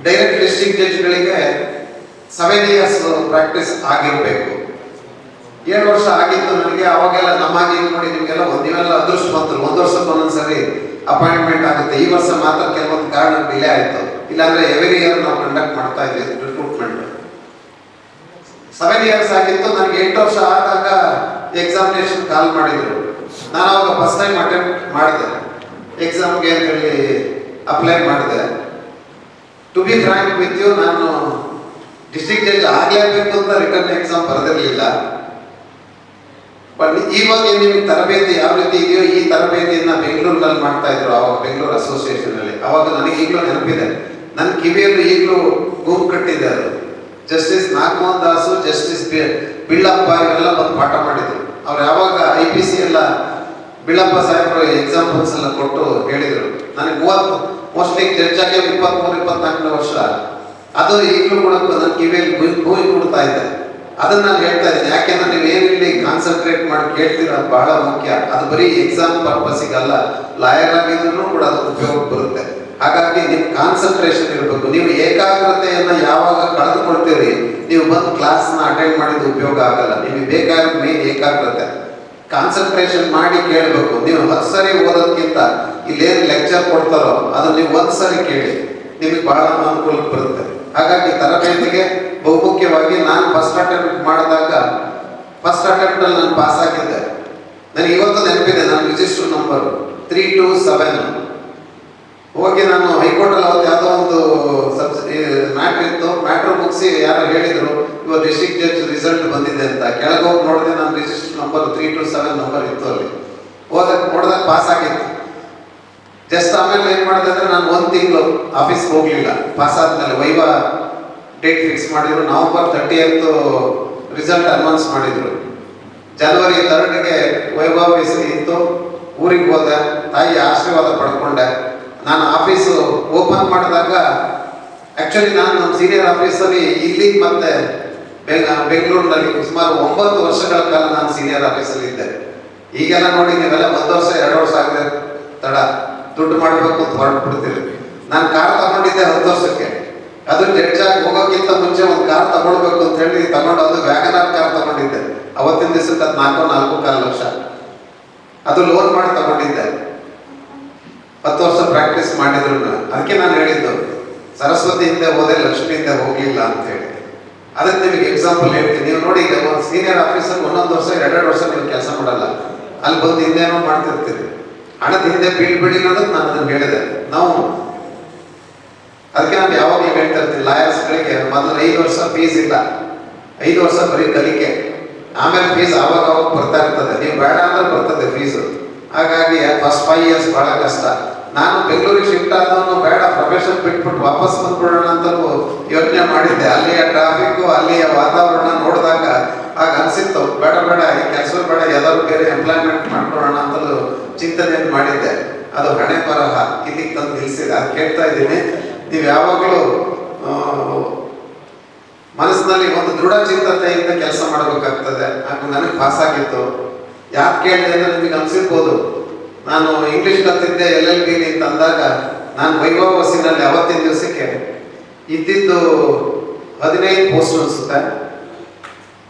ಡೈರೆಕ್ಟ್ ಡಿಸ್ಟ್ರಿಕ್ಟ್ ಜಡ್ಜ್ಗಳಿಗೆ 7 years ಪ್ರಾಕ್ಟೀಸ್ ಆಗಿರಬೇಕು. 7 ವರ್ಷ ಆಗಿತ್ತು ನನಗೆ. ಅವಾಗೆಲ್ಲ ನಮ್ಮಾಗಿ ನೋಡಿ ನಿಮಗೆಲ್ಲ ನೀವೆಲ್ಲ ಅದೃಷ್ಟವಂತರು, 1 ವರ್ಷಕ್ಕೆ ಒಂದೊಂದ್ಸರಿ ಅಪಾಯಿಂಟ್ಮೆಂಟ್ ಆಗುತ್ತೆ. ಈ ವರ್ಷ ಮಾತ್ರ ಕೆಲವೊಂದು ಕಾರಣ ಡಿಲೇ ಆಯಿತು. ಇಲ್ಲಾಂದ್ರೆ ಎವ್ರಿ ಇಯರ್ ನಾವು ಕಂಡಕ್ಟ್ ಮಾಡ್ತಾ ಇದ್ವಿ ರಿಕ್ರೂಟ್ಮೆಂಟ್. 7 years ಆಗಿತ್ತು. ನನಗೆ 8 ವರ್ಷ ಆದಾಗ ಎಕ್ಸಾಮಿನೇಷನ್ ಕಾಲ್ ಮಾಡಿದ್ರು. ನಾನು ಅವಾಗ ಫಸ್ಟ್ ಟೈಮ್ ಅಟೆಂಪ್ಟ್ ಮಾಡಿದೆ ಎಕ್ಸಾಮ್ಗೆ ಅಂತೇಳಿ ಅಪ್ಲೈ ಮಾಡಿದೆ. To be frank with you, ನಾನು ಡಿಸ್ಟ್ರಿಕ್ಟ್ ಜಡ್ಜ್ ಆಗಲೇಬೇಕು ಅಂತ ರಿಟರ್ನ್ ಎಕ್ಸಾಮ್ ಬರೆದಿರಲಿಲ್ಲ. ಬಟ್ ಇವಾಗ ನಿಮಗೆ ತರಬೇತಿ ಯಾವ ರೀತಿ ಇದೆಯೋ ಈ ತರಬೇತಿಯನ್ನ ಬೆಂಗಳೂರಿನಲ್ಲಿ ಮಾಡ್ತಾ ಇದ್ರು ಅವಾಗ ಬೆಂಗಳೂರು ಅಸೋಸಿಯೇಷನ್ ಅಲ್ಲಿ. ಅವಾಗ ನನಗೆ ಈಗಲೂ ನೆನಪಿದೆ, ನನ್ನ ಕಿವಿಯಲ್ಲಿ ಈಗಲೂ ಗುಂಪು ಕಟ್ಟಿದೆ. ಅದು ಜಸ್ಟಿಸ್ ನಾಗಮೋಹನ್ ದಾಸು, ಜಸ್ಟಿಸ್ ಬಿಳ್ಳಪ್ಪ ಇವರೆಲ್ಲ ಬಂದು ಪಾಠ ಮಾಡಿದ್ರು. ಅವ್ರು ಯಾವಾಗ IPC ಎಲ್ಲ ಬಿಳ್ಳಪ್ಪ ಸಾಹೇಬರು ಎಕ್ಸಾಂಪಲ್ಸ್ ಎಲ್ಲ ಕೊಟ್ಟು ಹೇಳಿದರು. ನನಗೆ 30 ಮೋಸ್ಟ್ಲಿ ಜಡ್ಜ್ ಆಗಿ 23-24 ವರ್ಷ. ಅದು ಈಗಲೂ ಕೂಡ ನನ್ನ ಕಿವಿಯಲ್ಲಿ ಭೂಮಿ ಕೊಡ್ತಾ ಇದೆ. ಅದನ್ನ ನಾನು ಹೇಳ್ತಾ ಇದ್ದೀನಿ. ಯಾಕೆಂದ್ರೆ ನೀವು ಏನಿಲ್ಲಿ ಕಾನ್ಸಂಟ್ರೇಟ್ ಮಾಡಿ ಕೇಳ್ತೀರ ಅದು ಬಹಳ ಮುಖ್ಯ. ಅದು ಬರೀ ಎಕ್ಸಾಮ್ ಪರ್ಪಸ್ಸಿಗಲ್ಲ, ಲಾಯರ್ ಆಗಿದ್ರು ಕೂಡ ಅದು ಉಪಯೋಗ ಬರುತ್ತೆ. ಹಾಗಾಗಿ ನಿಮ್ಮ ಕಾನ್ಸಂಟ್ರೇಷನ್ ಇರಬೇಕು. ನೀವು ಏಕಾಗ್ರತೆಯನ್ನ ಯಾವಾಗ ಕಳೆದುಕೊಳ್ತೀರಿ, ನೀವು ಬಂದು ಕ್ಲಾಸ್ನ ಅಟೆಂಡ್ ಮಾಡಿದ ಉಪಯೋಗ ಆಗಲ್ಲ. ನಿಮಗೆ ಬೇಕಾದ ಮೇನ್ ಏಕಾಗ್ರತೆ, ಕಾನ್ಸಂಟ್ರೇಷನ್ ಮಾಡಿ ಕೇಳಬೇಕು. ನೀವು 10 ಸರಿ ಓದೋದಕ್ಕಿಂತ ಇಲ್ಲೇನು ಲೆಕ್ಚರ್ ಕೊಡ್ತಾರೋ ಅದು ನೀವು 1 ಸರಿ ಕೇಳಿ, ನಿಮಗೆ ಬಹಳ ಅನುಕೂಲಕ್ಕೆ ಬರುತ್ತೆ. ಹಾಗಾಗಿ ತರಬೇತಿಗೆ ಬಹುಮುಖ್ಯವಾಗಿ ನಾನು ಫಸ್ಟ್ ಅಟೆಂಪ್ಟ್ ಮಾಡಿದಾಗ ಫಸ್ಟ್ ಅಟೆಂಪ್ಟ್ ಅಲ್ಲಿ ನಾನು ಪಾಸ್ ಆಗಿದ್ದೆ. ನನಗೆ ಇವತ್ತು ನೆನಪಿದೆ, ನನ್ನ ರಿಜಿಸ್ಟರ್ ನಂಬರ್ 327. ಹೋಗಿ ನಾನು ಹೈಕೋರ್ಟಲ್ಲಿ ಅವತ್ತು ಯಾವುದೋ ಒಂದು ಮ್ಯಾಟ್ರ್ ಇತ್ತು. ಮ್ಯಾಟ್ರ್ ಮುಗಿಸಿ ಯಾರೋ ಹೇಳಿದ್ರು ಇವಾಗ ಡಿಸ್ಟ್ರಿಕ್ಟ್ ಜಡ್ಜ್ ರಿಸಲ್ಟ್ ಬಂದಿದೆ ಅಂತ. ಕೆಳಗೆ ಹೋಗಿ ನೋಡಿದೆ, ನನ್ನ ರಿಜಿಸ್ಟರ್ ನಂಬರ್ 327 ನಂಬರ್ ಇತ್ತು. ಅಲ್ಲಿ ನೋಡಿದಾಗ ಪಾಸ್ ಆಗಿತ್ತು. ಜಸ್ಟ್ ಆಮೇಲೆ ಏನು ಮಾಡಿದೆ ಅಂದರೆ ನಾನು 1 ತಿಂಗಳು ಆಫೀಸ್ಗೆ ಹೋಗಲಿಲ್ಲ. ಪಾಸ್ ಆದಮೇಲೆ ವೈವಾ ಡೇಟ್ ಫಿಕ್ಸ್ ಮಾಡಿದ್ರು. ನವೆಂಬರ್ 30th ರಿಸಲ್ಟ್ ಅನೌನ್ಸ್ ಮಾಡಿದ್ರು. ಜನವರಿ 3ಗೆ ವೈವಾ ಇತ್ತು. ಊರಿಗೆ ಹೋದೆ, ತಾಯಿ ಆಶೀರ್ವಾದ ಪಡ್ಕೊಂಡೆ. ನಾನು ಆಫೀಸು ಓಪನ್ ಮಾಡಿದಾಗ ಆ್ಯಕ್ಚುಲಿ ನಾನು ನಮ್ಮ ಸೀನಿಯರ್ ಆಫೀಸಲ್ಲಿ ಇಲ್ಲಿ ಮತ್ತೆ ಬೆಂಗಳೂರಿನಲ್ಲಿ ಸುಮಾರು 9 ವರ್ಷಗಳ ಕಾಲ ನಾನು ಸೀನಿಯರ್ ಆಫೀಸಲ್ಲಿ ಇದ್ದೆ. ಈಗೆಲ್ಲ ನೋಡಿ ನೀವೆಲ್ಲ 1 ವರ್ಷ 2 ವರ್ಷ ಆಗಿದೆ ತಡ, ದುಡ್ಡು ಮಾಡಬೇಕು ಅಂತ ಹೊರಟ್ಬಿಡ್ತೀರಿ. ನಾನು ಕಾರ್ ತಗೊಂಡಿದ್ದೆ 10 ವರ್ಷಕ್ಕೆ. ಅದು ಜಡ್ಜ್ ಆಗಿ ಹೋಗೋಕ್ಕಿಂತ ಮುಂಚೆ ಒಂದು ಕಾರ್ ತಗೊಳ್ಬೇಕು ಅಂತ ಹೇಳಿ ತಗೊಂಡು, ಅದು ವ್ಯಾಗನಾರ್ ಕಾರ್ ತಗೊಂಡಿದ್ದೆ. ಅವತ್ತಿನ ದಿವಸಕ್ಕೆ ಅದು 4.25 ಲಕ್ಷ. ಅದು ಲೋನ್ ಮಾಡಿ ತಗೊಂಡಿದ್ದೆ. 10 ವರ್ಷ ಪ್ರಾಕ್ಟೀಸ್ ಮಾಡಿದ್ರು. ಅದಕ್ಕೆ ನಾನು ಹೇಳಿದ್ದು ಸರಸ್ವತಿ ಹಿಂದೆ ಹೋದೆ, ಲಕ್ಷ್ಮಿ ಹಿಂದೆ ಹೋಗಲಿಲ್ಲ ಅಂತ ಹೇಳಿ. ಅದಕ್ಕೆ ನಿಮಗೆ ಎಕ್ಸಾಂಪಲ್ ಹೇಳ್ತೀನಿ. ನೀವು ನೋಡಿ, ಈಗ ಒಂದು ಸೀನಿಯರ್ ಆಫೀಸರ್ 1 ವರ್ಷ 2 ವರ್ಷ ನೀವು ಕೆಲಸ ಮಾಡಲ್ಲ, ಅಲ್ಲಿ ಬಂದು ಹಿಂದೇನೋ ಮಾಡ್ತಿರ್ತೀರಿ. ಹಣದ ಹಿಂದೆ ಬೀಳ್ಬಿಡಿ ಅನ್ನೋದಕ್ಕೆ ನಾನು ಅದನ್ನು ಹೇಳಿದೆ. ಅದಕ್ಕೆ ನಾನು ಯಾವಾಗಲೂ ಹೇಳ್ತಾ ಇರ್ತೀನಿ, ಲಾಯರ್ಸ್ಗಳಿಗೆ ಮೊದಲು 5 ವರ್ಷ ಫೀಸ್ ಇಲ್ಲ, 5 ವರ್ಷ ಬರೀ ಕಲಿಕೆ, ಆಮೇಲೆ ಫೀಸ್ ಆವಾಗ ಬರ್ತಾ ಇರ್ತದೆ. ನೀವು ಬೇಡ ಅಂದ್ರೆ ಬರ್ತದೆ ಫೀಸು. ಹಾಗಾಗಿ ಫಸ್ಟ್ 5 years ಬಹಳ ಕಷ್ಟ. ನಾನು ಬೆಂಗಳೂರಿಗೆ ಶಿಫ್ಟ್ ಆದವನು ಬೇಡ, ಪ್ರೊಫೆಷನ್ ಬಿಟ್ಬಿಟ್ಟು ವಾಪಸ್ ಬಂದ್ಬಿಡೋಣ ಅಂತ ಯೋಚನೆ ಮಾಡಿದ್ದೆ. ಅಲ್ಲಿಯ ಟ್ರಾಫಿಕ್ಕು, ಅಲ್ಲಿಯ ವಾತಾವರಣ ನೋಡಿದಾಗ ಆಗ ಅನಿಸಿತ್ತು, ಬೇಡ ಈ ಕೆಲಸ ಬೇಡ, ಯಾವ್ದಾದ್ರು ಬೇರೆ ಎಂಪ್ಲಾಯ್ಮೆಂಟ್ ಮಾಡ್ಕೊಳ್ಳೋಣ ಅಂತಲೂ ಚಿಂತನೆಯನ್ನು ಮಾಡಿದ್ದೆ. ಅದು ಹಣೆ ಬರಹ ಇಲ್ಲಿಗೆ ತಂದು ನಿಲ್ಲಿಸಿದೆ. ಅದು ಕೇಳ್ತಾ ಇದ್ದೀನಿ, ನೀವು ಯಾವಾಗಲೂ ಮನಸ್ಸಿನಲ್ಲಿ ಒಂದು ದೃಢ ಚಿಂತನೆಯಿಂದ ಕೆಲಸ ಮಾಡಬೇಕಾಗ್ತದೆ. ನನಗೆ ಪಾಸ್ ಆಗಿತ್ತು. ಯಾಕೆ ಕೇಳಿದೆ ಅಂದರೆ ನಿಮಗೆ ಅನಿಸಿರ್ಬೋದು, ನಾನು ಇಂಗ್ಲೀಷ್ ಕಲ್ತಿದ್ದೆ LLB ಅಂತ ಅಂದಾಗ ನಾನು ವೈಭವ ಬಸ್ಸಿನಲ್ಲಿ ಅವತ್ತಿನ ದಿವಸಕ್ಕೆ ಇದ್ದಿದ್ದು 15 ಪೋಸ್ಟ್ ಅನಿಸುತ್ತೆ.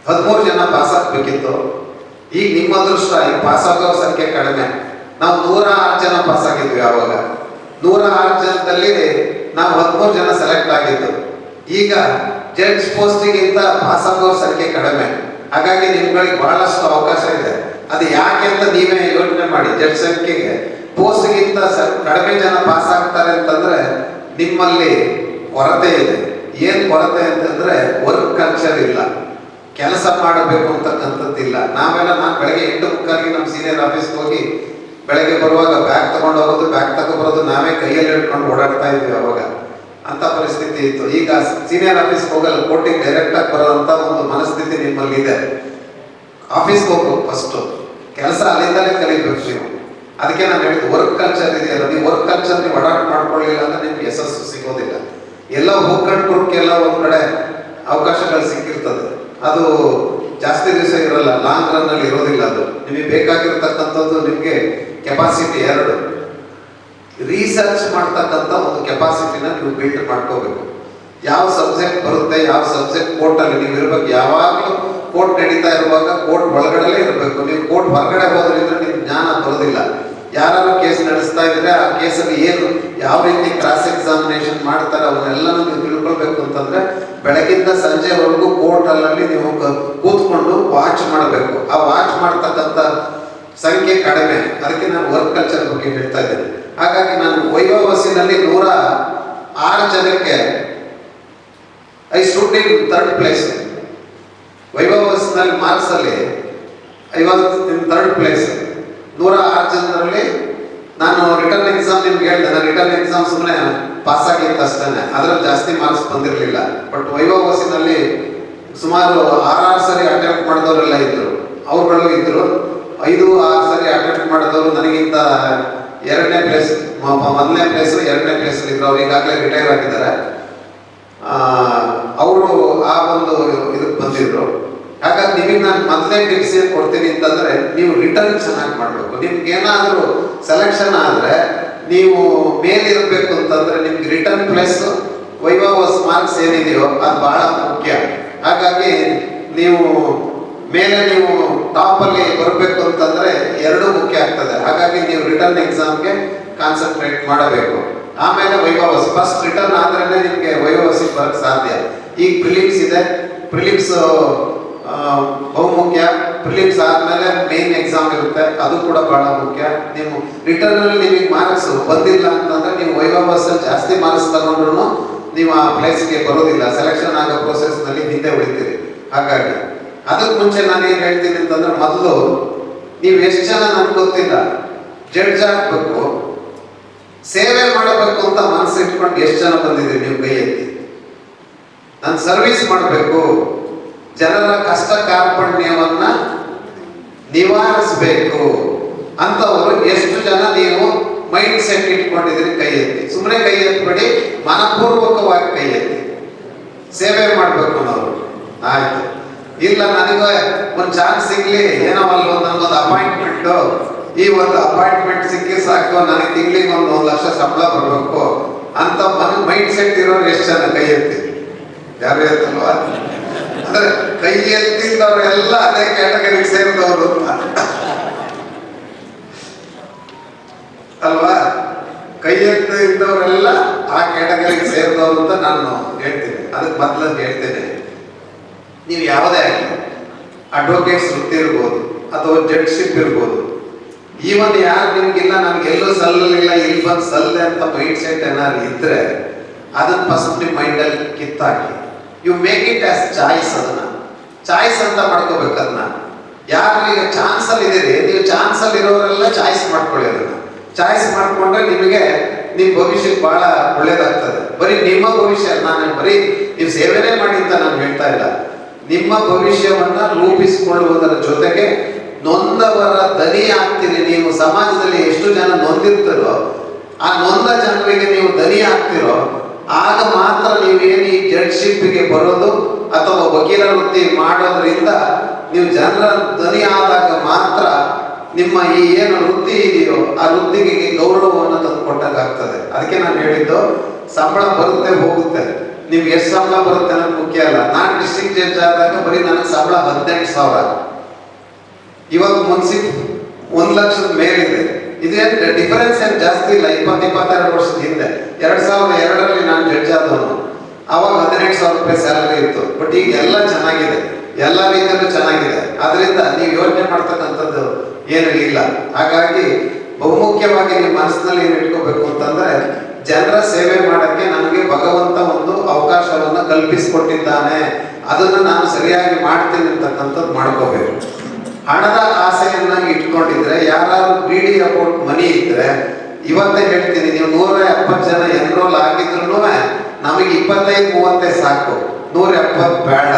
13 ಜನ ಪಾಸ್ ಆಗಬೇಕಿತ್ತು. ಈಗ ನಿಮ್ಮ ಅದೃಷ್ಟ, ಈಗ ಪಾಸ್ ಆಗೋ ಸಂಖ್ಯೆ ಕಡಿಮೆ. ನಾವು 106 ಜನ ಪಾಸ್ ಆಗಿದ್ವಿ. ಆವಾಗ 106 ಜನದಲ್ಲಿ ನಾವು 13 ಜನ ಸೆಲೆಕ್ಟ್ ಆಗಿದ್ದು. ಈಗ ಜಡ್ಜ್ ಪೋಸ್ಟಿಗಿಂತ ಪಾಸ್ ಆಗೋರ ಸಂಖ್ಯೆ ಕಡಿಮೆ. ಹಾಗಾಗಿ ನಿಮ್ಗಳಿಗೆ ಬಹಳಷ್ಟು ಅವಕಾಶ ಇದೆ. ಅದು ಯಾಕೆ ಅಂತ ನೀವೇ ಯೋಚನೆ ಮಾಡಿ. ಜಡ್ಜ್ ಸಂಖ್ಯೆಗೆ ಪೋಸ್ಟ್ಗಿಂತ ಕಡಿಮೆ ಜನ ಪಾಸ್ ಆಗ್ತಾರೆ ಅಂತಂದ್ರೆ ನಿಮ್ಮಲ್ಲಿ ಕೊರತೆ ಇದೆ. ಏನು ಕೊರತೆ ಅಂತಂದ್ರೆ ವರ್ಕ್ ಕಲ್ಚರ್ ಇಲ್ಲ. ಕೆಲಸ ಮಾಡಬೇಕು ಅಂತಕ್ಕಂಥದ್ದಿಲ್ಲ. ನಾನು ಬೆಳಗ್ಗೆ 8:15ಗೆ ನಮ್ಮ ಸೀನಿಯರ್ ಆಫೀಸ್ಗೆ ಹೋಗಿ ಬೆಳಗ್ಗೆ ಬರುವಾಗ ಬ್ಯಾಗ್ ತಗೊಂಡು ಹೋಗೋದು, ಬ್ಯಾಗ್ ತಗೊಬರೋದು ನಾವೇ ಕೈಯಲ್ಲಿ ಹಿಡ್ಕೊಂಡು ಓಡಾಡ್ತಾ ಇದ್ವಿ ಅವಾಗ. ಅಂತ ಪರಿಸ್ಥಿತಿ ಇತ್ತು. ಈಗ ಸೀನಿಯರ್ ಆಫೀಸ್ಗೆ ಹೋಗಲ್ಲ, ಕೋರ್ಟಿಗೆ ಡೈರೆಕ್ಟಾಗಿ ಬರೋಂಥ ಒಂದು ಮನಸ್ಥಿತಿ ನಿಮ್ಮಲ್ಲಿ ಇದೆ. ಆಫೀಸ್ಗೆ ಹೋಗ್ಬೇಕು, ಫಸ್ಟು ಕೆಲಸ ಅಲ್ಲಿಂದಲೇ ಕಲಿಬೇಕು ನೀವು. ಅದಕ್ಕೆ ನಾನು ಹೇಳಿದ್ದು ವರ್ಕ್ ಕಲ್ಚರ್ ಇದೆಯಲ್ಲ, ನೀವು ವರ್ಕ್ ಕಲ್ಚರ್ ನೀವು ಅಡಾಪ್ಟ್ ಮಾಡ್ಕೊಳ್ಳಿಲ್ಲ ಅಂದರೆ ನಿಮ್ಗೆ ಯಶಸ್ಸು ಸಿಗೋದಿಲ್ಲ. ಎಲ್ಲ ಹೋಗ್ಕೊಂಡ್ಕೆಲ್ಲ ಒಂದು ಕಡೆ ಅವಕಾಶಗಳು ಸಿಕ್ಕಿರ್ತದೆ, ಅದು ಜಾಸ್ತಿ ದಿವಸ ಇರಲ್ಲ, ಲಾಂಗ್ ರನ್ನಲ್ಲಿ ಇರೋದಿಲ್ಲ. ಅದು ನಿಮಗೆ ಬೇಕಾಗಿರ್ತಕ್ಕಂಥದ್ದು ನಿಮಗೆ ಕೆಪಾಸಿಟಿ 2 ರಿಸರ್ಚ್ ಮಾಡ್ತಕ್ಕಂಥ ಒಂದು ಕೆಪಾಸಿಟಿನ ನೀವು ಬಿಲ್ಡ್ ಮಾಡ್ಕೋಬೇಕು. ಯಾವ ಸಬ್ಜೆಕ್ಟ್ ಬರುತ್ತೆ, ಯಾವ ಸಬ್ಜೆಕ್ಟ್ ಕೋರ್ಟಲ್ಲಿ ನೀವು ಇರಬೇಕು. ಯಾವಾಗಲೂ ಕೋರ್ಟ್ ನಡೀತಾ ಇರುವಾಗ ಕೋರ್ಟ್ ಒಳಗಡೆ ಇರಬೇಕು. ನೀವು ಕೋರ್ಟ್ ಹೊರಗಡೆ ಹೋದ್ರಿಂದ ನಿಮ್ಗೆ ಜ್ಞಾನ ಬರೋದಿಲ್ಲ. ಯಾರು ಕೇಸ್ ನಡೆಸ್ತಾ ಇದ್ರೆ ಆ ಕೇಸಲ್ಲಿ ಏನು ಯಾವ ರೀತಿ ಕ್ರಾಸ್ ಎಕ್ಸಾಮಿನೇಷನ್ ಮಾಡ್ತಾರೆ ಅವನ್ನೆಲ್ಲನೂ ನೀವು ತಿಳ್ಕೊಳ್ಬೇಕು ಅಂತಂದ್ರೆ ಬೆಳಗಿಂದ ಸಂಜೆವರೆಗೂ ಕೋರ್ಟಲ್ಲಿ ನೀವು ಕೂತ್ಕೊಂಡು ವಾಚ್ ಮಾಡಬೇಕು. ಆ ವಾಚ್ ಮಾಡ್ತಕ್ಕಂಥ ಸಂಖ್ಯೆ ಕಡಿಮೆ. ಅದಕ್ಕೆ ನಾನು ವರ್ಕ್ ಕಲ್ಚರ್ ಬಗ್ಗೆ ಹೇಳ್ತಾ ಇದ್ದೇನೆ. ಹಾಗಾಗಿ ನಾನು ವೈಭವಸಿನಲ್ಲಿ 106 ಜನಕ್ಕೆ I stood in 3rd place. ವೈಭವಸಿನಲ್ಲಿ ಮಾರ್ಕ್ಸಲ್ಲಿ I was in 3rd place. 106 ಜನರಲ್ಲಿ ನಾನು ರಿಟರ್ನ್ ಎಕ್ಸಾಮ್ ನಿಮ್ಗೆ ಹೇಳಿದೆ. ನಾನು ರಿಟರ್ನ್ ಎಕ್ಸಾಮ್ ಸುಮ್ಮನೆ ಪಾಸ್ ಆಗಿತ್ತು ಅಷ್ಟೇ, ಅದರಲ್ಲಿ ಜಾಸ್ತಿ ಮಾರ್ಕ್ಸ್ ಬಂದಿರಲಿಲ್ಲ. ಬಟ್ ವೈಭವಸಿನಲ್ಲಿ ಸುಮಾರು 6 ಸರಿ ಅಟೆಂಪ್ಟ್ ಮಾಡಿದವರೆಲ್ಲ ಇದ್ರು, ಅವ್ರುಗಳು ಇದ್ರು. 5-6 ಸರಿ ಅಟೆಂಪ್ಟ್ ಮಾಡಿದವರು ನನಗಿಂತ 2ನೇ ಪ್ಲೇಸ್, 1ನೇ ಪ್ಲೇಸು 2ನೇ ಪ್ಲೇಸಲ್ಲಿ ಇದ್ರು. ಅವ್ರು ಈಗಾಗಲೇ ರಿಟೈರ್ ಆಗಿದ್ದಾರೆ. ಅವರು ಆ ಒಂದು ಇದಕ್ಕೆ ಬಂದಿದ್ರು. ಹಾಗಾಗಿ ನಿಮಗೆ ನಾನು ಮೊದಲೇ ಟಿಪ್ಸ್ ಏನು ಕೊಡ್ತೀನಿ ಅಂತಂದರೆ, ನೀವು ರಿಟರ್ನ್ ಚೆನ್ನಾಗಿ ಮಾಡಬೇಕು. ನಿಮ್ಗೇನಾದರೂ ಸೆಲೆಕ್ಷನ್ ಆದರೆ ನೀವು ಮೇಲಿರಬೇಕು ಅಂತಂದರೆ ನಿಮ್ಗೆ ರಿಟರ್ನ್ ಪ್ಲಸ್ ವೈಭವಸ್ ಮಾರ್ಕ್ಸ್ ಏನಿದೆಯೋ ಅದು ಭಾಳ ಮುಖ್ಯ. ಹಾಗಾಗಿ ನೀವು ನೀವು ಟಾಪಲ್ಲಿ ಬರಬೇಕು ಅಂತಂದರೆ 2 ಮುಖ್ಯ ಆಗ್ತದೆ. ಹಾಗಾಗಿ ನೀವು ರಿಟರ್ನ್ ಎಕ್ಸಾಮ್ಗೆ ಕಾನ್ಸಂಟ್ರೇಟ್ ಮಾಡಬೇಕು. ಆಮೇಲೆ ವೈಭವಸ್ ಫಸ್ಟ್ ರಿಟರ್ನ್ ಆದ್ರೇ ನಿಮಗೆ ವೈಭವಸಿಗೆ ಬರೋಕ್ಕೆ ಸಾಧ್ಯ. ಈಗ ಪ್ರಿಲಿಮ್ಸ್ ಇದೆ, ಪ್ರಿಲಿಮ್ಸ್ ಬಹುಮುಖ್ಯ. ಪ್ರಿಲಿಮ್ಸ್ ಆದಮೇಲೆ ಮೇನ್ ಎಕ್ಸಾಮ್ ಇರುತ್ತೆ, ಅದು ಕೂಡ ಬಹಳ ಮುಖ್ಯ. ನೀವು ರಿಟರ್ನಲ್ಲಿ ನಿಮಗೆ ಮಾರ್ಕ್ಸ್ ಬಂದಿಲ್ಲ ಅಂತಂದ್ರೆ ನೀವು ವೈಭವಸಲ್ಲಿ ಜಾಸ್ತಿ ಮಾರ್ಕ್ಸ್ ತಗೊಂಡ್ರು ನೀವು ಆ ಪ್ಲೇಸ್ಗೆ ಬರೋದಿಲ್ಲ, ಸೆಲೆಕ್ಷನ್ ಆಗೋ ಪ್ರೋಸೆಸ್ನಲ್ಲಿ ಹಿಂದೆ ಉಳಿತೀರಿ. ಹಾಗಾಗಿ ಅದಕ್ಕೆ ಮುಂಚೆ ನಾನು ಏನು ಹೇಳ್ತೀನಿ ಅಂತಂದ್ರೆ, ಮೊದಲು ನೀವು ಎಷ್ಟು ಜನ ನನಗೆ ಗೊತ್ತಿಲ್ಲ ಜಡ್ಜ್ ಆಗಬೇಕು, ಸೇವೆ ಮಾಡಬೇಕು ಅಂತ ಮನಸ್ಸು ಇಟ್ಕೊಂಡು ಎಷ್ಟು ಜನ ಬಂದಿದ್ದೀರಿ ನೀವು ಕೈ ಎತ್ತಿ. ನಾನು ಸರ್ವಿಸ್ ಮಾಡಬೇಕು, ಜನರ ಕಷ್ಟ ಕಾರ್ಪಣ್ಯವನ್ನ ನಿವಾರಿಸಬೇಕು ಅಂತವರು ಎಷ್ಟು ಜನ ನೀವು ಮೈಂಡ್ ಸೆಟ್ ಇಟ್ಕೊಂಡಿದ್ದೀರಿ ಕೈ ಎತ್ತಿ. ಸುಮ್ಮನೆ ಕೈ ಎತ್ತಬೇಡಿ, ಮನಪೂರ್ವಕವಾಗಿ ಕೈ ಎತ್ತಿ. ಸೇವೆ ಮಾಡಬೇಕು ಅನ್ನೋರು. ಆಯ್ತು, ಇಲ್ಲ ನನಗೆ ಒಂದು ಚಾನ್ಸ್ ಸಿಗ್ಲಿ, ಏನೋ ನನಗೊಂದು ಅಪಾಯಿಂಟ್ಮೆಂಟು, ಈ ಒಂದು ಅಪಾಯಿಂಟ್ಮೆಂಟ್ ಸಿಕ್ಕಿ ಸಾಕು, ನನಗೆ ತಿಂಗಳಿಗೆ 1 ಲಕ್ಷ ಸಂಬಳ ಬರಬೇಕು ಅಂತ ಮೈಂಡ್ ಸೆಟ್ ಇರೋರು ಎಷ್ಟು ಜನ ಕೈ ಎತ್ತಿ? ಯಾರು ಎತ್ತಲ್ವಾ? ಅಂದ್ರೆ ಕೈ ಎತ್ತಿದವರೆಲ್ಲ ಅದೇ ಕ್ಯಾಟಗರಿಗೆ ಸೇರಿದವರು ಅಲ್ವಾ? ಕೈ ಎತ್ತಿದವರೆಲ್ಲ ಆ ಕ್ಯಾಟಗರಿಗೆ ಸೇರಿದವರು ಅಂತ ನಾನು ಹೇಳ್ತೀನಿ. ಅದಕ್ಕೆ ಮೊದಲು ಹೇಳ್ತೇನೆ, ನೀವು ಯಾವುದೇ ಆಗಲಿ, ಅಡ್ವೊಕೇಟ್ಸ್ ವೃತ್ತಿ ಇರ್ಬೋದು ಅಥವಾ ಜಡ್ಜ್ಶಿಪ್ ಇರ್ಬೋದು, ಈವನ್ ಯಾರು ನಿಮ್ಗಿಲ್ಲ ನನಗೆಲ್ಲೂ ಸಲ್ಲಲಿಲ್ಲ ಇಲ್ಲಿ ಬಂದು ಸಲ್ಲದೆ ಅಂತ ಮೈಂಡ್ ಸೆಟ್ ಏನಾದ್ರು ಇದ್ರೆ ಅದನ್ನ ಫಸ್ಟ್ ನಿಮ್ಮ ಮೈಂಡಲ್ಲಿ ಕಿತ್ತಾಕಿ you make it as choice. ಅದನ್ನ ಚಾಯ್ಸ್ ಅಂತ ಮಾಡ್ಕೋಬೇಕು. ಅದನ್ನ ಯಾರು ಈಗ ಚಾನ್ಸಲ್ಲಿ ಇದ್ದೀರಿ, ನೀವು ಚಾನ್ಸಲ್ಲಿ ಇರೋರೆಲ್ಲ ಚಾಯ್ಸ್ ಮಾಡ್ಕೊಳ್ಳಿ. ಅದನ್ನ ಚಾಯ್ಸ್ ಮಾಡ್ಕೊಂಡ್ರೆ ನಿಮಗೆ ನಿಮ್ಮ ಭವಿಷ್ಯಕ್ಕೆ ಬಹಳ ಒಳ್ಳೇದಾಗ್ತದೆ. ಬರೀ ನಿಮ್ಮ ಭವಿಷ್ಯ, ನಾನು ಬರೀ ನೀವು ಸೇವೆನೇ ಮಾಡಿ ಅಂತ ನಾನು ಹೇಳ್ತಾ ಇಲ್ಲ. ನಿಮ್ಮ ಭವಿಷ್ಯವನ್ನ ರೂಪಿಸಿಕೊಳ್ಳುವುದರ ಜೊತೆಗೆ ನೊಂದವರ ದನಿ ಆಗ್ತೀರಿ. ನೀವು ಸಮಾಜದಲ್ಲಿ ಎಷ್ಟು ಜನ ನೊಂದಿರ್ತಾರೋ ಆ ನೊಂದ ಜನರಿಗೆ ನೀವು ದನಿ ಆಗ್ತಿರೋ ಆಗ ಮಾತ್ರ ನೀವೇನು ಈ ಜಡ್ಜ್ಶಿಪ್ಗೆ ಬರೋದು ಅಥವಾ ವಕೀಲ ವೃತ್ತಿ ಮಾಡೋದ್ರಿಂದ ನೀವು ಜನರ ದನಿ ಆದಾಗ ಮಾತ್ರ ನಿಮ್ಮ ಈ ಏನು ವೃತ್ತಿ ಇದೆಯೋ ಆ ವೃತ್ತಿಗೆ ಗೌರವವನ್ನು ತಂದು ಕೊಟ್ಟಾಗ್ತದೆ. ಅದಕ್ಕೆ ನಾನು ಹೇಳಿದ್ದು, ಸಂಬಳ ಬರುತ್ತೆ ಹೋಗುತ್ತೆ, ನಿಮ್ಗೆ ಎಷ್ಟು ಸಂಬಳ ಬರುತ್ತೆ ಅನ್ನೋದು ಮುಖ್ಯ ಅಲ್ಲ. ನಾನು ಡಿಸ್ಟ್ರಿಕ್ಟ್ ಜಡ್ಜ್ ಆದಾಗ ಬರೀ ನನಗೆ ಸಂಬಳ 18,000. ಇವಾಗ ಮುನ್ಸಿಪ್ 1 ಲಕ್ಷದ ಮೇಲಿದೆ. ಇದೇನು ಡಿಫರೆನ್ಸ್ ಏನು ಜಾಸ್ತಿ ಇಲ್ಲ. 20-22 ವರ್ಷದ ಹಿಂದೆ 2002ರಲ್ಲಿ ನಾನು ಜಡ್ಜ್ ಆದವನು. ಆವಾಗ 18,000 ರೂಪಾಯಿ ಸ್ಯಾಲರಿ ಇತ್ತು. ಬಟ್ ಈಗ ಎಲ್ಲ ಚೆನ್ನಾಗಿದೆ, ಎಲ್ಲ ರೀತಿಯಲ್ಲೂ ಚೆನ್ನಾಗಿದೆ. ಅದರಿಂದ ನೀವು ಯೋಚನೆ ಮಾಡ್ತಕ್ಕಂಥದ್ದು ಏನು ಇಲ್ಲ. ಹಾಗಾಗಿ ಬಹುಮುಖ್ಯವಾಗಿ ನಿಮ್ಮ ಮನಸ್ಸಿನಲ್ಲಿ ಏನು ಇಟ್ಕೋಬೇಕು ಅಂತಂದ್ರೆ, ಜನರ ಸೇವೆ ಮಾಡಕ್ಕೆ ನನಗೆ ಭಗವಂತ ಒಂದು ಅವಕಾಶವನ್ನು ಕಲ್ಪಿಸಿಕೊಟ್ಟಿದ್ದಾನೆ, ಅದನ್ನು ನಾನು ಸರಿಯಾಗಿ ಮಾಡ್ತೀನಿ ಅಂತಕ್ಕಂಥದ್ದು ಮಾಡ್ಕೋಬೇಕು. ಹಣದ ಆಸೆಯನ್ನ ಇಟ್ಕೊಂಡಿದ್ರೆ, ಯಾರು ಗ್ರೀಡಿ ಅಬೌಟ್ ಮನಿ ಇದ್ರೆ, ಇವತ್ತೇ ಹೇಳ್ತೀನಿ, ನೀವು 170 ಜನ ಎನ್ರೋಲ್ ಆಗಿದ್ರು ನಮಗೆ 25-30 ಸಾಕು, 170 ಬೇಡ.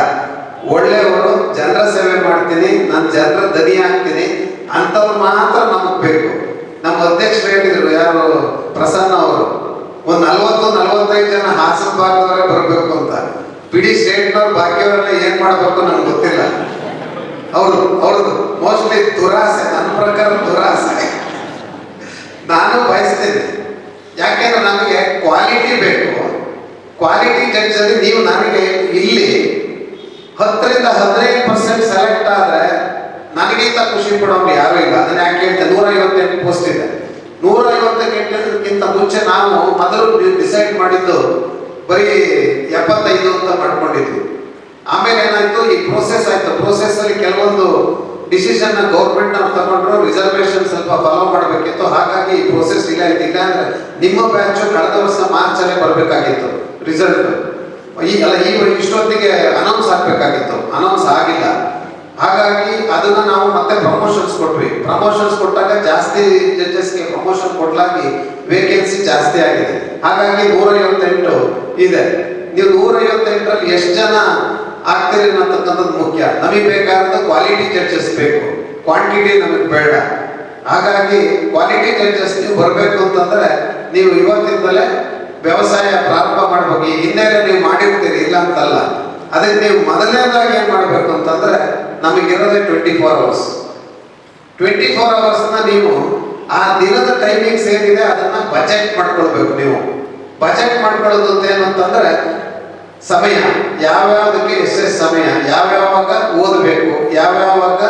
ಒಳ್ಳೆಯವರು, ಜನರ ಸೇವೆ ಮಾಡ್ತೀನಿ, ನಾನು ಜನರ ದನಿ ಆಗ್ತೀನಿ ಅಂಥವ್ರು ಮಾತ್ರ ನಮಗೆ ಬೇಕು. ನಮ್ಮ ಅಧ್ಯಕ್ಷರು ಹೇಳಿದ್ರು, ಯಾರು ಪ್ರಸನ್ನ ಅವರು, ಒಂದು 40-45 ಜನ ಹಾಸನ ಭಾಗದವರೇ ಬರಬೇಕು ಅಂತ. ಬಿಡಿ ಸ್ಟೇಟ್ನವ್ರು ಬಾಕಿಯವರೆಲ್ಲ ಏನ್ ಮಾಡ್ಬೇಕು ನಮ್ಗೆ ಗೊತ್ತಿಲ್ಲ. ಅವ್ರದ್ದು ಮೋಸ್ಟ್ಲಿ ದುರಾಸೆ, ನನ್ನ ಪ್ರಕಾರ ದುರಾಸೆ. ನಾನು ಬಯಸ್ತೇನೆ, ಯಾಕೆಂದ್ರೆ ನಮಗೆ ಕ್ವಾಲಿಟಿ ಬೇಕು. ಕ್ವಾಲಿಟಿ ಜಡ್ಜ್ ಅಲ್ಲಿ ನೀವು ನನಗೆ ಇಲ್ಲಿ 10-15% ಸೆಲೆಕ್ಟ್ ಆದ್ರೆ ನನಗಿಂತ ಖುಷಿ ಪಡೋರು ಯಾರು ಇಲ್ಲ. ಅದನ್ನ ಯಾಕೆ ಹೇಳ್ತೇನೆ, 158 ಪೋಸ್ಟ್ ಇದೆ. 158ಕ್ಕಿಂತ ಮುಂಚೆ ನಾವು ಮೊದಲು ಡಿಸೈಡ್ ಮಾಡಿದ್ದು ಬರೀ 75 ಅಂತ ಮಾಡ್ಕೊಂಡಿದ್ವಿ. ಆಮೇಲೆ ಏನಾಯ್ತು, ಈ ಪ್ರೋಸೆಸ್ ಆಯ್ತು. ಪ್ರೋಸೆಸ್ ಅಲ್ಲಿ ಕೆಲವೊಂದು ಡಿಸಿಷನ್ ಗೌರ್ಮೆಂಟ್ ಅವ್ರು ತಗೊಂಡ್ರು, ರಿಸರ್ವೇಶನ್ ಸ್ವಲ್ಪ ಫಾಲೋ ಮಾಡಬೇಕಿತ್ತು. ಹಾಗಾಗಿ ಈ ಪ್ರೋಸೆಸ್ ಇಲ್ಲ ಆಯ್ತು. ಇಲ್ಲ ಅಂದ್ರೆ ನಿಮ್ಮ ಬ್ಯಾಚು ಕಳೆದ ವರ್ಷ ಮಾರ್ಚಲ್ಲೇ ಬರಬೇಕಾಗಿತ್ತು ರಿಸಲ್ಟ್. ಈ ಇಷ್ಟೊತ್ತಿಗೆ ಅನೌನ್ಸ್ ಆಗ್ಬೇಕಾಗಿತ್ತು, ಅನೌನ್ಸ್ ಆಗಿಲ್ಲ. ಹಾಗಾಗಿ ಅದನ್ನ ನಾವು ಮತ್ತೆ ಪ್ರಮೋಷನ್ಸ್ ಕೊಟ್ವಿ. ಪ್ರಮೋಷನ್ಸ್ ಕೊಟ್ಟಾಗ ಜಾಸ್ತಿ ಜಡ್ಜಸ್ಗೆ ಪ್ರಮೋಷನ್ ಕೊಡ್ಲಾಗಿ ವೇಕೆನ್ಸಿ ಜಾಸ್ತಿ ಆಗಿದೆ. ಹಾಗಾಗಿ 158 ಇದೆ. ನೀವು 158ರಲ್ಲಿ ಎಷ್ಟು ಜನ ಆಗ್ತೀರಿ ಅನ್ನತಕ್ಕಂಥದ್ದು ಮುಖ್ಯ. ನಮಗೆ ಬೇಕಾದ ಕ್ವಾಲಿಟಿ ಜಡ್ಜಸ್ ಬೇಕು, ಕ್ವಾಂಟಿಟಿ ನಮಗೆ ಬೇಡ. ಹಾಗಾಗಿ ಕ್ವಾಲಿಟಿ ಜಡ್ಜಸ್ ನೀವು ಬರಬೇಕು ಅಂತಂದ್ರೆ ನೀವು ಇವತ್ತಿಂದಲೇ ವ್ಯವಸಾಯ ಪ್ರಾರಂಭ ಮಾಡ್ಬೇಕು. ಈ ಹಿಂದೆ ನೀವು ಮಾಡಿರ್ತೀರಿ, ಇಲ್ಲ ಅಂತಲ್ಲ. ಅದಕ್ಕೆ ನೀವು ಮೊದಲನೇದಾಗಿ ಏನ್ ಮಾಡ್ಬೇಕು ಅಂತಂದ್ರೆ, ನಮಗಿರೋದೇ 24 ಅವರ್ಸ್. 24 ಅವರ್ಸ್ನ ನೀವು ಆ ದಿನದ ಟೈಮಿಂಗ್ಸ್ ಏನಿದೆ ಅದನ್ನ ಬಜೆಟ್ ಮಾಡ್ಕೊಳ್ಬೇಕು. ನೀವು ಬಜೆಟ್ ಮಾಡ್ಕೊಳ್ಳೋದು ಅಂತ ಏನು ಅಂತಂದ್ರೆ, ಸಮಯ ಯಾವ್ಯಾವುದಕ್ಕೆ ಎಷ್ಟೆಷ್ಟು ಸಮಯ, ಯಾವ್ಯಾವಾಗ ಓದಬೇಕು, ಯಾವ್ಯಾವಾಗ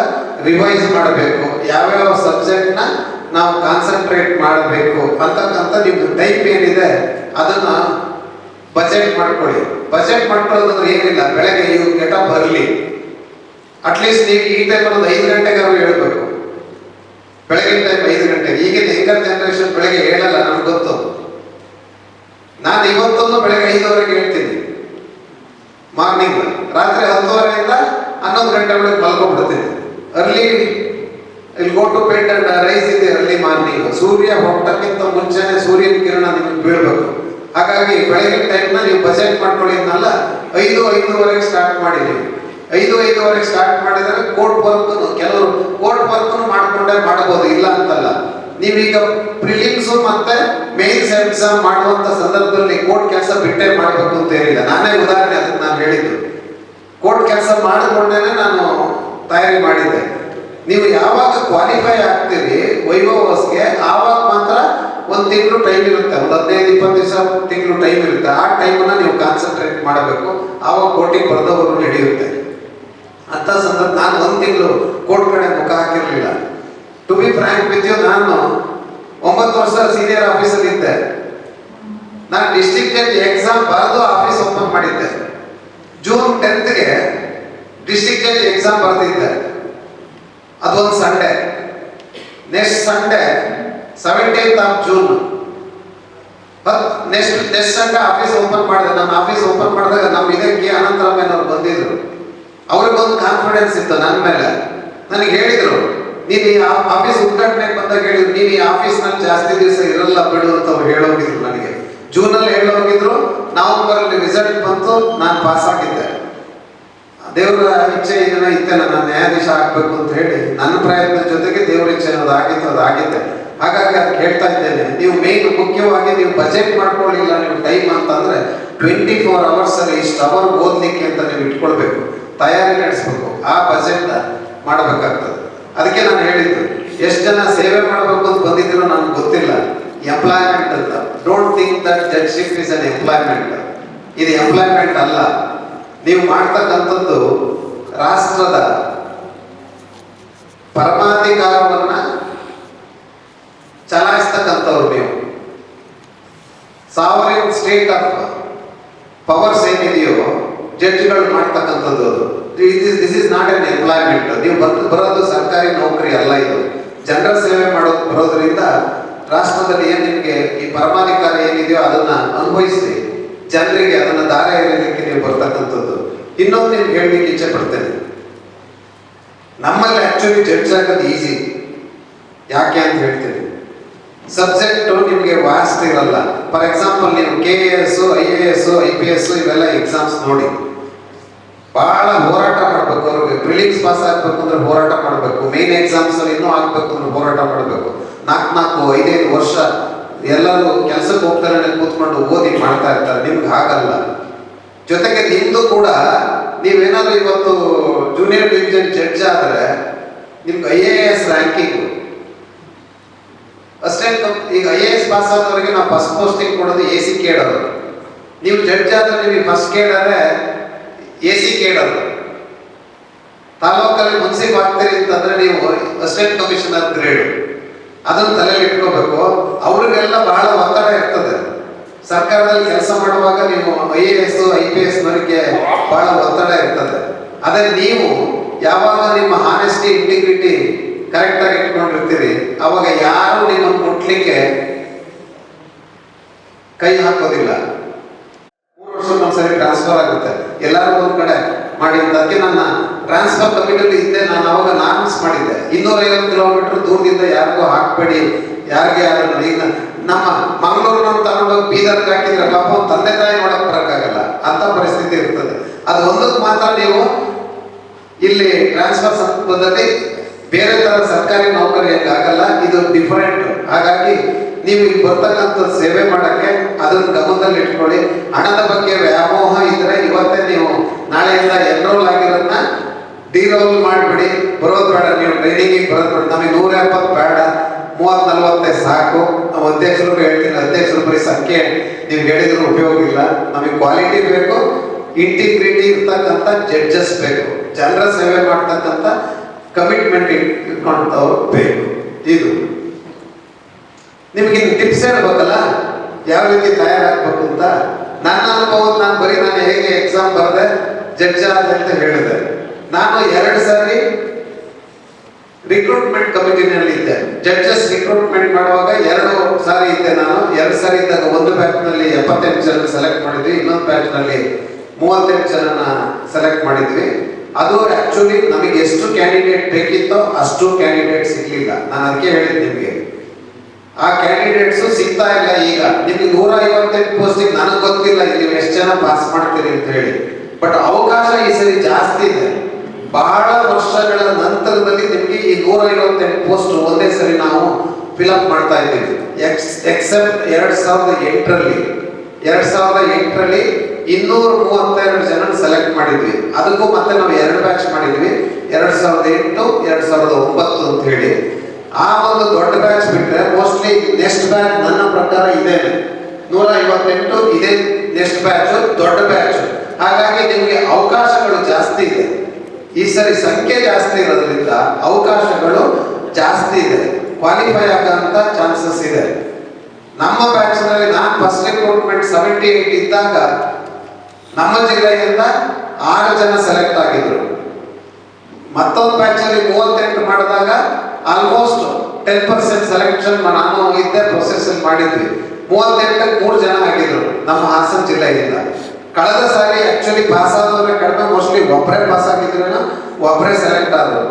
ರಿವೈಸ್ ಮಾಡಬೇಕು, ಯಾವ್ಯಾವ ಸಬ್ಜೆಕ್ಟ್ನ ನಾವು ಕಾನ್ಸಂಟ್ರೇಟ್ ಮಾಡಬೇಕು ಅಂತಕ್ಕಂಥ ನಿಮ್ದು ಟೈಪ್ ಏನಿದೆ ಅದನ್ನ ಬಜೆಟ್ ಮಾಡ್ಕೊಳ್ಳಿ. ಬಜೆಟ್ ಮಾಡ್ಕೊಳ್ಳೋದಂದ್ರೆ ಏನಿಲ್ಲ, ಬೆಳಗ್ಗೆ ನೀವು ಗೆಟ್ ಅಪ್ ಅರ್ಲಿ. ಅಟ್ಲೀಸ್ಟ್ ನೀವು ಈ ಟೈಮ್ ಒಂದು 5 ಗಂಟೆಗೆ ಅವ್ರು ಹೇಳ್ಬೇಕು. ಬೆಳಗಿನ ಟೈಮ್ 5 ಗಂಟೆಗೆ. ಈಗಿನ ಯಂಗರ್ ಜನರೇಷನ್ ಬೆಳಗ್ಗೆ ಹೇಳಲ್ಲ, ನಮ್ಗೆ ಗೊತ್ತು. ನಾನು ಇವತ್ತೊಂದು ಬೆಳಗ್ಗೆ 5:00ವರೆಗೆ ಹೇಳ್ತೀನಿ ಮಾರ್ನಿಂಗ್. ರಾತ್ರಿ 10:30ಯಿಂದ 11 ಗಂಟೆ ಒಳಗೆ ಮಲ್ಕೊಂಡ್ಬಿಡ್ತೀನಿ. ಅರ್ಲಿ ಇಲ್ಲಿ go to bed and rise ಇದೆ ಅರ್ಲಿ ಮಾರ್ನಿಂಗ್. ಸೂರ್ಯ ಹೊಟ್ಟಕ್ಕಿಂತ ಮುಂಚೆನೆ ಸೂರ್ಯನ ಕಿರಣ ನಿಮಗೆ ಬೀಳ್ಬೇಕು. ಹಾಗಾಗಿ ಬೆಳಗಿನ ಟೈಮ್ನ ನೀವು ಬಜೆಟ್ ಮಾಡ್ಕೊಳ್ಳಿದ್ನಲ್ಲ, 5-5:30 ಸ್ಟಾರ್ಟ್ ಮಾಡಿ. ನೀವು 5-5:30 ಸ್ಟಾರ್ಟ್ ಮಾಡಿದರೆ ಕೋರ್ಟ್ ವರ್ಕ್, ಕೆಲವರು ಕೋರ್ಟ್ ವರ್ಕ್ ಮಾಡ್ಕೊಂಡೇ ಮಾಡಬಹುದು, ಇಲ್ಲ ಅಂತಲ್ಲ. ನೀವೀಗ ಪ್ರಿಲಿಮ್ಸ್ ಮತ್ತೆ ಮೇನ್ಸ್ ಎಕ್ಸಾಮ್ ಮಾಡುವಂತ ಸಂದರ್ಭದಲ್ಲಿ ಕೋರ್ಟ್ ಕೆಲಸ ಬಿಟ್ಟೇ ಮಾಡಬೇಕು ಅಂತ ಏನಿಲ್ಲ. ನಾನೇ ಉದಾಹರಣೆ ಅದಕ್ಕೆ ನಾನು ಹೇಳಿದ್ದು. ಕೋರ್ಟ್ ಕೆಲಸ ಮಾಡಿಕೊಂಡೇನೆ ನಾನು ತಯಾರಿ ಮಾಡಿದ್ದೆ. ನೀವು ಯಾವಾಗ ಕ್ವಾಲಿಫೈ ಆಗ್ತೀರಿ ವೈಭವಸ್ಗೆ, ಆವಾಗ ಮಾತ್ರ 1 ತಿಂಗಳು ಟೈಮ್ ಇರುತ್ತೆ, ಒಂದು 15-20 ದಿವಸ ತಿಂಗಳು ಟೈಮ್ ಇರುತ್ತೆ. ಆ ಟೈಮನ್ನ ನೀವು ಕಾನ್ಸಂಟ್ರೇಟ್ ಮಾಡಬೇಕು. ಆವಾಗ ಕೋರ್ಟಿಗೆ ಬರೆದವರು ನಡೆಯುತ್ತೆ. ಅಂತ ಸಂದರ್ಭ ನಾನು 1 ತಿಂಗಳು ಕೋರ್ಟ್ ಕಡೆ ಮುಖ ಹಾಕಿರ್ಲಿಲ್ಲ. To be frank with you, ನಾನು 9 ವರ್ಷ ಸೀನಿಯರ್ ಆಫೀಸಲ್ಲಿ ಇದ್ದೆ. ನಾನು ಡಿಸ್ಟ್ರಿಕ್ಟ್ ಜಡ್ಜ್ ಎಕ್ಸಾಮ್ ಬರೆದು ಆಫೀಸ್ ಓಪನ್ ಮಾಡಿದ್ದೆ. ಜೂನ್ 10ಗೆ ಡಿಸ್ಟ್ರಿಕ್ಟ್ ಜಡ್ಜ್ ಎಕ್ಸಾಮ್ ಬರೆದಿದ್ದೆ. ಅದೊಂದು Sunday. Next Sunday 17th of June, next Sunday office open ಮಾಡಿದೆ. ನಾನು ಆಫೀಸ್ ಓಪನ್ ಮಾಡಿದಾಗ ನಮ್ಮ ಇದಕ್ಕೆ ಅನಂತರಾಮಯ್ಯನವ್ರು ಬಂದಿದ್ರು. ಅವ್ರಿಗೊಂದು ಕಾನ್ಫಿಡೆನ್ಸ್ ಇತ್ತು ನನ್ನ ಮೇಲೆ. ನನಗೆ ಹೇಳಿದ್ರು, ನೀನು ಈ ಆಫೀಸ್ ಉದ್ಘಾಟನೆಗೆ ಬಂದಾಗ ಹೇಳಿದ್ರು, ನೀನು ಈ ಆಫೀಸ್ನಲ್ಲಿ ಜಾಸ್ತಿ ದಿವಸ ಇರಲ್ಲ ಬಿಡು ಅಂತ ಅವ್ರು ಹೇಳೋಗಿದ್ರು. ನನಗೆ ಜೂನಲ್ಲಿ ಹೇಳೋಗಿದ್ರು. ನವೆಂಬರಲ್ಲಿ ರಿಸಲ್ಟ್ ಬಂತು, ನಾನು ಪಾಸ್ ಆಗಿದ್ದೆ. ದೇವರ ಇಚ್ಛೆ ಏನೋ ಇತ್ತೆ, ನಾನು ನ್ಯಾಯಾಧೀಶ ಆಗ್ಬೇಕು ಅಂತ ಹೇಳಿ ನನ್ನ ಪ್ರಯತ್ನ ಜೊತೆಗೆ ದೇವರ ಇಚ್ಛೆ ಅನ್ನೋದು ಆಗಿತ್ತು, ಅದು ಆಗಿದ್ದೆ. ಹಾಗಾಗಿ ಅದಕ್ಕೆ ಹೇಳ್ತಾ ಇದ್ದೇನೆ, ನೀವು ಮೇನ್ ಮುಖ್ಯವಾಗಿ ನೀವು ಬಜೆಟ್ ಮಾಡ್ಕೊಳ್ಳಿಲ್ಲ ನೀವು ಟೈಮ್ ಅಂತಂದ್ರೆ 24 ಅವರ್ಸ್ ಅಲ್ಲಿ ಇಷ್ಟು ಅವರ್ ಓದ್ಲಿಕ್ಕೆ ಅಂತ ನೀವು ಇಟ್ಕೊಳ್ಬೇಕು, ತಯಾರಿ ನಡೆಸಬೇಕು. ಆ ಬಜೆಟ್ ಮಾಡಬೇಕಾಗ್ತದೆ. ಅದಕ್ಕೆ ನಾನು ಹೇಳಿದ್ದು, ಎಷ್ಟು ಜನ ಸೇವೆ ಮಾಡಬೇಕು ಅಂತ ಬಂದಿದ್ದೀರೋ ನನಗೆ ಗೊತ್ತಿಲ್ಲ. ಎಂಪ್ಲಾಯ್ಮೆಂಟ್ ಅಂತ, don't think that judgeship is an employment. ಇದು ಎಂಪ್ಲಾಯ್ಮೆಂಟ್ ಅಲ್ಲ. ನೀವು ಮಾಡ್ತಕ್ಕಂಥದ್ದು ರಾಷ್ಟ್ರದ ಪರಮಾಧಿಕಾರವನ್ನ ಚಲಾಯಿಸ್ತಕ್ಕಂಥವ್ರು. ನೀವು ಸಾವರಿನ್ ಸ್ಟೇಟ್ ಆಫ್ ಪವರ್ಸ್ ಏನಿದೆಯೋ ಜಡ್ಜ್ಗಳು ಮಾಡ್ತಕ್ಕಂಥದ್ದು ಅದು. This is not an employment. ನೀವು ಬರೋದು ಸರ್ಕಾರಿ ನೌಕರಿ ಅಲ್ಲ. ಇದು ಜನರ ಸೇವೆ ಬರೋದ್ರಿಂದ ರಾಷ್ಟ್ರದಲ್ಲಿ ಏನು ನಿಮಗೆ ಈ ಪರಮಾಧಿಕಾರ ಏನಿದೆಯೋ ಅದನ್ನ ಅನುಭವಿಸಿ ಜನರಿಗೆ ಅದನ್ನ ದಾರ ಎರೆಯಲಿಕ್ಕೆ ನೀವು ಬರ್ತಕ್ಕಂಥದ್ದು. ಇನ್ನೊಂದು ನಿಮ್ಗೆ ಹೇಳಲಿಕ್ಕೆ ಇಚ್ಛೆ ಪಡ್ತೇನೆ, ನಮ್ಮಲ್ಲಿ ಆಕ್ಚುಲಿ ಜಡ್ಜ್ ಆಗೋದು ಈಸಿ. ಯಾಕೆ ಅಂತ ಹೇಳ್ತೀನಿ, ಸಬ್ಜೆಕ್ಟ್ ನಿಮಗೆ ವಾಸ್ಟ್ ಇರಲ್ಲ. ಫಾರ್ ಎಕ್ಸಾಂಪಲ್ ನೀವು KAS, IAS, IPS ಇವೆಲ್ಲ ಎಕ್ಸಾಮ್ಸ್ ನೋಡಿ, ಬಹಳ ಹೋರಾಟ ಮಾಡಬೇಕು. ಅವ್ರಿಗೆ ಪ್ರಿಲಿಮ್ಸ್ ಪಾಸ್ ಆಗ್ಬೇಕು ಅಂದ್ರೆ ಹೋರಾಟ ಮಾಡಬೇಕು, ಮೇನ್ ಎಕ್ಸಾಮ್ಸ್ ಅಲ್ಲಿ ಇನ್ನೂ ಆಗ್ಬೇಕು ಅಂದ್ರೆ ಹೋರಾಟ ಮಾಡಬೇಕು. 4-5 ವರ್ಷ ಎಲ್ಲರೂ ಕೆಲಸಕ್ಕೆ ಹೋಗ್ತಾರೆ, ಕೂತ್ಕೊಂಡು ಓದಿ ಮಾಡ್ತಾ ಇರ್ತಾರೆ. ನಿಮ್ಗೆ ಹಾಗಲ್ಲ. ಜೊತೆಗೆ ನಿಮ್ದು ಕೂಡ ನೀವೇನಾದ್ರೂ ಇವತ್ತು ಜೂನಿಯರ್ ಡಿವಿಷನ್ ಜಡ್ಜ್ ಆದ್ರೆ ನಿಮ್ಗೆ IAS ರ್ಯಾಂಕಿಂಗ್ ಅಷ್ಟೇ. ಈಗ IAS ಪಾಸ್ ಆದವರಿಗೆ ನಾವು ಫಸ್ಟ್ ಪೋಸ್ಟಿಂಗ್ ಕೊಡೋದು AC ಕೇಳೋದು. ನೀವು ಜಡ್ಜ್ ಆದ್ರೆ ನಿಮಗೆ ಫಸ್ಟ್ ಕೇಳಿದ್ರೆ AC ಕೇಳೋದು. ತಾಲೂಕಲ್ಲಿ ಮುನ್ಸಿಪ್ ಆಗ್ತೀರಿ ಅಂತಂದ್ರೆ ನೀವು ಅಸಿಸ್ಟೆಂಟ್ ಕಮಿಷನರ್ ಗ್ರೇಡ್, ಅದನ್ನ ತಲೆಯಲ್ಲಿ ಇಟ್ಕೋಬೇಕು. ಅವ್ರಿಗೆಲ್ಲ ಬಹಳ ಒತ್ತಡ ಇರ್ತದೆ. ಸರ್ಕಾರದಲ್ಲಿ ಕೆಲಸ ಮಾಡುವಾಗ ನೀವು IAS, IPS ನವರಿಗೆ ಬಹಳ ಒತ್ತಡ ಇರ್ತದೆ. ಅದೇ ನೀವು ಯಾವಾಗ ನಿಮ್ಮ ಹಾನೆಸ್ಟಿ, ಇಂಟಿಗ್ರಿಟಿ ಕರೆಕ್ಟ್ ಆಗಿ ಇಟ್ಕೊಂಡಿರ್ತೀರಿ, ಅವಾಗ ಯಾರು ನಿಮ್ಮನ್ನು ಮುಟ್ಲಿಕ್ಕೆ ಕೈ ಹಾಕೋದಿಲ್ಲ. 3 ವರ್ಷಕ್ಕೊಂದ್ಸರಿ ಟ್ರಾನ್ಸ್ಫರ್ ಆಗುತ್ತೆ, ಎಲ್ಲರೂ ಒಂದ್ ಕಡೆ ಮಾಡಿ. ಅದಕ್ಕೆ ನನ್ನ ಟ್ರಾನ್ಸ್ಫರ್ ಕಮಿಟಿಯಲ್ಲಿ ಇದ್ದೆ. ನಾನು ಅವಾಗ ನಾರ್ಮ್ಸ್ ಮಾಡಿದ್ದೆ, 250 ಕಿಲೋಮೀಟರ್ ದೂರದಿಂದ ಯಾರಿಗೂ ಹಾಕ್ಬೇಡಿ, ಯಾರಿಗೆ ಆದ್ರೂ. ಈಗ ನಮ್ಮ ಮಂಗಳೂರು ತಗೊಂಡೋಗಿ ಬೀದರ್ಗೆ ಹಾಕಿದ್ರೆ ಪಾಪ ತಂದೆ ತಾಯಿ ನೋಡಕ್ ಬರಕ್ಕಾಗಲ್ಲ, ಅಂತ ಪರಿಸ್ಥಿತಿ ಇರ್ತದೆ. ಅದು ಒಂದಕ್ಕೆ ಮಾತ್ರ ನೀವು ಇಲ್ಲಿ ಟ್ರಾನ್ಸ್ಫರ್ ಸಂದರ್ಭದಲ್ಲಿ ಬೇರೆ ತರ ಸರ್ಕಾರಿ ನೌಕರಿ ಆಗಲ್ಲ, ಇದು ಡಿಫರೆಂಟ್. ಹಾಗಾಗಿ ನೀವು ಇಲ್ಲಿ ಬರ್ತಕ್ಕಂಥ ಸೇವೆ ಮಾಡಕ್ಕೆ ಅದನ್ನ ಗಮನದಲ್ಲಿ ಇಟ್ಕೊಳ್ಳಿ. ಹಣದ ಬಗ್ಗೆ ವ್ಯಾಮೋಹ ಇದ್ರೆ ಇವತ್ತೇ ನೀವು ನಾಳೆಯಿಂದ ಎನ್ರೋಲ್ ಆಗಿರೋದನ್ನ ಡಿರೋಲ್ ಮಾಡಿಬಿಡಿ. ಬರೋದು ಬೇಡ, ನೀವು ಟ್ರೈನಿಂಗಿಗೆ ಬರೋದು ಬೇಡ. ನಮಗೆ 170 ಬೇಡ, 30-40 ಸಾಕು. ನಾವು ಅಧ್ಯಕ್ಷರು ಹೇಳ್ತೀನಿ, ಅಧ್ಯಕ್ಷರು ಬರೀ ಸಂಖ್ಯೆ ನೀವು ಹೇಳಿದ್ರು ಉಪಯೋಗ ಇಲ್ಲ. ನಮಗೆ ಕ್ವಾಲಿಟಿ ಬೇಕು, ಇಂಟಿಗ್ರಿಟಿ ಇರ್ತಕ್ಕಂಥ ಜಡ್ಜಸ್ ಬೇಕು, ಜನರ ಸೇವೆ ಮಾಡ್ತಕ್ಕಂಥ ಕಮಿಟ್ಮೆಂಟ್ ಇಟ್ಕೊಂಡವ್ರು ಬೇಕು. ಇದು ನಿಮಗೆ ಟಿಪ್ಸ್ ಹೇಳ್ಬೇಕಲ್ಲ, ಯಾವ ರೀತಿ ತಯಾರಾಗಬೇಕು ಅಂತ. ನನ್ನ ಅನುಭವ, ನಾನು ಹೇಗೆ ಎಕ್ಸಾಮ್ ಬರೆದೆ, ಜಡ್ಜ್ ಆದ ಅಂತ ಹೇಳಿದೆ. ನಾನು 2 ಸಾರಿ ರಿಕ್ರೂಟ್ಮೆಂಟ್ ಕಮಿಟಿನಲ್ಲಿ ಇದ್ದೆ. ಜಡ್ಜಸ್ ರಿಕ್ರೂಟ್ಮೆಂಟ್ ಮಾಡುವಾಗ 2 ಸಾರಿ ಇದ್ದೆ ನಾನು. 2 ಸಾರಿ ಇದ್ದಾಗ ಒಂದು ಬ್ಯಾಚ್ ನಲ್ಲಿ 78 ಜನ ಸೆಲೆಕ್ಟ್ ಮಾಡಿದ್ವಿ, ಇನ್ನೊಂದು ಬ್ಯಾಚ್ ನಲ್ಲಿ 38 ಜನನ ಸೆಲೆಕ್ಟ್ ಮಾಡಿದ್ವಿ. ಅದು ಆಕ್ಚುಲಿ ನಮಗೆ ಎಷ್ಟು ಕ್ಯಾಂಡಿಡೇಟ್ ಬೇಕಿತ್ತೋ ಅಷ್ಟು ಕ್ಯಾಂಡಿಡೇಟ್ ಸಿಗ್ಲಿಲ್ಲ. ನಾನು ಅದಕ್ಕೆ ಹೇಳಿದ್ದೆ ನಿಮಗೆ, ಆ ಕ್ಯಾಂಡಿಡೇಟ್ಸ್ ಸಿಗ್ತಾ ಇಲ್ಲ. ಈಗ ನಿಮ್ಗೆ 158 ಪೋಸ್ಟಿಂಗ್ ನನಗೆ ಗೊತ್ತಿಲ್ಲ ನೀವು ಎಷ್ಟು ಜನ ಪಾಸ್ ಮಾಡ್ತೀರಿ ಅಂತ ಹೇಳಿ, ಬಟ್ ಅವಕಾಶ ಈ ಸರಿ ಜಾಸ್ತಿ ಇದೆ. ಬಹಳ ವರ್ಷಗಳ ನಂತರದಲ್ಲಿ ನಿಮಗೆ ಈ 158 ಪೋಸ್ಟ್ ಒಂದೇ ಸರಿ ನಾವು ಫಿಲ್ಅಪ್ ಮಾಡ್ತಾ ಇದ್ದೀವಿ. ಎಕ್ಸೆಪ್ಟ್ 2008ರಲ್ಲಿ 232 ಜನ ಸೆಲೆಕ್ಟ್ ಮಾಡಿದ್ವಿ. ಅದಕ್ಕೂ ಮತ್ತೆ ನಾವು 2 ಬ್ಯಾಚ್ ಮಾಡಿದ್ವಿ, 2008, 2009 ಅಂತ ಹೇಳಿ. ಆ ಒಂದು ದೊಡ್ಡ ಬ್ಯಾಚ್ ಬಿಟ್ರೆ ಮೋಸ್ಟ್ಲಿ ನೆಕ್ಸ್ಟ್ ಬ್ಯಾಚ್ ನನ್ನ ಪ್ರಕಾರ ಇದೆ 158 ಇದೆ ನೆಕ್ಸ್ಟ್ ಬ್ಯಾಚ್, ದೊಡ್ಡ ಬ್ಯಾಚ್. ಹಾಗಾಗಿ ನಿಮಗೆ ಅವಕಾಶಗಳು ಜಾಸ್ತಿ ಇದೆ. ಈ ಸರಿ ಸಂಖ್ಯೆ ಜಾಸ್ತಿ ಇರೋದ್ರಿಂದ ಅವಕಾಶಗಳು ಜಾಸ್ತಿ ಇದೆ, ಕ್ವಾಲಿಫೈ ಆಗಂತ ಚಾನ್ಸಸ್ ಇದೆ. ನಮ್ಮ ಬ್ಯಾಚ್ ನಲ್ಲಿ ನಾನು ಫಸ್ಟ್ ರಿಕ್ರೂಟ್ಮೆಂಟ್ 78 ಇದ್ದಾಗ ನಮ್ಮ ಜಿಲ್ಲೆಯಿಂದ 6 ಜನ ಸೆಲೆಕ್ಟ್ ಆಗಿದ್ರು. ಮತ್ತೊಂದು ಬ್ಯಾಚ್ ಅಲ್ಲಿ 38 ಮಾಡಿದಾಗ ಆಲ್ಮೋಸ್ಟ್ 10% ಸೆಲೆಕ್ಷನ್ ನಾನು ಇದ್ದೆ ಪ್ರೊಸೆಸ್ ಅಲ್ಲಿ ಮಾಡಿದ್ವಿ. 38ಕ್ಕೆ 3 ಜನ ಆಗಿದ್ರು ನಮ್ಮ ಹಾಸನ ಜಿಲ್ಲೆಯಿಂದ. ಕಳೆದ ಸಾರಿ ಆಕ್ಚುಲಿ ಪಾಸ್ ಆದವ್ರೆ ಕಡಿಮೆ, ಮೋಸ್ಟ್ಲಿ ಒಬ್ಬರೇ ಪಾಸ್ ಆಗಿದ್ರು, ಒಬ್ಬರೇ ಸೆಲೆಕ್ಟ್ ಆದ್ರು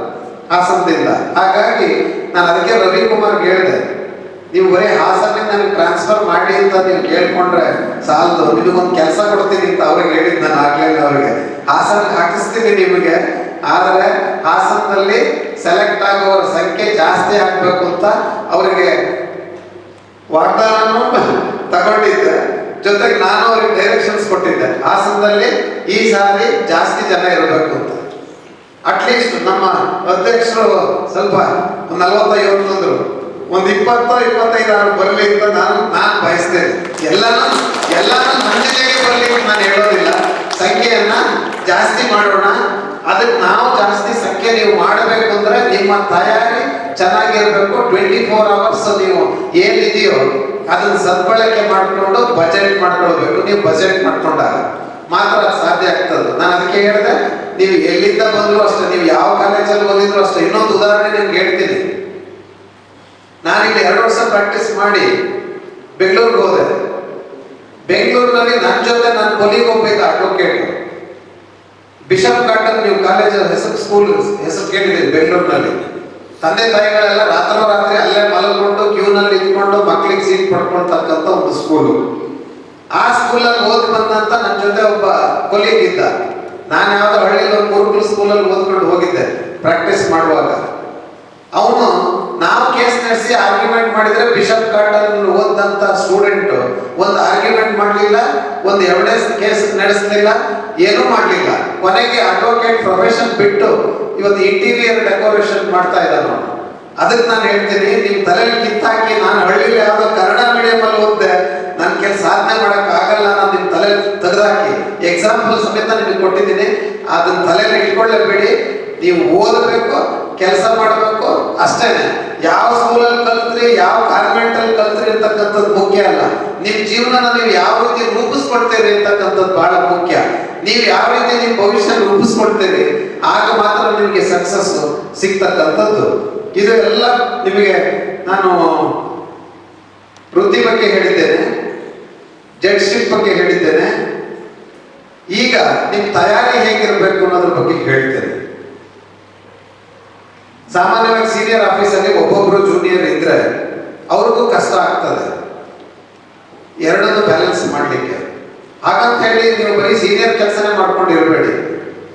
ಹಾಸನದಿಂದ. ಹಾಗಾಗಿ ನಾನು ಅದಕ್ಕೆ ರವಿಕುಮಾರ್ ಹೇಳಿದೆ, ನೀವು ಬರೀ ಹಾಸನ ನನಗೆ ಟ್ರಾನ್ಸ್ಫರ್ ಮಾಡಿ ಅಂತ ನೀವು ಕೇಳ್ಕೊಂಡ್ರೆ ಸಾಲದು, ನಿಮಗೊಂದು ಕೆಲಸ ಕೊಡ್ತೀನಿ ಅಂತ ಅವ್ರಿಗೆ ಹೇಳಿದ್ದು ನಾನು ಆಗ್ಲೇ. ಅವ್ರಿಗೆ ಹಾಸನಕ್ಕೆ ಹಾಕಿಸ್ತೀನಿ ನಿಮಗೆ, ಆದರೆ ಹಾಸನದಲ್ಲಿ ಸೆಲೆಕ್ಟ್ ಆಗುವವರ ಸಂಖ್ಯೆ ಜಾಸ್ತಿ ಆಗ್ಬೇಕು ಅಂತ ಅವರಿಗೆ ವಾಗ್ದಾನ ತಗೊಂಡಿದ್ದೆ. ಜೊತೆಗೆ ನಾನು ಅವ್ರಿಗೆ ಡೈರೆಕ್ಷನ್ಸ್ ಕೊಟ್ಟಿದ್ದೆ, ಹಾಸನದಲ್ಲಿ ಈ ಸಾರಿ ಜಾಸ್ತಿ ಜನ ಇರಬೇಕು ಅಂತ. ಅಟ್ಲೀಸ್ಟ್ ನಮ್ಮ ಅಧ್ಯಕ್ಷರು ಸ್ವಲ್ಪ 40-50 ಅಂದ್ರು, ಒಂದು 20-25 ಬರಲಿ ಅಂತ ನಾನು ಬಯಸ್ತೇನೆ. ಎಲ್ಲಾನು ನನ್ನ ಜಿಲ್ಲೆಗೆ ಬರಲಿ ನಾನು ಹೇಳೋದಿಲ್ಲ. ಸಂಖ್ಯೆಯನ್ನ ಜಾಸ್ತಿ ಮಾಡೋಣ. ಅದಕ್ಕೆ ನಾವು ಜಾಸ್ತಿ ಸಂಖ್ಯೆ ನೀವು ಮಾಡಬೇಕು ಅಂದ್ರೆ ನಿಮ್ಮ ತಯಾರಿ ಚೆನ್ನಾಗಿರ್ಬೇಕು. 24 hours ನೀವು ಏನಿದೆಯೋ ಅದನ್ನ ಸದ್ಬಳಕೆ ಮಾಡಿಕೊಂಡು ಬಜೆಟ್ ಮಾಡ್ಕೊಳ್ಬೇಕು. ನೀವು ಬಜೆಟ್ ಮಾಡ್ಕೊಂಡಾಗ ಮಾತ್ರ ಸಾಧ್ಯ ಆಗ್ತದೆ. ನಾನು ಅದಕ್ಕೆ ಹೇಳಿದೆ, ನೀವು ಎಲ್ಲಿಂದ ಬಂದ್ರು ಅಷ್ಟೇ, ನೀವು ಯಾವ ಕಾಲೇಜಲ್ಲಿ ಓದಿದ್ರು ಅಷ್ಟೇ. ಇನ್ನೊಂದು ಉದಾಹರಣೆ ನಿಮ್ಗೆ ಹೇಳ್ತೀನಿ. ನಾನಿಲ್ಲಿ 2 ವರ್ಷ ಪ್ರಾಕ್ಟೀಸ್ ಮಾಡಿ ಬೆಂಗಳೂರಿಗೆ ಹೋದೆ. ಬೆಂಗಳೂರಿನಲ್ಲಿ ನನ್ನ ಜೊತೆ ನಾನು ಕೊಲಿಗೆ ಹೋಗ್ಬೇಕು ಅಡ್ವೊಕೇಟ್ ಬಿಷಪ್ ಗಾರ್ಡನ್, ನೀವು ಕಾಲೇಜ್ ಹೆಸರು ಸ್ಕೂಲ್ ಹೆಸರು ಕೇಳಿದ್ದೀರಿ ಬೆಂಗಳೂರಿನಲ್ಲಿ. ತಂದೆ ತಾಯಿಗಳೆಲ್ಲ ರಾತ್ರಿ ಅಲ್ಲೇ ಮಲಗಿಕೊಂಡು ಕ್ಯೂನಲ್ಲಿ ಇದ್ಕೊಂಡು ಮಕ್ಳಿಗೆ ಸೀಟ್ ಪಡ್ಕೊಳ್ತಕ್ಕಂಥ ಒಂದು ಸ್ಕೂಲು. ಆ ಸ್ಕೂಲಲ್ಲಿ ಓದಿ ಬಂದಂತ ನನ್ನ ಜೊತೆ ಒಬ್ಬ ಕೊಲೀಗ್ ಇದ್ದ. ನಾನು ಯಾವ್ದೋ ಹಳ್ಳಿಯಲ್ಲಿ ಒಂದು ಗುರುಕುಲ ಸ್ಕೂಲಲ್ಲಿ ಓದ್ಕೊಂಡು ಹೋಗಿದ್ದೆ ಪ್ರಾಕ್ಟೀಸ್ ಮಾಡುವಾಗ. ಅವನು ನಾವು ಕೇಸ್ ನಡೆಸಿ ಆರ್ಗ್ಯುಮೆಂಟ್ ಮಾಡಿದ್ರೆ ಬಿಷಪ್ ಗಾರ್ಡನ್ ಓದಂತ ಸ್ಟೂಡೆಂಟ್ ಒಂದು ಆರ್ಗ್ಯುಮೆಂಟ್ ಮಾಡಲಿಲ್ಲ, ಒಂದು ಎವಿಡೆನ್ಸ್ ಕೇಸ್ ನಡೆಸಲಿಲ್ಲ, ಏನೂ ಮಾಡಲಿಲ್ಲ. ಕೊನೆಗೆ ಅಡ್ವೊಕೇಟ್ ಪ್ರೊಫೆಷನ್ ಬಿಟ್ಟು ಇವತ್ತು ಇಂಟೀರಿಯರ್ ಡೆಕೋರೇಷನ್ ಮಾಡ್ತಾ ಇದ್ದಾನೆ ಅವನು. ಅದಕ್ಕೆ ನಾನು ಹೇಳ್ತೀನಿ, ನಿಮ್ಮ ತಲೆಯಲ್ಲಿ ಕಿತ್ತಾಕಿ ನಾನು ಹಳ್ಳಿಲಿ ಯಾವುದೋ ಕನ್ನಡ ಮೀಡಿಯಮಲ್ಲಿ ಓದಿದೆ, ನನ್ನ ಕೆಲಸ ಸಾಧನೆ ಮಾಡಕ್ ಆಗಲ್ಲ, ನಾನು ನಿಮ್ಮ ತಲೆ ತೆಗೆದಾಕಿ ಎಕ್ಸಾಂಪಲ್ ಸಮೇತ ನಿಮಗೆ ಕೊಟ್ಟಿದ್ದೀನಿ. ಅದನ್ನ ತಲೆಯಲ್ಲಿ ಇಟ್ಕೊಳ್ಳೇಬೇಡಿ. ನೀವು ಓದಬೇಕು, ಕೆಲಸ ಮಾಡಬೇಕು ಅಷ್ಟೇನೆ. ಯಾವ ಸ್ಕೂಲಲ್ಲಿ ಕಲ್ತ್ರಿ, ಯಾವ ಕಾನ್ವೆಂಟಲ್ಲಿ ಕಲ್ತ್ರಿ ಅಂತಕ್ಕಂಥದ್ದು ಮುಖ್ಯ ಅಲ್ಲ. ನಿಮ್ಮ ಜೀವನನ ನೀವು ಯಾವ ರೀತಿ ರೂಪಿಸ್ಕೊಳ್ತೀರಿ ಅಂತಕ್ಕಂಥದ್ದು ಬಹಳ ಮುಖ್ಯ. ನೀವು ಯಾವ ರೀತಿ ನಿಮ್ಮ ಭವಿಷ್ಯ ರೂಪಿಸ್ಕೊಳ್ತೀರಿ ಆಗ ಮಾತ್ರ ನಿಮಗೆ ಸಕ್ಸಸ್ ಸಿಗ್ತಕ್ಕಂಥದ್ದು. ಇದು ಎಲ್ಲ ನಿಮಗೆ ನಾನು ವೃತ್ತಿ ಬಗ್ಗೆ ಹೇಳಿದ್ದೇನೆ, ಜಡ್ಜ್ಶಿಪ್ ಬಗ್ಗೆ ಹೇಳಿದ್ದೇನೆ. ಈಗ ನಿಮ್ಮ ತಯಾರಿ ಹೇಗಿರಬೇಕು ಅನ್ನೋದ್ರ ಬಗ್ಗೆ ಹೇಳ್ತೇನೆ. ಸಾಮಾನ್ಯವಾಗಿ ಸೀನಿಯರ್ ಆಫೀಸಲ್ಲಿ ಒಬ್ಬೊಬ್ರು ಜೂನಿಯರ್ ಇದ್ರೆ ಅವ್ರಿಗೂ ಕಷ್ಟ ಆಗ್ತದೆ ಎರಡನ್ನು ಬ್ಯಾಲೆನ್ಸ್ ಮಾಡಲಿಕ್ಕೆ. ಹಾಗಂತ ಹೇಳಿ ನೀವು ಬರೀ ಸೀನಿಯರ್ ಕೆಲಸನೇ ಮಾಡ್ಕೊಂಡು ಇರಬೇಡಿ.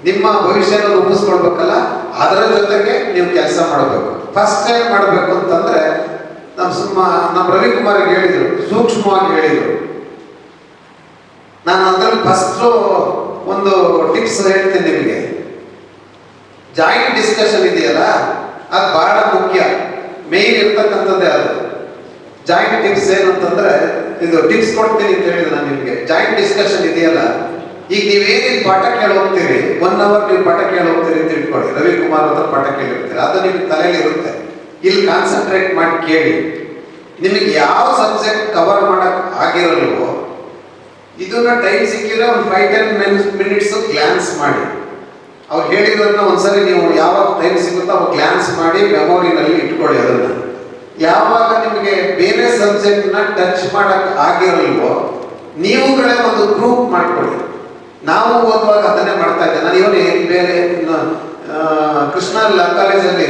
ನಿಮ್ಮ ಭವಿಷ್ಯನ ರೂಪಿಸ್ಕೊಳ್ಬೇಕಲ್ಲ, ಅದರ ಜೊತೆಗೆ ನೀವು ಕೆಲಸ ಮಾಡಬೇಕು. ಫಸ್ಟ್ ಏನ್ ಮಾಡಬೇಕು ಅಂತಂದ್ರೆ, ನಮ್ಮ ರವಿಕುಮಾರ್ ಹೇಳಿದ್ರು, ಸೂಕ್ಷ್ಮವಾಗಿ ಹೇಳಿದ್ರು. ನಾನು ಅದ್ರಲ್ಲಿ ಫಸ್ಟ್ ಒಂದು ಟಿಪ್ಸ್ ಹೇಳ್ತೀನಿ ನಿಮಗೆ. ಜಾಯಿಂಟ್ ಡಿಸ್ಕಷನ್ ಇದೆಯಲ್ಲ, ಅದು ಬಹಳ ಮುಖ್ಯ, ಮೇನ್ ಇರ್ತಕ್ಕಂಥದ್ದೇ ಅದು. ಜಾಯಿಂಟ್ ಟಿಪ್ಸ್ ಏನಂತಂದ್ರೆ, ಇದು ಟಿಪ್ಸ್ ಕೊಡ್ತೀನಿ ಅಂತ ಹೇಳಿದ್ರೆ ನಾನು ನಿಮಗೆ. ಜಾಯಿಂಟ್ ಡಿಸ್ಕಷನ್ ಇದೆಯಲ್ಲ, ಈಗ ನೀವೇನಿಲ್ಲಿ ಪಾಠ ಕೇಳಿ ಹೋಗ್ತೀರಿ, 1 hour ನೀವು ಪಾಠ ಕೇಳಿ ಹೋಗ್ತೀರಿ ಅಂತ ಇಟ್ಕೊಳ್ಳಿ. ರವಿಕುಮಾರ್ ಹತ್ರ ಪಾಠ ಕೇಳಿರ್ತೀರಿ, ಅದು ನಿಮಗೆ ತಲೆಯಲ್ಲಿ ಇರುತ್ತೆ. ಇಲ್ಲಿ ಕಾನ್ಸಂಟ್ರೇಟ್ ಮಾಡಿ ಕೇಳಿ. ನಿಮಗೆ ಯಾವ ಸಬ್ಜೆಕ್ಟ್ ಕವರ್ ಮಾಡಕ್ ಆಗಿರಲ್ವೋ ಇದನ್ನ ಟೈಮ್ ಸಿಕ್ಕಿದ್ರೆ ಒಂದು 5-10 minutes ಗ್ಲಾನ್ಸ್ ಮಾಡಿ. ಅವ್ರು ಹೇಳಿರೋದನ್ನ ಒಂದ್ಸರಿ ನೀವು ಯಾವಾಗ ಟೈಮ್ ಸಿಗುತ್ತೋ ಅವಾಗ ಗ್ಲಾನ್ಸ್ ಮಾಡಿ ಮೆಮೊರಿನಲ್ಲಿ ಇಟ್ಕೊಳ್ಳಿ. ಅದನ್ನ ಯಾವಾಗ ನಿಮಗೆ ಬೇರೆ ಸಬ್ಜೆಕ್ಟ್ನ ಟಚ್ ಮಾಡಕ್ ಆಗಿರಲ್ವೋ ನೀವುಗಳೇ ಒಂದು ಗ್ರೂಪ್ ಮಾಡ್ಕೊಳ್ಳಿ. ನಾವು ಓದುವಾಗ ಅದನ್ನೇ ಮಾಡ್ತಾ ಇದ್ದೆ. ನಾನು ಇವನು ಬೇರೆ ಕೃಷ್ಣ ಕಾಲೇಜಲ್ಲಿ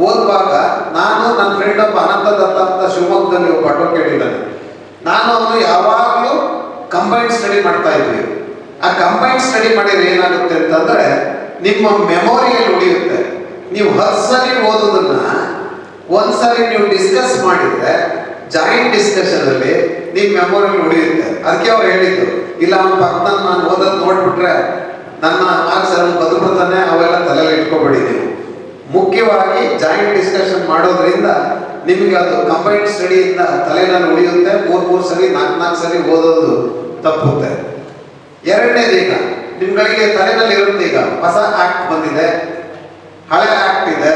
ಓದುವಾಗ ನಾನು ನನ್ನ ಫ್ರೆಂಡ್ ಒಬ್ಬ ಅನಂತ ದತ್ತ ಅಂತ ಶಿವಮೊಗ್ಗದಲ್ಲಿ ಒಬ್ಬ ಅಡ್ವೊಕೇಟ್ ಇದ್ದಾನೆ. ನಾನು ಅವನು ಯಾವಾಗಲೂ ಕಂಬೈನ್ಡ್ ಸ್ಟಡಿ ಮಾಡ್ತಾ ಇದ್ವಿ. ಆ ಕಂಬೈನ್ಡ್ ಸ್ಟಡಿ ಮಾಡಿದ್ರೆ ಏನಾಗುತ್ತೆ ಅಂತಂದ್ರೆ ನಿಮ್ಮ ಮೆಮೊರಿಯಲ್ಲಿ ಉಳಿಯುತ್ತೆ. ನೀವು 10 ಸರಿ ಓದೋದನ್ನ ಒಂದ್ಸರಿ ನೀವು ಡಿಸ್ಕಸ್ ಮಾಡಿದ್ರೆ ಜಾಯಿಂಟ್ ಡಿಸ್ಕಷನ್ ಅಲ್ಲಿ ನಿಮ್ಮ ಮೆಮೊರಿಯಲ್ಲಿ ಉಳಿಯುತ್ತೆ. ಅದಕ್ಕೆ ಅವ್ರು ಹೇಳಿದ್ದು, ಇಲ್ಲ ಅವನ ಪಕ್ಕದಲ್ಲಿ ನಾನು ಓದೋದು ನೋಡ್ಬಿಟ್ರೆ ನನ್ನ ಮಾರ್ಕ್ಸ್ ಎಲ್ಲ ಬದುಕುತ್ತಾನೆ, ಅವೆಲ್ಲ ತಲೆಯಲ್ಲಿ ಇಟ್ಕೋಬೇಡಿ. ನೀವು ಮುಖ್ಯವಾಗಿ ಜಾಯಿಂಟ್ ಡಿಸ್ಕಷನ್ ಮಾಡೋದ್ರಿಂದ ನಿಮಗೆ ಅದು ಕಂಬೈನ್ಡ್ ಸ್ಟಡಿಯಿಂದ ತಲೆನಲ್ಲಿ ಉಳಿಯುತ್ತೆ. 3 ಸರಿ 4 ಸರಿ ಓದೋದು ತಪ್ಪುತ್ತೆ. ಎರಡನೇದು, ಈಗ ನಿಮ್ಗಳಿಗೆ ತಲೆನಲ್ಲಿ ಇರುತ್ತೆ, ಈಗ ಹೊಸ ಆಕ್ಟ್ ಬಂದಿದೆ, ಹಳೆ ಆಕ್ಟ್ ಇದೆ,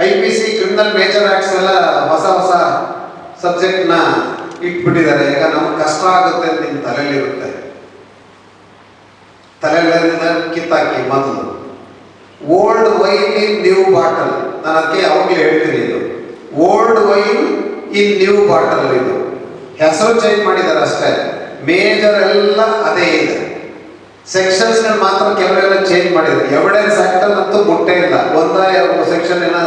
IPC ಕ್ರಿಮಿನಲ್ ಮೇಜರ್ ಆಕ್ಟ್ಸ್ ಎಲ್ಲ ಹೊಸ ಸಬ್ಜೆಕ್ಟ್ನ ಇಟ್ಬಿಟ್ಟಿದ್ದಾರೆ. ಈಗ ನಮ್ಗೆ ಕಷ್ಟ ಆಗುತ್ತೆ ಅಂತ ನಿಮ್ಮ ತಲೆಯಲ್ಲಿ ಇರುತ್ತೆ. ತಲೆಯಲ್ಲಿಂದ ಕಿತ್ತಾಕಿ ಮೊದಲು old wine in new bottle. ನಾನು ಅದಕ್ಕೆ ಯಾವಾಗಲೂ ಹೇಳ್ತೀನಿ, ಇದು old wine in new bottle. ಇದು ಹೆಸರು ಚೇಂಜ್ ಮಾಡಿದ್ದಾರೆ ಅಷ್ಟೇ, ಮೇಜರ್ ಎಲ್ಲ ಅದೇ ಇದೆ. ಸೆಕ್ಷನ್ಸ್ ಮಾತ್ರ ಕೆಲವೆಲ್ಲ ಚೇಂಜ್ ಮಾಡಿದ್ದಾರೆ. ಎವಿಡೆನ್ಸ್ ಆಕ್ಟ್ ಅಂತೂ ಮುಟ್ಟೆ ಇಲ್ಲ, 1 ಸೆಕ್ಷನ್ ಏನೋ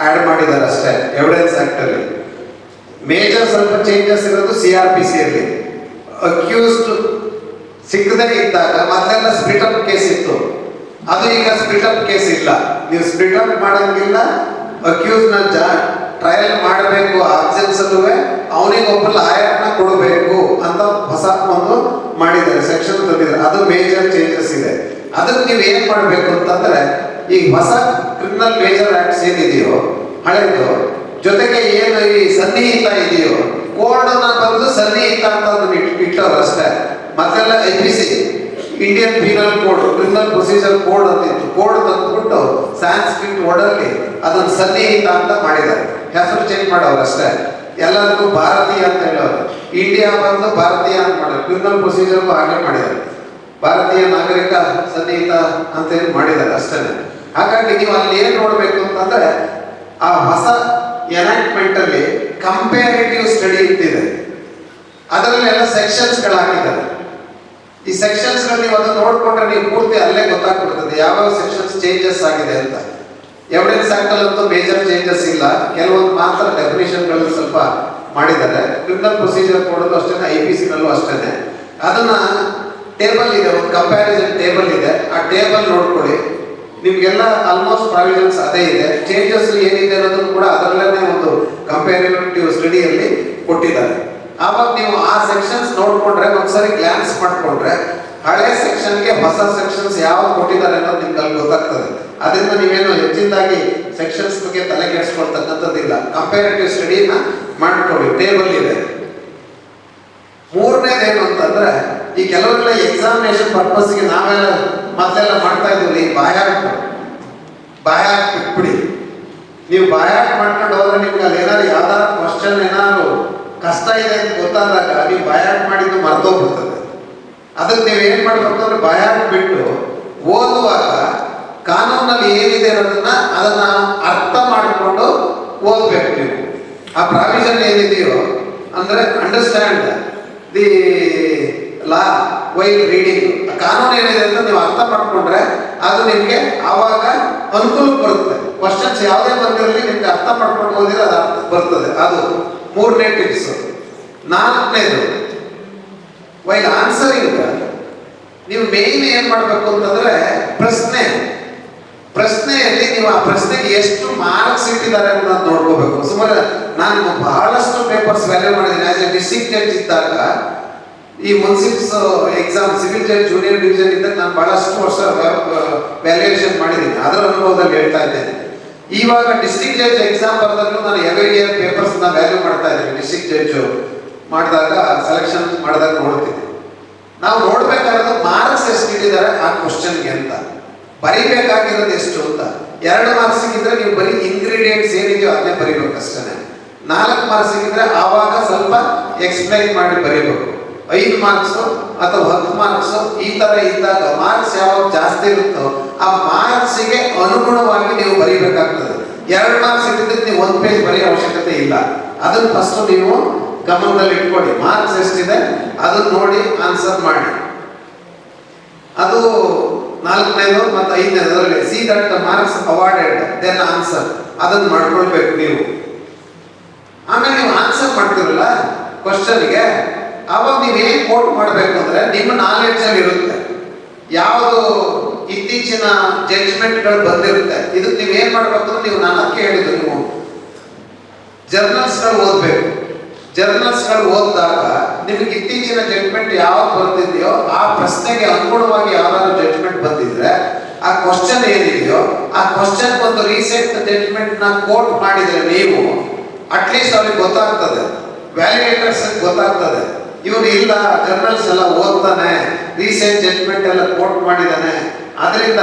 ಆಡ್ ಮಾಡಿದ್ದಾರೆ ಅಷ್ಟೇ ಎವಿಡೆನ್ಸ್ ಆಕ್ಟ್ ಅಲ್ಲಿ. ಮೇಜರ್ ಸ್ವಲ್ಪ ಚೇಂಜಸ್ ಇರೋದು CRPC ಅಲ್ಲಿ. ಅಕ್ಯೂಸ್ಡ್ ಸಿಕ್ಕದೇ ಇದ್ದಾಗ ಮೊದಲೆಲ್ಲ ಸ್ಪ್ಲಿಟ್ ಅಪ್ ಕೇಸ್ ಇತ್ತು, ಅದು ಈಗ ಸ್ಪ್ಲಿಟ್ ಅಪ್ ಕೇಸ್ ಇಲ್ಲ. ನೀವು ಸ್ಪ್ಲಿಟ್ ಅಪ್ ಮಾಡಂಗಿಲ್ಲ, ಅಕ್ಯೂಸ್ ನ ಟ್ರಯಲ್ ಮಾಡಬೇಕು. ಆಬ್ಸೆನ್ಸ್ ಅಲ್ಲೂ ಅವನಿಗೆ ಒಬ್ಬ ಲಾಯರ್ನ ಕೊಡಬೇಕು ಅಂತ ಹೊಸ ಒಂದು ಮಾಡಿದ್ದಾರೆ, ಸೆಕ್ಷನ್ ತಂದಿದ್ದಾರೆ. ಅದು ಮೇಜರ್ ಚೇಂಜಸ್ ಇದೆ. ಅದಕ್ಕೆ ನೀವು ಏನ್ ಮಾಡಬೇಕು ಅಂತಂದ್ರೆ, ಈಗ ಹೊಸ ಕ್ರಿಮಿನಲ್ ಮೇಜರ್ ಆಕ್ಟ್ಸ್ ಏನಿದೆಯೋ ಹಳೆದು, ಜೊತೆಗೆ ಏನು ಈ ಸನ್ನಿಹಿತ ಇದೆಯೋ, ಕೋಡ್ ಅನ್ನ ಬರೆದು ಸನ್ನಿಹಿತ ಅಂತ ಅದನ್ನ ಇಟ್ಟವ್ರು ಅಷ್ಟೇ. ಮೊದಲೆಲ್ಲ IPC Indian penal code, criminal procedure code ಅಂತಿತ್ತು. ಕೋಡ್ ತಂದ್ಬಿಟ್ಟು ಸಾಂಸ್ಕ್ರಿಟ್ ವರ್ಡಲ್ಲಿ ಅದನ್ನು ಸನ್ನಿಹಿತ ಅಂತ ಮಾಡಿದ್ದಾರೆ. ಹೆಸರು ಚೇಂಜ್ ಮಾಡೋರು ಅಷ್ಟೇ. ಎಲ್ಲರಿಗೂ ಭಾರತೀಯ ಅಂತ ಹೇಳೋರು. ಇಂಡಿಯಾ ಬಂದು ಭಾರತೀಯ ಅಂತ ಮಾಡೋರು. ಕ್ರಿಮಿನಲ್ ಪ್ರೊಸೀಜರ್ಗೂ ಹಾಗೆ ಮಾಡಿದ್ದಾರೆ. ಭಾರತೀಯ ನಾಗರಿಕ ಸನ್ನಿಹಿತ ಅಂತ ಹೇಳಿ ಮಾಡಿದ್ದಾರೆ ಅಷ್ಟೇ. ಹಾಗಾಗಿ ನೀವು ಅಲ್ಲಿ ಏನ್ ನೋಡ್ಬೇಕು ಅಂತಂದ್ರೆ, ಆ ಹೊಸ ಎನಾಕ್ಟ್ಮೆಂಟ್ ಅಲ್ಲಿ ಕಂಪೇರಿಟಿವ್ ಸ್ಟಡಿ ಅಂತಿದೆ. ಅದರಲ್ಲೆಲ್ಲ ಸೆಕ್ಷನ್ಸ್ಗಳು ಹಾಕಿದ್ದಾರೆ. ಈ ಸೆಕ್ಷನ್ಸ್ಗಳು ನೀವು ಅದನ್ನು ನೋಡ್ಕೊಂಡ್ರೆ ನೀವು ಪೂರ್ತಿ ಅಲ್ಲೇ ಗೊತ್ತಾಗ್ಬಿಡ್ತದೆ ಯಾವ್ಯಾವ ಸೆಕ್ಷನ್ಸ್ ಚೇಂಜಸ್ ಆಗಿದೆ ಅಂತ. ಎವಿಡೆನ್ಸ್ ಆಕ್ಟ್ ಅಂತೂ ಮೇಜರ್ ಚೇಂಜಸ್ ಇಲ್ಲ, ಕೆಲವೊಂದು ಮಾತ್ರ ಡೆಫಿನೇಷನ್ಗಳು ಸ್ವಲ್ಪ ಮಾಡಿದ್ದಾರೆ. ಕ್ರಿಮಿನಲ್ ಪ್ರೊಸೀಜರ್ ಕೊಡೋದು ಅಷ್ಟೇ, IPC ನಲ್ಲೂ ಅಷ್ಟೇ. ಅದನ್ನ ಟೇಬಲ್ ಇದೆ, ಒಂದು ಕಂಪ್ಯಾರಿಸನ್ ಟೇಬಲ್ ಇದೆ, ಆ ಟೇಬಲ್ ನೋಡ್ಕೊಳ್ಳಿ. ನಿಮ್ಗೆಲ್ಲ ಆಲ್ಮೋಸ್ಟ್ ಪ್ರಾವಿಷನ್ಸ್ ಅದೇ ಇದೆ. ಚೇಂಜಸ್ ಏನಿದೆ ಅನ್ನೋದನ್ನು ಕೂಡ ಅದರಲ್ಲೇ ಒಂದು ಕಂಪ್ಯಾರಿಟಿವ್ ಸ್ಟಡಿಯಲ್ಲಿ ಕೊಟ್ಟಿದ್ದಾರೆ. ಆವಾಗ ನೀವು ಆ ಸೆಕ್ಷನ್ಸ್ ನೋಡ್ಕೊಂಡ್ರೆ ಒಂದ್ಸರಿ ಗ್ಲಾನ್ಸ್ ಮಾಡ್ಕೊಂಡ್ರೆ ಹಳೆ ಸೆಕ್ಷನ್ಗೆ ಹೊಸ ಸೆಕ್ಷನ್ಸ್ ಯಾವ್ದು ಕೊಟ್ಟಿದ್ದಾರೆ ಅನ್ನೋದು ನಿಮ್ಗೆ ಅಲ್ಲಿ ಗೊತ್ತಾಗ್ತದೆ. ಅದರಿಂದ ನೀವೇನು ಹೆಚ್ಚಿನದಾಗಿ ಸೆಕ್ಷನ್ಸ್ ಬಗ್ಗೆ ತಲೆ ಕೆಡಿಸ್ಕೊಳ್ತಕ್ಕಂಥದ್ದಿಲ್ಲ. ಕಂಪ್ಯಾರಿಟಿವ್ ಸ್ಟಡಿನ ಮಾಡ್ಕೊಳ್ಳಿ, ಟೇಬಲ್ ಇದೆ. ಮೂರನೇದೇನು ಅಂತಂದ್ರೆ, ಈ ಕೆಲವರೆಲ್ಲ ಎಕ್ಸಾಮಿನೇಷನ್ ಪರ್ಪಸ್ಗೆ ನಾವೆಲ್ಲ ಮೊದಲೆಲ್ಲ ಮಾಡ್ತಾ ಇದ್ವಿ, ಬಾಯಾಟ್ ಬಿಟ್ಬಿಡಿ. ನೀವು ಬಾಯಾಟ್ ಮಾಡ್ಕೊಂಡು ಹೋದ್ರೆ ನಿಮ್ಗೆ ಅಲ್ಲಿ ಏನಾದ್ರು ಯಾವ್ದಾದ್ರು ಕ್ವಶನ್ ಏನಾದ್ರು ಕಷ್ಟ ಇದೆ ಅಂತ ಗೊತ್ತಾದಾಗ ನೀವು ಬಾಯಾಟ್ ಮಾಡಿದ್ದು ಮರ್ತೋಗ್ಬಿಡ್ತದೆ. ಅದಕ್ಕೆ ನೀವು ಏನ್ ಮಾಡ್ಬೇಕು ಅಂದ್ರೆ ಬಾಯಾಟ್ ಬಿಟ್ಟು ಓದುವಾಗ ಕಾನೂನಲ್ಲಿ ಏನಿದೆ ಅನ್ನೋದನ್ನ ಅದನ್ನ ಅರ್ಥ ಮಾಡಿಕೊಂಡು ಓದ್ಬೇಕು. ನೀವು ಆ ಪ್ರಾವಿಷನ್ ಏನಿದೆಯೋ ಅಂದ್ರೆ understand the law while reading, ಕಾನೂನು ಏನಿದೆ ಅಂತ ನೀವು ಅರ್ಥ ಮಾಡ್ಕೊಂಡ್ರೆ ಅದು ನಿಮ್ಗೆ ಆವಾಗ ಅನುಕೂಲ ಬರುತ್ತೆ. ಕ್ವಶನ್ಸ್ ಯಾವುದೇ ಬಂದಿರಲಿ ನಿಮ್ಗೆ ಅರ್ಥ ಮಾಡ್ಕೊಂಡು ಓದಿದ್ರೆ ಅದು ಅರ್ಥ ಬರ್ತದೆ. ಅದು ಮೂರನೇ ಟಿಪ್ಸ್. ನಾಲ್ಕನೇದು, ವೈಲ್ ಆನ್ಸರಿಂಗ್ ನೀವು ಮೇನ್ ಏನ್ ಮಾಡ್ಬೇಕು ಅಂತಂದ್ರೆ ಪ್ರಶ್ನೆಯಲ್ಲಿ ನೀವು ಆ ಪ್ರಶ್ನೆಗೆ ಎಷ್ಟು ಮಾರ್ಕ್ಸ್ ಇಟ್ಟಿದ್ದಾರೆ ಅನ್ನೋದು ನೋಡ್ಕೋಬೇಕು. ಸುಮಾರು ನಾನು ಬಹಳಷ್ಟು ಪೇಪರ್ಸ್ ವ್ಯಾಲ್ಯೂ ಮಾಡಿದ್ದೀನಿ. ಆಸ್ ಎ ಡಿಸ್ಟ್ರಿಕ್ಟ್ ಜಡ್ಜ್ ಇದ್ದಾಗ ಈ munsifs exam civil judge junior division ಇದ್ದಾಗ ನಾನು ಬಹಳಷ್ಟು ವರ್ಷ ವ್ಯಾಲ್ಯೂಯೇಷನ್ ಮಾಡಿದ್ದೀನಿ. ಅದರ ಅನುಭವದಲ್ಲಿ ಹೇಳ್ತಾ ಇದ್ದೇನೆ. ಇವಾಗ ಡಿಸ್ಟ್ರಿಕ್ಟ್ ಜಡ್ಜ್ ಎಕ್ಸಾಮ್ ಬರೆದಾಗಲೂ ನಾನು ಎವ್ರಿ ಇಯರ್ ಪೇಪರ್ಸ್ ವ್ಯಾಲ್ಯೂ ಮಾಡ್ತಾ ಇದ್ದೀನಿ. ಡಿಸ್ಟ್ರಿಕ್ಟ್ ಜಡ್ಜ್ ಮಾಡಿದಾಗ ಸೆಲೆಕ್ಷನ್ ಮಾಡಿದಾಗ ನೋಡ್ತೀನಿ. ನಾವು ನೋಡ್ಬೇಕಾಗಿರೋದು ಮಾರ್ಕ್ಸ್ ಎಷ್ಟು ಇಟ್ಟಿದ್ದಾರೆ ಆ ಕ್ವಶನ್ಗೆ ಅಂತ, ಬರಿಬೇಕಾಗಿರೋದು ಎಷ್ಟು ಅಂತ. 2 ಮಾರ್ಕ್ಸ್ ಇದ್ರೆ ನೀವು ಬರೀ ಇಂಗ್ರೀಡಿಯೆಂಟ್ಸ್ ಏನಿದೆಯೋ ಅದನ್ನೇ ಬರಿಬೇಕಷ್ಟೇ. 4 ಮಾರ್ಕ್ಸ್ ಇದ್ರೆ ಆವಾಗ ಸ್ವಲ್ಪ ಎಕ್ಸ್ಪ್ಲೈನ್ ಮಾಡಿ ಬರೀಬೇಕು. 5 ಮಾರ್ಕ್ಸ್ ಅಥವಾ 10 ಮಾರ್ಕ್ಸ್ ಈ ತರ ಇದ್ದಾಗ ಮಾರ್ಕ್ಸ್ ಯಾವಾಗ ಜಾಸ್ತಿ ಇರುತ್ತೋ ಆ ಮಾರ್ಕ್ಸಿಗೆ ಅನುಗುಣವಾಗಿ ನೀವು ಬರೀಬೇಕಾಗ್ತದೆ. 2 ಮಾರ್ಕ್ಸ್ ಇಟ್ಟಿದ್ರೆ ನೀವು 1 ಪೇಜ್ ಬರೆಯೋ ಅವಶ್ಯಕತೆ ಇಲ್ಲ. ಅದನ್ನು ಫಸ್ಟ್ ನೀವು ಗಮನದಲ್ಲಿ ಇಟ್ಕೊಳ್ಳಿ. ಮಾರ್ಕ್ಸ್ ಎಷ್ಟಿದೆ ಅದನ್ನ ನೋಡಿ ಆನ್ಸರ್ ಮಾಡಿ. ಅದು 4ನೇದು ಮತ್ತು 5ನೇದರಲ್ಲಿ see that marks awarded then answer ಅದನ್ನ ಮಾಡ್ಕೊಳ್ಬೇಕು ನೀವು. ಆಮೇಲೆ ನೀವು ಆನ್ಸರ್ ಮಾಡ್ತಿರಲ್ಲ ಕ್ವಶನ್ಗೆ, ಅವಾಗ ನೀವೇನ್ ಕೋಟ್ ಮಾಡಬೇಕು ಅಂದ್ರೆ ನಿಮ್ಮ ನಾಲೆಡ್ಜ್ ಅಲ್ಲಿ ಇರುತ್ತೆ. ಯಾವುದು ಇತ್ತೀಚಿನ ಜಡ್ಜ್ಮೆಂಟ್ಗಳು ಬಂದಿರುತ್ತೆ ಇದಕ್ಕೆ ನೀವೇನ್ ಮಾಡ್ಬೇಕು ಅಂದ್ರೆ, ನೀವು ನಾನು ಅದಕ್ಕೆ ಹೇಳಿದ್ದು ನೀವು ಜರ್ನಲ್ಸ್ಗಳು ಓದ್ಬೇಕು. ಜರ್ನಲ್ಸ್ಗಳು ಓದಿದಾಗ ನಿಮಗೆ ಇತ್ತೀಚಿನ ಜಡ್ಜ್ಮೆಂಟ್ ಯಾವ್ದು ಬರ್ತಿದೆಯೋ ಆ ಪ್ರಶ್ನೆಗೆ ಅನುಗುಣವಾಗಿ ಯಾವ್ದಾದ್ರು ಜಡ್ಜ್ಮೆಂಟ್ ಬಂದಿದ್ರೆ ಆ ಕ್ವಶನ್ ಏನಿದೆಯೋ ಆ ಕ್ವಶನ್ ಒಂದು ರೀಸೆಂಟ್ ಜಡ್ಜ್ಮೆಂಟ್ ನ ಕೋಟ್ ಮಾಡಿದ್ರೆ ನೀವು ಅಟ್ಲೀಸ್ಟ್ ಅವ್ರಿಗೆ ಗೊತ್ತಾಗ್ತದೆ, ವ್ಯಾಲಿಡೇಟರ್ಸ್ ಗೊತ್ತಾಗ್ತದೆ. ಇವನು ಇಲ್ಲ ಜರ್ನಲ್ಸ್ ಎಲ್ಲ ಓದ್ತಾನೆ, ರೀಸೆಂಟ್ ಜಡ್ಜ್ಮೆಂಟ್ ಎಲ್ಲ ಕೋಟ್ ಮಾಡಿದ್ದಾನೆ. ಅದರಿಂದ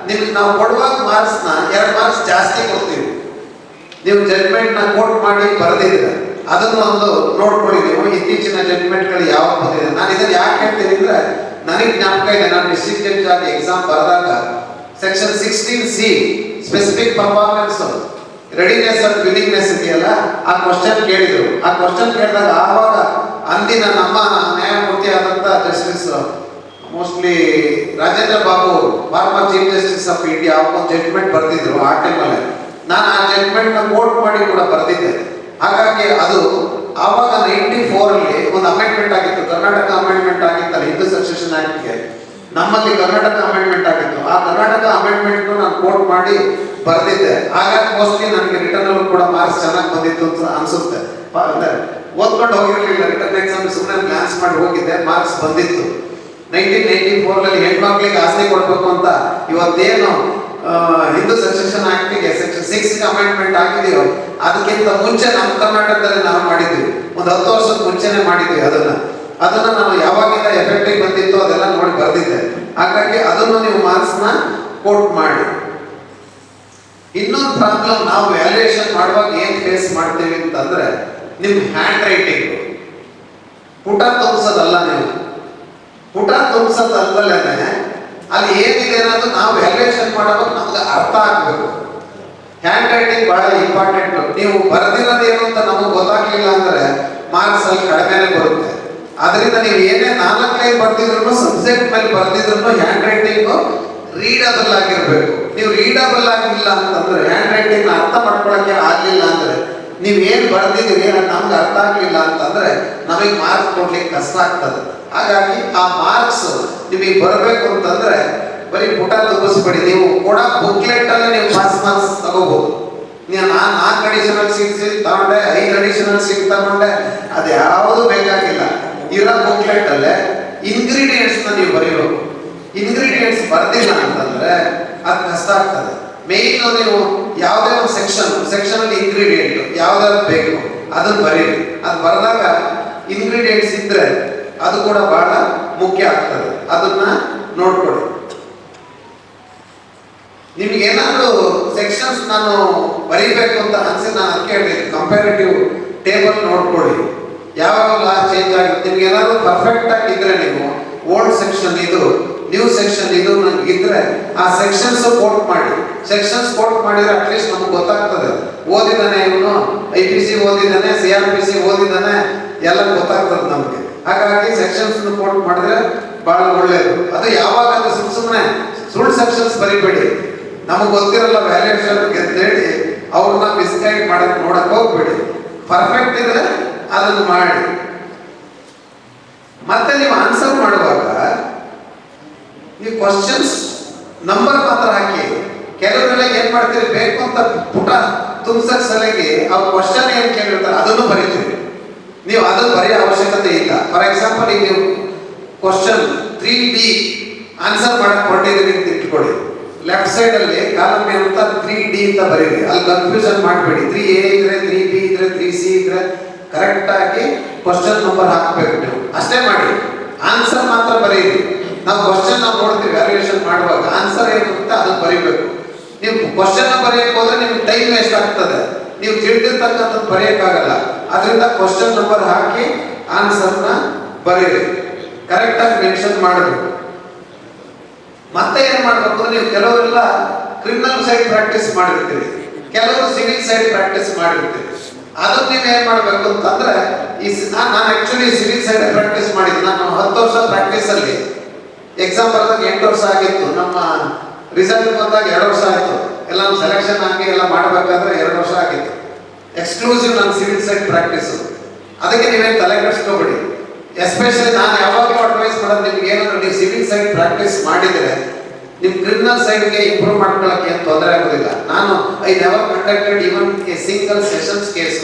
ನಿಮ್ಗೆ ನಾವು ಕೊಡುವಾಗ ಮಾರ್ಕ್ಸ್ ನ 2 ಮಾರ್ಕ್ಸ್ ಜಾಸ್ತಿ ಕೊಡ್ತೀವಿ. ನೀವು ಜಡ್ಜ್ಮೆಂಟ್ ನ ಕೋಟ್ ಮಾಡಿ ಬರೆದಿದ್ರೆ ಅದನ್ನು ಒಂದು ನೋಡ್ಕೊಳ್ಳಿ. ನೀವು ಇತ್ತೀಚಿನ ಜಡ್ಜ್ಮೆಂಟ್ಗಳು ಯಾವ ಬಂದಿದೆ. ನಾನು ಇದನ್ನು ಯಾಕೆ ಹೇಳ್ತೀನಿ ಅಂದ್ರೆ, ನನಗೆ ಜ್ಞಾಪಕ ಇದೆ, ನಾನು ಡಿಸ್ಟ್ರಿಕ್ಟ್ ಜಡ್ಜ್ ಆಗಿ ಎಕ್ಸಾಮ್ ಬರೆದಾಗ section 16C specific performance readiness and willingness ಇದೆಯಲ್ಲ ಆ ಕ್ವಶನ್ ಕೇಳಿದ್ರು. ಆ ಕ್ವಶನ್ ಕೇಳಿದಾಗ ಆವಾಗ ಅಂದಿನ ನಮ್ಮ ನ್ಯಾಯಮೂರ್ತಿ ಆದಂತ justice mostly Rajendra Babu former chief justice of India ಒಂದು ಜಡ್ಜ್ಮೆಂಟ್ ಬರ್ತಿದ್ರು. ಆ ಟೈಮಲ್ಲಿ ನಾನು ಆ ಜಡ್ಜ್ಮೆಂಟ್ ನ ಕೋಟ್ ಮಾಡಿ ಕೂಡ ಬರ್ತಿದ್ದೆ. ಹಾಗಾಗಿ ಅದು ಆವಾಗ 94 ಅಲ್ಲಿ ಒಂದು ಅಮೆಂಡ್ಮೆಂಟ್ ಆಗಿತ್ತು, ಕರ್ನಾಟಕ ಅಮೆಂಡ್ಮೆಂಟ್ ಆಗಿತ್ತಲ್ಲ ಹಿಂದೂ ಸಕ್ಸೆಷನ್ ಆಕ್ಟ್ಗೆ. ನಮ್ಮಲ್ಲಿ ಕರ್ನಾಟಕ ಅಮೆಂಡ್ಮೆಂಟ್ ಆಗಿತ್ತು. ಆ ಕರ್ನಾಟಕ ಅಮೆಂಡ್ಮೆಂಟ್ ನಾನು ಕೋಟ್ ಮಾಡಿ ಬರ್ದಿದ್ದೆ. ಹಾಗಾಗಿ ಮೋಸ್ಟ್ಲಿ ನನಗೆ ರಿಟರ್ನ್ ಅಲ್ಲೂ ಕೂಡ ಮಾರ್ಕ್ಸ್ ಚೆನ್ನಾಗಿ ಬಂದಿತ್ತು ಅಂತ ಅನ್ಸುತ್ತೆ. ಓದ್ಕೊಂಡು ಹೋಗಿರ್ಲಿಲ್ಲ, ರಿಟರ್ನ್ ಎಕ್ಸಾಮ್ ಸುಮ್ಮನೆ ಗ್ಲಾನ್ಸ್ ಮಾಡಿ ಹೋಗಿದ್ದೆ, ಮಾರ್ಕ್ಸ್ ಬಂದಿತ್ತು. 1994 ಹೆಣ್ಮಕ್ಳಿಗೆ ಆಸ್ತಿ ಕೊಡ್ಬೇಕು ಅಂತ ಇವತ್ತೇನು ಹಿಂದೂ ಸಕ್ಸೆಷನ್ ಆಕ್ಟ್ಗೆ ಸೆಕ್ಷನ್ 6 ಅಮೆಂಡ್ಮೆಂಟ್ ಆಗಿದೆಯೋ ಅದಕ್ಕಿಂತ ಮುಂಚೆ ನಮ್ಮ ಕರ್ನಾಟಕದಲ್ಲಿ ನಾವು ಮಾಡಿದ್ವಿ. ಒಂದು 10 ವರ್ಷದ ಮುಂಚೆನೆ ಮಾಡಿದ್ವಿ. ಅದನ್ನ ನಾವು ಯಾವಾಗಿಂದ ಎಫೆಕ್ಟಿವ್ ಬಂದಿತ್ತು ಅದೆಲ್ಲ ನೋಡಿ ಬರ್ದಿದ್ದೆ. ಹಾಗಾಗಿ ಅದನ್ನು ನೀವು ಮಾರ್ಕ್ಸ್ ನ ಕೋಟ್ ಮಾಡಿ. ಇನ್ನೊಂದು ಪ್ರಾಬ್ಲಮ್ ನಾವು ವ್ಯಾಲ್ಯೂಯೇಷನ್ ಮಾಡುವಾಗ ಏನ್ ಫೇಸ್ ಮಾಡ್ತೀವಿ ಅಂತಂದ್ರೆ, ನಿಮ್ ಹ್ಯಾಂಡ್ ರೈಟಿಂಗ್ ಪುಟ ತುಂಬಿಸೋದಲ್ಲ. ನೀವು ಪುಟ ತುಂಬಿಸೋದಲ್ದಲೇನೆ ಅಲ್ಲಿ ಏನಿದೆ ಅನ್ನೋದು ನಾವು ವ್ಯಾಲ್ಯೂಯೇಷನ್ ಮಾಡುವಾಗ ನಮ್ಗೆ ಅರ್ಥ ಆಗ್ಬೇಕು. ಹ್ಯಾಂಡ್ ರೈಟಿಂಗ್ ಬಹಳ ಇಂಪಾರ್ಟೆಂಟ್. ನೀವು ಬರೆದಿರೋದು ಏನು ಅಂತ ನಮಗೆ ಗೊತ್ತಾಗ್ಲಿಲ್ಲ ಅಂದ್ರೆ ಮಾರ್ಕ್ಸ್ ಅಲ್ಲಿ ಕಡಿಮೆನೇ ಬರುತ್ತೆ. ಅದರಿಂದ ನೀವು ಏನೇ 4 ಲೈನ್ ಬರ್ತಿದ್ರು ಸಬ್ಜೆಕ್ಟ್ ಮೇಲೆ ಬರ್ತಿದ್ರು ಹ್ಯಾಂಡ್ ರೈಟಿಂಗ್ ರೀಡಬಲ್ ಆಗಿರ್ಬೇಕು. ನೀವು ರೀಡಬಲ್ ಆಗಿಲ್ಲ ಅಂತಂದ್ರೆ ಹ್ಯಾಂಡ್ ರೈಟಿಂಗ್ ಅರ್ಥ ಮಾಡ್ಕೊಳಕ್ಕೆ ಆಗ್ಲಿಲ್ಲ ಅಂದ್ರೆ ನೀವ್ ಏನ್ ಬರ್ದಿದ್ದೀರಿ ನಮ್ಗೆ ಅರ್ಥ ಆಗ್ಲಿಲ್ಲ ಅಂತಂದ್ರೆ ನಮಗೆ ಮಾರ್ಕ್ಸ್ ಕೊಡ್ಲಿಕ್ಕೆ ಕಷ್ಟ ಆಗ್ತದೆ. ಹಾಗಾಗಿ ಆ ಮಾರ್ಕ್ಸ್ ನಿಮಗೆ ಬರಬೇಕು ಅಂತಂದ್ರೆ ಬರೀ ಪುಟ ತುಂಬಿಸ್ಬೇಡಿ. ನೀವು ಕೂಡ ಬುಕ್ಲೆಟ್ ಅಲ್ಲೇ ನೀವು ಪಾಸ್ ಮಾರ್ಕ್ಸ್ ತಗೋಬಹುದು. ನಾನು 4 ಅಡಿಷನಲ್ ಸೀಟ್ ತಗೊಂಡೆ, 5 ಅಡಿಷನಲ್ ಸೀಟ್ ತಗೊಂಡೆ, ಅದು ಯಾವುದು ಬೇಕಾಗಿಲ್ಲ. ಇರೋ ಬುಕ್ಲೆಟ್ ಅಲ್ಲೇ ಇಂಗ್ರೀಡಿಯೆಂಟ್ಸ್ ನೀವು ಬರೀಬೇಕು. ಇಂಗ್ರೀಡಿಯೆಂಟ್ಸ್ ಬರ್ದಿಲ್ಲ ಅಂತಂದ್ರೆ ಅದು ಕಷ್ಟ ಆಗ್ತದೆ. ಮೇನ್ ನೀವು ಯಾವುದೇ ಒಂದು ಸೆಕ್ಷನ್ ಅಲ್ಲಿ ಇಂಗ್ರೀಡಿಯೆಂಟ್ ಯಾವ್ದಾದ್ರು ಬೇಕು ಅದನ್ನ ಬರೀರಿ. ಅದು ಬರೆದಾಗ ಇಂಗ್ರೀಡಿಯೆಂಟ್ಸ್ ಇದ್ರೆ ಅದು ಕೂಡ ಬಹಳ ಮುಖ್ಯ ಆಗ್ತದೆ. ಅದನ್ನ ನೋಡ್ಕೊಳ್ಳಿ. ನಿಮ್ಗೆ ಏನಾದ್ರು ಸೆಕ್ಷನ್ಸ್ ನಾನು ಬರೀಬೇಕು ಅಂತ ಅನ್ಸಿ ನಾನು ಅದಕ್ಕೆ ಹೇಳಿದೆ ಕಂಪ್ಯಾರಿಟಿವ್ ಟೇಬಲ್ ನೋಡ್ಕೊಳ್ಳಿ. ಯಾವಾಗ ಚೇಂಜ್ ಆಗುತ್ತೆ ನಿಮ್ಗೆ ಏನಾದ್ರು ಪರ್ಫೆಕ್ಟ್ ಆಗಿ ಇದ್ರೆ ನೀವು ಓಲ್ಡ್ ಸೆಕ್ಷನ್ ಇದು ನ್ಯೂ ಸೆಕ್ಷನ್ ಇದು ನಂಗೆ ಇದ್ರೆ ಆ ಸೆಕ್ಷನ್ಸ್ ಕೋಟ್ ಮಾಡಿ. ಸೆಕ್ಷನ್ಸ್ ಕೋಟ್ ಮಾಡಿದ್ರೆ ಅಟ್ಲೀಸ್ಟ್ ನಮ್ಗೆ ಗೊತ್ತಾಗ್ತದೆ ಓದಿದಾನೆ ಇವನು, IPC ಓದಿದಾನೆ, CRPC ಓದಿದಾನೆ, ಎಲ್ಲ ಗೊತ್ತಾಗ್ತದೆ ನಮ್ಗೆ. ಹಾಗಾಗಿ ಸೆಕ್ಷನ್ಸ್ ಕೋಟ್ ಮಾಡಿದ್ರೆ ಬಹಳ ಒಳ್ಳೇದು. ಅದು ಯಾವಾಗ ಸುಮ್ಮನೆ ಸುಳ್ಳು ಸೆಕ್ಷನ್ಸ್ ಬರಿಬೇಡಿ. ನಮಗೆ ಗೊತ್ತಿರಲ್ಲ ವ್ಯಾಲ್ಯೂಯೇಷನ್ ಅಂತೇಳಿ ಅವ್ರನ್ನ ಮಿಸ್ಗೈಡ್ ಮಾಡಕ್ ನೋಡಕ್ ಹೋಗ್ಬೇಡಿ. ಪರ್ಫೆಕ್ಟ್ ಇದ್ರೆ ಅದನ್ನು ಮಾಡಿ. ಮತ್ತೆ ನೀವು ಆನ್ಸರ್ ಮಾಡುವಾಗ ನೀವು ಕ್ವಶನ್ಸ್ ನಂಬರ್ ಮಾತ್ರ ಹಾಕಿ. ಕೆಲವರೆಲ್ಲ ಏನ್ ಮಾಡ್ತೀರಿ, ಬೇಕು ಅಂತ ಪುಟ ತುಂಬಿಸಕ್ ಸಲಗಿ ಅವ್ರ ಕ್ವಶನ್ ಏನ್ ಕೇಳಿರ್ತಾರೆ ಅದನ್ನು ಬರೀತೀರಿ. ನೀವು ಅದನ್ನು ಬರೆಯೋ ಅವಶ್ಯಕತೆ ಇಲ್ಲ. ಫಾರ್ ಎಕ್ಸಾಂಪಲ್ ಈಗ ನೀವು ಕ್ವಶನ್ 3B ಆನ್ಸರ್ ಮಾಡಕ್ ಹೊರಟಿದ್ದೀರಿ ಅಂತ ಇಟ್ಕೊಳ್ಳಿ. ಲೆಫ್ಟ್ ಸೈಡ್ ಅಲ್ಲಿ ಕಾಲಮ್ ಅಂತ 3D ಅಂತ ಬರೀರಿ. ಅಲ್ಲಿ ಕನ್ಫ್ಯೂಷನ್ ಮಾಡಬೇಡಿ. 3A ಇದ್ರೆ 3B ಇದ್ರೆ 3C ಇದ್ರೆ ಕರೆಕ್ಟ್ ಆಗಿ ಕ್ವಶನ್ ನಂಬರ್ ಹಾಕಬೇಕು. ನೀವು ಅಷ್ಟೇ ಮಾಡಿ. ಆನ್ಸರ್ ಮಾತ್ರ ಬರೀರಿ. ನಾವು ಕ್ವಶನ್ ನಾವು ನೋಡ್ತೀವಿ ವ್ಯಾಲ್ಯೂಯೇಷನ್ ಮಾಡುವಾಗ ಆನ್ಸರ್ ಏನು ಅಂತ ಅದನ್ನ ಬರೀಬೇಕು. ನೀವು ಕ್ವಶನ್ ಬರೆಯಕ್ಕೆ ಹೋದ್ರೆ ನಿಮ್ಗೆ ಟೈಮ್ ವೇಸ್ಟ್ ಆಗ್ತದೆ. ನೀವು ತಿಳಿದಿರ್ತಕ್ಕಂಥದ್ದು ಬರೆಯಕ್ಕಾಗಲ್ಲ. ಅದರಿಂದ ಕ್ವಶನ್ ನಂಬರ್ ಹಾಕಿ ಆನ್ಸರ್ನ ಬರೀರಿ. ಕರೆಕ್ಟ್ ಆಗಿ ಮೆನ್ಷನ್ ಮಾಡಬೇಕು. ಮತ್ತೆ ಏನ್ ಮಾಡ್ಬೇಕು, ನೀವು ಕೆಲವರೆಲ್ಲ ಕ್ರಿಮಿನಲ್ ಸೈಡ್ ಪ್ರಾಕ್ಟೀಸ್ ಮಾಡಿರ್ತೀರಿ, ಕೆಲವರು ಸಿವಿಲ್ ಸೈಡ್ ಪ್ರಾಕ್ಟೀಸ್ ಮಾಡಿರ್ತೀರಿ. ಅದನ್ನ ನೀವು ಏನ್ ಮಾಡ್ಬೇಕು ಅಂತಂದ್ರೆ ನಾನು ಆಕ್ಚುಲಿ ಸಿವಿಲ್ ಸೈಡ್ ಪ್ರಾಕ್ಟೀಸ್ ಮಾಡಿದ್ದೆ. ನಾನು 10 ವರ್ಷ ಪ್ರಾಕ್ಟೀಸ್ ಅಲ್ಲಿ ಎಕ್ಸಾಮ್ ಬರೆದಾಗ 8 ವರ್ಷ ಆಗಿತ್ತು. ನಮ್ಮ ರಿಸಲ್ಟ್ ಬಂದಾಗ 2 ವರ್ಷ ಆಯ್ತು. ಎಲ್ಲ ಸೆಲೆಕ್ಷನ್ ಆಗಿ ಎಲ್ಲ ಮಾಡಬೇಕಾದ್ರೆ 2 ವರ್ಷ ಆಗಿತ್ತು. ಎಕ್ಸ್ಕ್ಲೂಸಿವ್ ನಾನು ಸಿವಿಲ್ ಸೈಡ್ ಪ್ರಾಕ್ಟೀಸ್. ಅದಕ್ಕೆ ನೀವೇನು ತಲೆ ಕೆಡಿಸ್ಕೋಬೇಡಿ. ಎಸ್ಪೆಷಲಿ ನಾನು ಯಾವಾಗಲೂ ಅಡ್ವೈಸ್ ಮಾಡೋದು ನಿಮ್ಗೆ ಏನಾದ್ರು ನೀವು ಸಿವಿಲ್ ಸೈಡ್ ಪ್ರಾಕ್ಟೀಸ್ ಮಾಡಿದ್ರೆ ನಿಮ್ ಕ್ರಿಮಿನಲ್ ಸೈಡ್ಗೆ ಇಂಪ್ರೂವ್ ಮಾಡ್ಕೊಳ್ಳೋಕೆ ಏನು ತೊಂದರೆ ಆಗೋದಿಲ್ಲ. ನಾನು I never conducted even A single sessions case.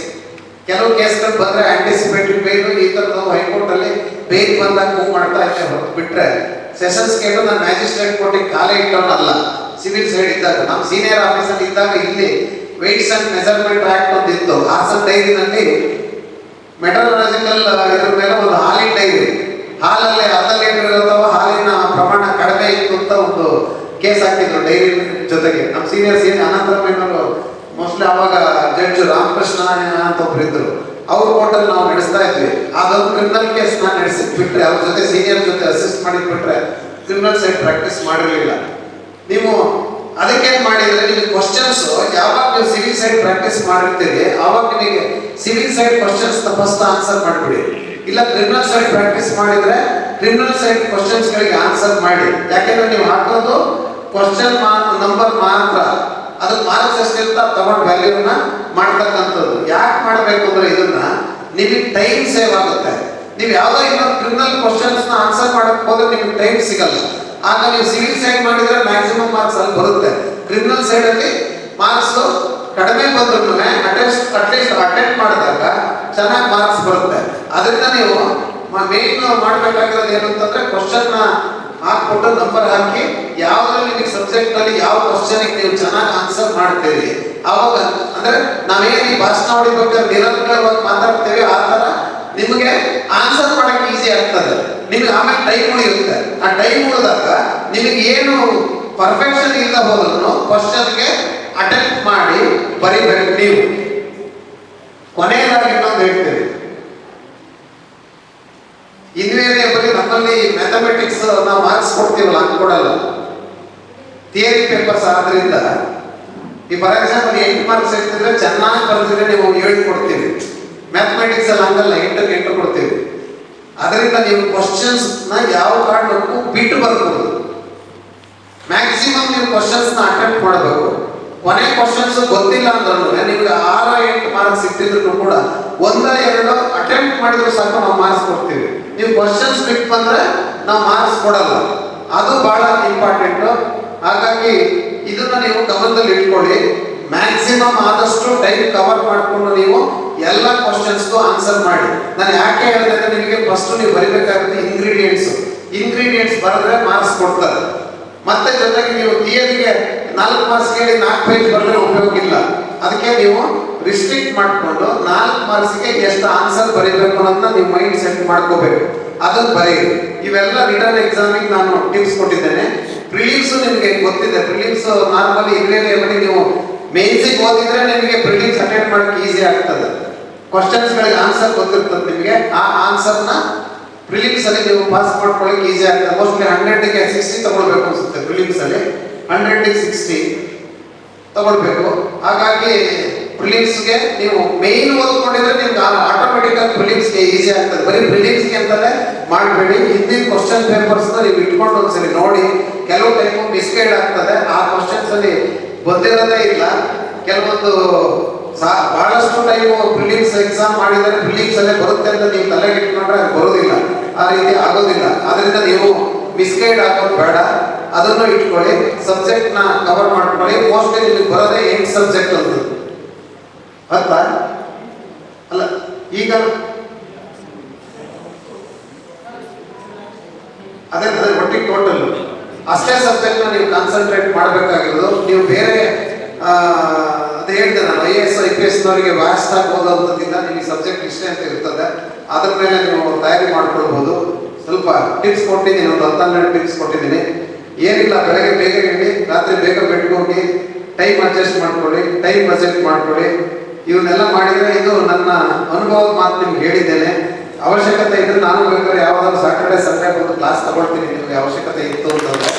ಕೆಲವು ಕೇಸ್ಗಳು ಬಂದ್ರೆ ಆಂಟಿಸಿಪೇಟರಿ ಬೇಲ್ ಈ ತರದ್ದು ಹೈಕೋರ್ಟ್ ಅಲ್ಲಿ ಬೇಲ್ ಬಂದಾಗ ಮೂವ್ ಮಾಡ್ತಾ ಇದ್ದೆ. ಹೊರತು ಬಿಟ್ರೆ ಸೆಷನ್ಸ್ ಕೇಳು ನಾನು ಮ್ಯಾಜಿಸ್ಟ್ರೇಟ್ ಕೋರ್ಟಿಗೆ ಕಾಲೇ ಇಟ್ಟವನಲ್ಲ. ಸಿವಿಲ್ ಸೈಡ್ ಇದ್ದಾಗ ನಮ್ಮ ಸೀನಿಯರ್ ಆಫೀಸರ್ ಇದ್ದಾಗ ಇಲ್ಲಿ ವೆಯ್ಟ್ಸ್ ಅಂಡ್ ಮೆಜರ್ಮೆಂಟ್ ಆಕ್ಟ್ ಒಂದು ಇತ್ತು. ಹಾಸನ್ ಡೈರಿನಲ್ಲಿ ಮೆಟರಾಲಜಿಕಲ್ ಇದ್ರ ಮೇಲೆ ಒಂದು ಹಾಲಿನ ಡೈರಿ, ಹಾಲಲ್ಲಿ 10 ಲೀಟರ್ ಇರುತ್ತವ, ಹಾಲಿನ ಪ್ರಮಾಣ ಕಡಿಮೆ ಇತ್ತು ಅಂತ ಒಂದು ಕೇಸ್ ಹಾಕಿದ್ರು ಡೈರಿ ಜೊತೆಗೆ. ನಮ್ಮ ಸೀನಿಯರ್ ಅನಂತರಮೇನವರು ಮೋಸ್ಟ್ಲಿ ಅವಾಗ ಜಡ್ಜ್ ರಾಮಕೃಷ್ಣ ಅಂತ ಒಬ್ರು ಇದ್ರು. ಅವ್ರ ಕೋರ್ಟಲ್ಲಿ ನಾವು ನಡೆಸ್ತಾ ಇದ್ವಿ. ಅದೊಂದು ಕ್ರಿಮಿನಲ್ ಕೇಸ್ ನಾನು ನಡೆಸಿದ್ ಬಿಟ್ರೆ ಅವ್ರ ಜೊತೆ ಸೀನಿಯರ್ ಜೊತೆ ಅಸಿಸ್ಟ್ ಮಾಡಿದ್ ಬಿಟ್ರೆ ಕ್ರಿಮಿನಲ್ ಸೈಡ್ ಪ್ರಾಕ್ಟೀಸ್ ಮಾಡಿರಲಿಲ್ಲ. ನೀವು ಅದಕ್ಕೇನ್ ಮಾಡಿದ್ರೆ ನಿಮಗೆ ಕ್ವಶನ್ಸ್ ಯಾವಾಗ ನೀವು ಸಿವಿಲ್ ಸೈಡ್ ಪ್ರಾಕ್ಟೀಸ್ ಮಾಡಿರ್ತೀರಿ ಆವಾಗ ನಿಮಗೆ civil side questions first answer ಮಾಡಿಬಿಡಿ. ಇಲ್ಲ ಕ್ರಿಮಿನಲ್ ಸೈಡ್ ಪ್ರಾಕ್ಟೀಸ್ ಮಾಡಿದ್ರೆ ಕ್ರಿಮಿನಲ್ ಸೈಡ್ ಕ್ವಶನ್ಸ್ ಗಳಿಗೆ ಆನ್ಸರ್ ಮಾಡಿ. ಯಾಕೆಂದ್ರೆ ನೀವು ಹಾಕೋದು ಕ್ವಶನ್ ನಂಬರ್ ಮಾತ್ರ, ಅದಕ್ಕೆ ಮಾರ್ಕ್ಸ್ ಎಷ್ಟಿರ್ತ ತಗೊಂಡು ವ್ಯಾಲ್ಯೂನ ಮಾಡ್ತಕ್ಕಂಥದ್ದು. ಯಾಕೆ ಮಾಡಬೇಕು ಅಂದ್ರೆ ಇದನ್ನ ನಿಮಗೆ ಟೈಮ್ ಸೇವ್ ಆಗುತ್ತೆ. ನೀವು ಯಾವುದೋ ಇನ್ನೊಂದು ಕ್ರಿಮಿನಲ್ ಕ್ವಶನ್ಸ್ ನ ಆನ್ಸರ್ ಮಾಡಕ್ ಹೋದ್ರೆ ನಿಮಗೆ ಟೈಮ್ ಸಿಗಲ್ಲ. ಆಗ ನೀವು ಸಿವಿಲ್ ಸೈಡ್ ಮಾಡಿದ್ರೆ ಮ್ಯಾಕ್ಸಿಮಮ್ ಮಾರ್ಕ್ಸ್ ಅಲ್ಲಿ ಬರುತ್ತೆ. ಕ್ರಿಮಿನಲ್ ಸೈಡ್ ಅಲ್ಲಿ ಮಾರ್ಕ್ಸ್ ಕಡಿಮೆ ಬಂದ್ರು ಅಟ್ಲೀಸ್ಟ್ ಅಟೆಂಡ್ ಮಾಡಿದಾಗ ಚೆನ್ನಾಗಿ ಮಾರ್ಕ್ಸ್ ಬರುತ್ತೆ. ಅದರಿಂದ ನೀವು ಮೇನ್ ಮಾಡಬೇಕಾಗಿರೋದು ಏನು ಅಂತಂದ್ರೆ ಕ್ವಶನ್ ಹಾಕ್ಬಿಟ್ಟು ನಂಬರ್ ಹಾಕಿ ಯಾವ್ದ್ರಲ್ಲಿ ನಿಮಗೆ ಸಬ್ಜೆಕ್ಟ್ ಅಲ್ಲಿ ಯಾವ ಕ್ವಶನ್ ನೀವು ಚೆನ್ನಾಗಿ ಆನ್ಸರ್ ಮಾಡ್ತೀರಿ ಅವಾಗ ಅಂದ್ರೆ ನಾವೇನು ಈ ಭಾಷಣ ಹೊಡಿಬೇಕಾದ್ರೆ ನಿರಂತರವಾಗಿ ಮಾತಾಡ್ತೇವೆ ಆ ತರ ನಿಮಗೆ ಆನ್ಸರ್ ಮಾಡಕ್ಕೆ ಈಸಿ ಆಗ್ತದೆ. ನಿಮಗೆ ಆಮೇಲೆ ಟೈಮ್ ಉಳಿಯುತ್ತೆ. ಆ ಟೈಮ್ ಉಳಿದಾಗ ನಿಮಗೆ ಏನು ಪರ್ಫೆಕ್ಷನ್ ಇಲ್ಲ ಹೋದ್ರು ಕ್ವಶನ್ಗೆ ಅಟೆಂಪ್ಟ್ ಮಾಡಿ ಬರೀಬೇಕು. ನೀವು ಕೊನೆಯದಾಗಿ ಇನ್ನೊಂದು ಹೇಳ್ತೇವೆ, ಇನ್ವೇರಿಯಬಲಿ ನಮ್ಮಲ್ಲಿ ಮ್ಯಾಥಮೆಟಿಕ್ಸ್ ನಾವು ಮಾರ್ಕ್ಸ್ ಕೊಡ್ತೀವಲ್ಲ ಹಂಗೆ ಕೊಡಲ್ಲ. ಥಿಯರಿ ಪೇಪರ್ಸ್ ಆದ್ರಿಂದ ಈ ಫಾರ್ ಎಕ್ಸಾಂಪಲ್ 8 ಮಾರ್ಕ್ಸ್ ಇರ್ತಿದ್ರೆ ಚೆನ್ನಾಗಿ ಬರ್ತಿದ್ರೆ ನೀವು 7 ಕೊಡ್ತೀವಿ. ಮ್ಯಾಥಮೆಟಿಕ್ಸ್ ಅಲ್ಲಿ ಹಂಗಲ್ಲ, 8 ಕೊಡ್ತೀವಿ. ಅದರಿಂದ ನೀವು ಕ್ವಶನ್ಸ್ ನ ಯಾವ ಕಾರಣಕ್ಕೂ ಬಿಟ್ಟು ಬರ್ಬೋದು. ಮ್ಯಾಕ್ಸಿಮಮ್ ನೀವು ಕ್ವಶನ್ಸ್ ನ ಅಟೆಂಪ್ಟ್ ಮಾಡಬೇಕು. ಕೊನೆ ಕ್ವಶನ್ಸ್ ಗೊತ್ತಿಲ್ಲ ಅಂದ್ರೂ ನಿಮ್ಗೆ 6-8 ಮಾರ್ಕ್ಸ್ ಸಿಕ್ತಿದ್ರು ಕೂಡ 1-2 ಅಟೆಂಪ್ಟ್ ಮಾಡಿದ್ರು ಸಾಕು, ನಾವು ಮಾರ್ಕ್ಸ್ ಕೊಡ್ತೀವಿ. ನೀವು ಕ್ವಶನ್ಸ್ ಬಿಟ್ಟು ಬಂದ್ರೆ ನಾವು ಮಾರ್ಕ್ಸ್ ಕೊಡಲ್ಲ. ಅದು ಬಹಳ ಇಂಪಾರ್ಟೆಂಟ್. ಹಾಗಾಗಿ ಇದನ್ನ ನೀವು ಗಮನದಲ್ಲಿ ಇಟ್ಕೊಳ್ಳಿ. ಮ್ಯಾಕ್ಸಿಮಮ್ ಆದಷ್ಟು ಟೈಮ್ ಕವರ್ ಮಾಡಿಕೊಂಡು ನೀವು ಎಲ್ಲ ಕ್ವಶನ್ಸ್ಗೂ ಆನ್ಸರ್ ಮಾಡಿ. ನಾನು ಯಾಕೆ ಹೇಳಿದೆ ಅಂದ್ರೆ ನಿಮಗೆ ಫಸ್ಟ್ ನೀವು ಬರಿಬೇಕಾಗುತ್ತೆ ಇಂಗ್ರೀಡಿಯೆಂಟ್ಸ್ ಬರೆದ್ರೆ ಮಾರ್ಕ್ಸ್ ಕೊಡ್ತಾರೆ. ಮತ್ತೆ ಜೊತೆಗೆ ನೀವು ಥಿಯರಿಗೆ 4 ಮಾರ್ಕ್ಸ್ ಹೇಳಿ 4 ಪೇಜ್ ಬರೆದ್ರೆ ಉಪಯೋಗ ಇಲ್ಲ. ಅದಕ್ಕೆ ನೀವು ರಿಸ್ಟ್ರಿಕ್ಟ್ ಮಾಡಿಕೊಂಡು 4 ಮಾರ್ಕ್ಸ್ಗೆ ಎಷ್ಟು ಆನ್ಸರ್ ಬರೀಬೇಕು ಅನ್ನೋದನ್ನ ನೀವು ಮೈಂಡ್ ಸೆಟ್ ಮಾಡ್ಕೋಬೇಕು. ಅದನ್ನು ಬರೆಯಿರಿ. ಇವೆಲ್ಲ ರಿಟರ್ನ್ ಎಕ್ಸಾಮಿಗೆ ನಾನು ಟಿಪ್ಸ್ ಕೊಟ್ಟಿದ್ದೇನೆ. ಪ್ರಿಲಿಮ್ಸ್ ನಿಮಗೆ ಗೊತ್ತಿದೆ. ಪ್ರಿಲಿಮ್ಸ್ ನಾರ್ಮಲಿ ಇನ್ವೇರಿಯಬಲಿ ನೀವು ಮೇನ್ಸಿಗೆ ಓದಿದ್ರೆ ನಿಮಗೆ ಪ್ರಿಲಿಮ್ಸ್ ಅಟೆಂಡ್ ಮಾಡೋಕೆ ಈಸಿ ಆಗ್ತದೆ. ಕ್ವಶನ್ಸ್ಗಳಿಗೆ ಆನ್ಸರ್ ಗೊತ್ತಿರ್ತದೆ ನಿಮಗೆ. ಆ ಆನ್ಸರ್ನ ಪ್ರಿಲಿಮ್ಸ್ ಅಲ್ಲಿ ನೀವು ಪಾಸ್ ಮಾಡ್ಕೊಳ್ಳಿಕ್ಕೆ ಈಸಿ ಆಗ್ತದೆ. ಮೋಸ್ಟ್ಲಿ 100ಗೆ 60 ತಗೊಳ್ಬೇಕು ಅನ್ಸುತ್ತೆ. ಪ್ರಿಲಿಮ್ಸ್ ಅಲ್ಲಿ 100ಗೆ 60 ತಗೊಳ್ಬೇಕು. ಹಾಗಾಗಿ ಪ್ರಿಲಿಮ್ಸ್ಗೆ ನೀವು ಮೇನ್ ಓದ್ಕೊಂಡಿದ್ರೆ ನಿಮ್ಗೆ ಆಟೋಮೆಟಿಕ್ ಆಗಿ ಪ್ರಿಲಿಮ್ಸ್ಗೆ ಈಸಿ ಆಗ್ತದೆ. ಬರೀ ಪ್ರಿಲಿಮ್ಸ್ಗೆ ಅಂತಲೇ ಮಾಡಬೇಡಿ. ಹಿಂದಿನ ಕ್ವಶನ್ ಪೇಪರ್ಸ್ನ ನೀವು ಇಟ್ಕೊಂಡು ಒಂದ್ಸರಿ ನೋಡಿ. ಕೆಲವು ಟೈಮು ಮಿಸ್ಗೈಡ್ ಆಗ್ತದೆ. ಆ ಕ್ವಶನ್ಸ್ ಅಲ್ಲಿ ಬಂದಿರೋದೇ ಇಲ್ಲ. ಕೆಲವೊಂದು ಬಹಳಷ್ಟು ಟೈಮು ಪ್ರಿಲಿಮ್ಸ್ ಎಕ್ಸಾಮ್ ಮಾಡಿದರೆ ಪ್ರಿಲಿಮ್ಸ್ ಅಲ್ಲೇ ಬರುತ್ತೆ ಅಂತ ನೀವು ತಲೆಗೆ ಇಟ್ಕೊಂಡ್ರೆ ಅದು ಬರೋದಿಲ್ಲ. ಆ ರೀತಿ ಆಗೋದಿಲ್ಲ. ಅದರಿಂದ ನೀವು ಮಿಸ್ಗೈಡ್ ಆಗೋದು ಬೇಡ. ಅದನ್ನು ಇಟ್ಕೊಳ್ಳಿ. ಸಬ್ಜೆಕ್ಟ್ ನ ಕವರ್ ಮಾಡ್ಕೊಳ್ಳಿ. ಮೋಸ್ಟ್ಲಿ ನಿಮಗೆ ಬರೋದೇ 8 ಸಬ್ಜೆಕ್ಟ್ ಅಂತ ಅರ್ಥ ಅಲ್ಲ. ಈಗ ಅದೇ ಒಟ್ಟಿಗೆ ಟೋಟಲ್ ಅಷ್ಟೇ ಸಬ್ಜೆಕ್ಟ್ ನ ನೀವು ಕಾನ್ಸಂಟ್ರೇಟ್ ಮಾಡಬೇಕಾಗಿರೋದು. ನೀವು ಬೇರೆ ಅದು ಹೇಳಿದೆ ನಾನು, IAS IPS ನವರಿಗೆ ವ್ಯಾಸ್ಟ್ ಆಗಿ ಓದೋದ್ರಿಂದ ನಿಮಗೆ ಸಬ್ಜೆಕ್ಟ್ ಇಷ್ಟೇ ಅಂತ ಇರ್ತದೆ. ಅದ್ರ ಮೇಲೆ ನೀವು ತಯಾರಿ ಮಾಡ್ಕೊಳ್ಬೋದು. ಸ್ವಲ್ಪ ಟಿಪ್ಸ್ ಕೊಟ್ಟಿದ್ದೀನಿ, ಒಂದು 10-12 ಟಿಪ್ಸ್ ಕೊಟ್ಟಿದ್ದೀನಿ. ಏನಿಲ್ಲ, ಬೆಳಗ್ಗೆ ಬೇಗ ಹೇಳಿ, ರಾತ್ರಿ ಬೇಗ ಬೆಡ್ಗೆ ಹೋಗಿ ಟೈಮ್ ಅಡ್ಜಸ್ಟ್ ಮಾಡ್ಕೊಳ್ಳಿ, ಟೈಮ್ ಬಜೆಟ್ ಮಾಡ್ಕೊಳ್ಳಿ. ಇವನ್ನೆಲ್ಲ ಮಾಡಿದರೆ ಇದು ನನ್ನ ಅನುಭವದ ಮಾತು ನಿಮ್ಗೆ ಹೇಳಿದ್ದೇನೆ. ಅವಶ್ಯಕತೆ ಇದ್ರೆ ನಾನು ಬೇಕಾದ್ರೆ ಯಾವ್ದಾದ್ರು ಸಾಟರ್ಡೆ ಸಂಡೇ ಒಂದು ಕ್ಲಾಸ್ ತಗೊಳ್ತೀನಿ ನಿಮಗೆ ಅವಶ್ಯಕತೆ ಇತ್ತು ಅಂತಂದ್ರೆ.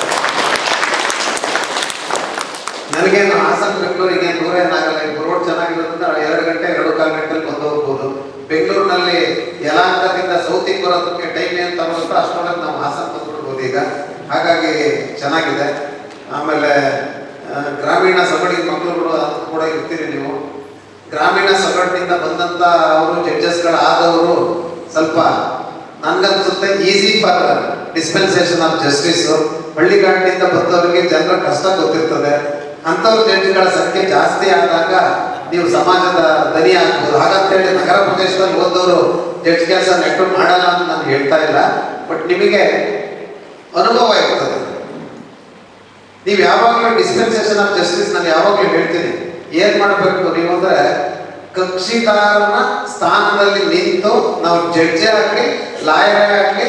ನನಗೇನು ಹಾಸನ ಬೆಂಗಳೂರಿಗೆ ದೂರ ಏನಾಗಲ್ಲ. ಈಗ ರೋಡ್ ಚೆನ್ನಾಗಿರೋದ್ರಿಂದ 2 ಗಂಟೆ 2.25 ಗಂಟೆಲಿ ಬಂದು ಹೋಗ್ಬೋದು. ಬೆಂಗಳೂರಿನಲ್ಲಿ ಯಲಹಂಕದಿಂದ ಸೌತಿಗೆ ಬರೋದಕ್ಕೆ ಟೈಮ್ ಏನು ತಗೊಳುತ್ತೋ ಅಷ್ಟೊಳಗೆ ನಾವು ಹಾಸನ ಬಂದ್ಬಿಡ್ಬೋದು ಈಗ. ಹಾಗಾಗಿ ಚೆನ್ನಾಗಿದೆ. ಆಮೇಲೆ ಗ್ರಾಮೀಣ ಸಗಡಿ ಮಕ್ಕಳುಗಳು ಕೂಡ ಇರ್ತೀರಿ ನೀವು. ಗ್ರಾಮೀಣ ಸಗಡಿನಿಂದ ಬಂದಂಥ ಅವರು ಜಡ್ಜಸ್ಗಳಾದವರು ಸ್ವಲ್ಪ ನನ್ಗನ್ಸುತ್ತೆ easy for dispensation of justice. ಹಳ್ಳಿಗಾಡಿನಿಂದ ಬಂದವರಿಗೆ ಜನರ ಕಷ್ಟ ಗೊತ್ತಿರ್ತದೆ. ಅಂಥವ್ರ ಜಡ್ಜ್ಗಳ ಸಂಖ್ಯೆ ಜಾಸ್ತಿ ಆದಾಗ ನೀವು ಸಮಾಜದ ದನಿ ಆಗ್ಬೋದು. ಹಾಗಂತೇಳಿ ನಗರ ಪ್ರದೇಶದಲ್ಲಿ ಓದೋರು ಜಡ್ಜ್ ಕೆಲಸ ನೆಟ್ಟು ಮಾಡಲ್ಲ ಅಂತ ನಾನು ಹೇಳ್ತಾ ಇಲ್ಲ. ಬಟ್ ನಿಮಗೆ ಅನುಭವ ಇರ್ತದೆ. ನೀವು ಯಾವಾಗಲೂ ಡಿಸ್ಪೆನ್ಸೇಷನ್ ಆಫ್ ಜಸ್ಟಿಸ್ ನಾನು ಯಾವಾಗಲೂ ಹೇಳ್ತೀನಿ, ಏನ್ ಮಾಡಬೇಕು ನೀವು ಅಂದ್ರೆ ಕಕ್ಷಿದಾರನ ಸ್ಥಾನದಲ್ಲಿ ನಿಂತು ನಾವು ಜಡ್ಜೆ ಆಗಲಿ ಲಾಯರೇ ಆಗಲಿ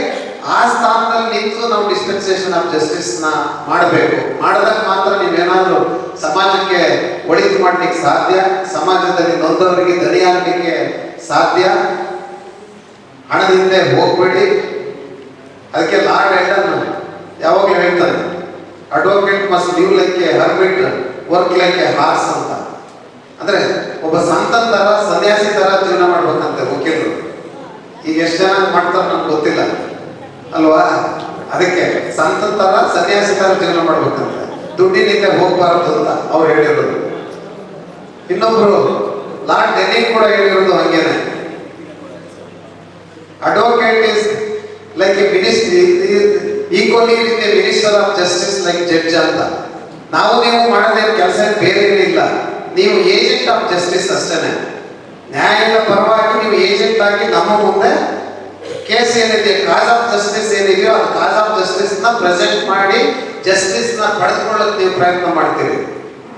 ಆ ಸ್ಥಾನದಲ್ಲಿ ನಿಂತು ನಾವು ಡಿಸ್ಪೆನ್ಸೇಷನ್ ಆಫ್ ಜಸ್ಟಿಸ್ ನ ಮಾಡಬೇಕು. ಮಾಡಿದಾಗ ಮಾತ್ರ ನೀವೇನಾದ್ರೂ ಸಮಾಜಕ್ಕೆ ಒಳಿತು ಮಾಡ್ಲಿಕ್ಕೆ ಸಾಧ್ಯ, ಸಮಾಜದಲ್ಲಿ ನೊಂದವರಿಗೆ ದನಿ ಆಗಲಿಕ್ಕೆ ಸಾಧ್ಯ. ಹಣದಿಂದ ಹೋಗ್ಬೇಡಿ. ಅದಕ್ಕೆ ಲಾರ್ಡ್ ಐಡನ್ ಯಾವಾಗಲೂ ಹೇಳ್ತಾನೆ, advocate must live like a hermit, work like a horse ಅಂತ. ಅಂದ್ರೆ ಒಬ್ಬ ಸಂತನ ತರ ಸನ್ಯಾಸಿ ತರ ಜೀವನ ಮಾಡ್ಬೇಕಂತೆ ವಕೀಲರು. ಈಗ ಎಷ್ಟು ಜನ ಮಾಡ್ತಾರೆ ನಮ್ಗೆ ಗೊತ್ತಿಲ್ಲ ಅಲ್ವಾ. ಅದಕ್ಕೆ ಸಂತನ ತರ ಸನ್ಯಾಸಿ ತರ ಜೀವನ ಮಾಡ್ಬೇಕಂತ, ದುಡ್ಡಿನಿಂದ ಹೋಗ್ಬಾರದು ಅಂತ ಅವ್ರು ಹೇಳಿರೋದು. ಇನ್ನೊಬ್ರು ಲಾರ್ಡ್ ಡೆನಿಂಗ್ ಕೂಡ ಹೇಳಿರೋದು ಹಂಗೇನೆ. Advocate is like A ministry equally with A minister of justice like judge ಅಂತ. ನಾವು ನೀವು ಮಾಡೋದೇನು ಕೆಲಸ ಬೇರೆ ಏನಿಲ್ಲ, ನೀವು ಏಜೆಂಟ್ ಆಫ್ ಜಸ್ಟಿಸ್ ಅಷ್ಟೇನೆ. ನ್ಯಾಯದ ಪರವಾಗಿ ನೀವು ಏಜೆಂಟ್ ಆಗಿ ನಮ್ಮ ಮುಂದೆ ಕೇಸ್ ಏನಿದೆ, ಕಾಸ್ ಆಫ್ ಜಸ್ಟಿಸ್ ಏನಿದೆಯೋ ಅದು ಕಾಸ್ ಆಫ್ ಜಸ್ಟಿಸ್ ನ ಪ್ರೆಸೆಂಟ್ ಮಾಡಿ ಜಸ್ಟಿಸ್ ನ ಪಡೆದುಕೊಳ್ಳೋಕೆ ನೀವು ಪ್ರಯತ್ನ ಮಾಡ್ತೀರಿ.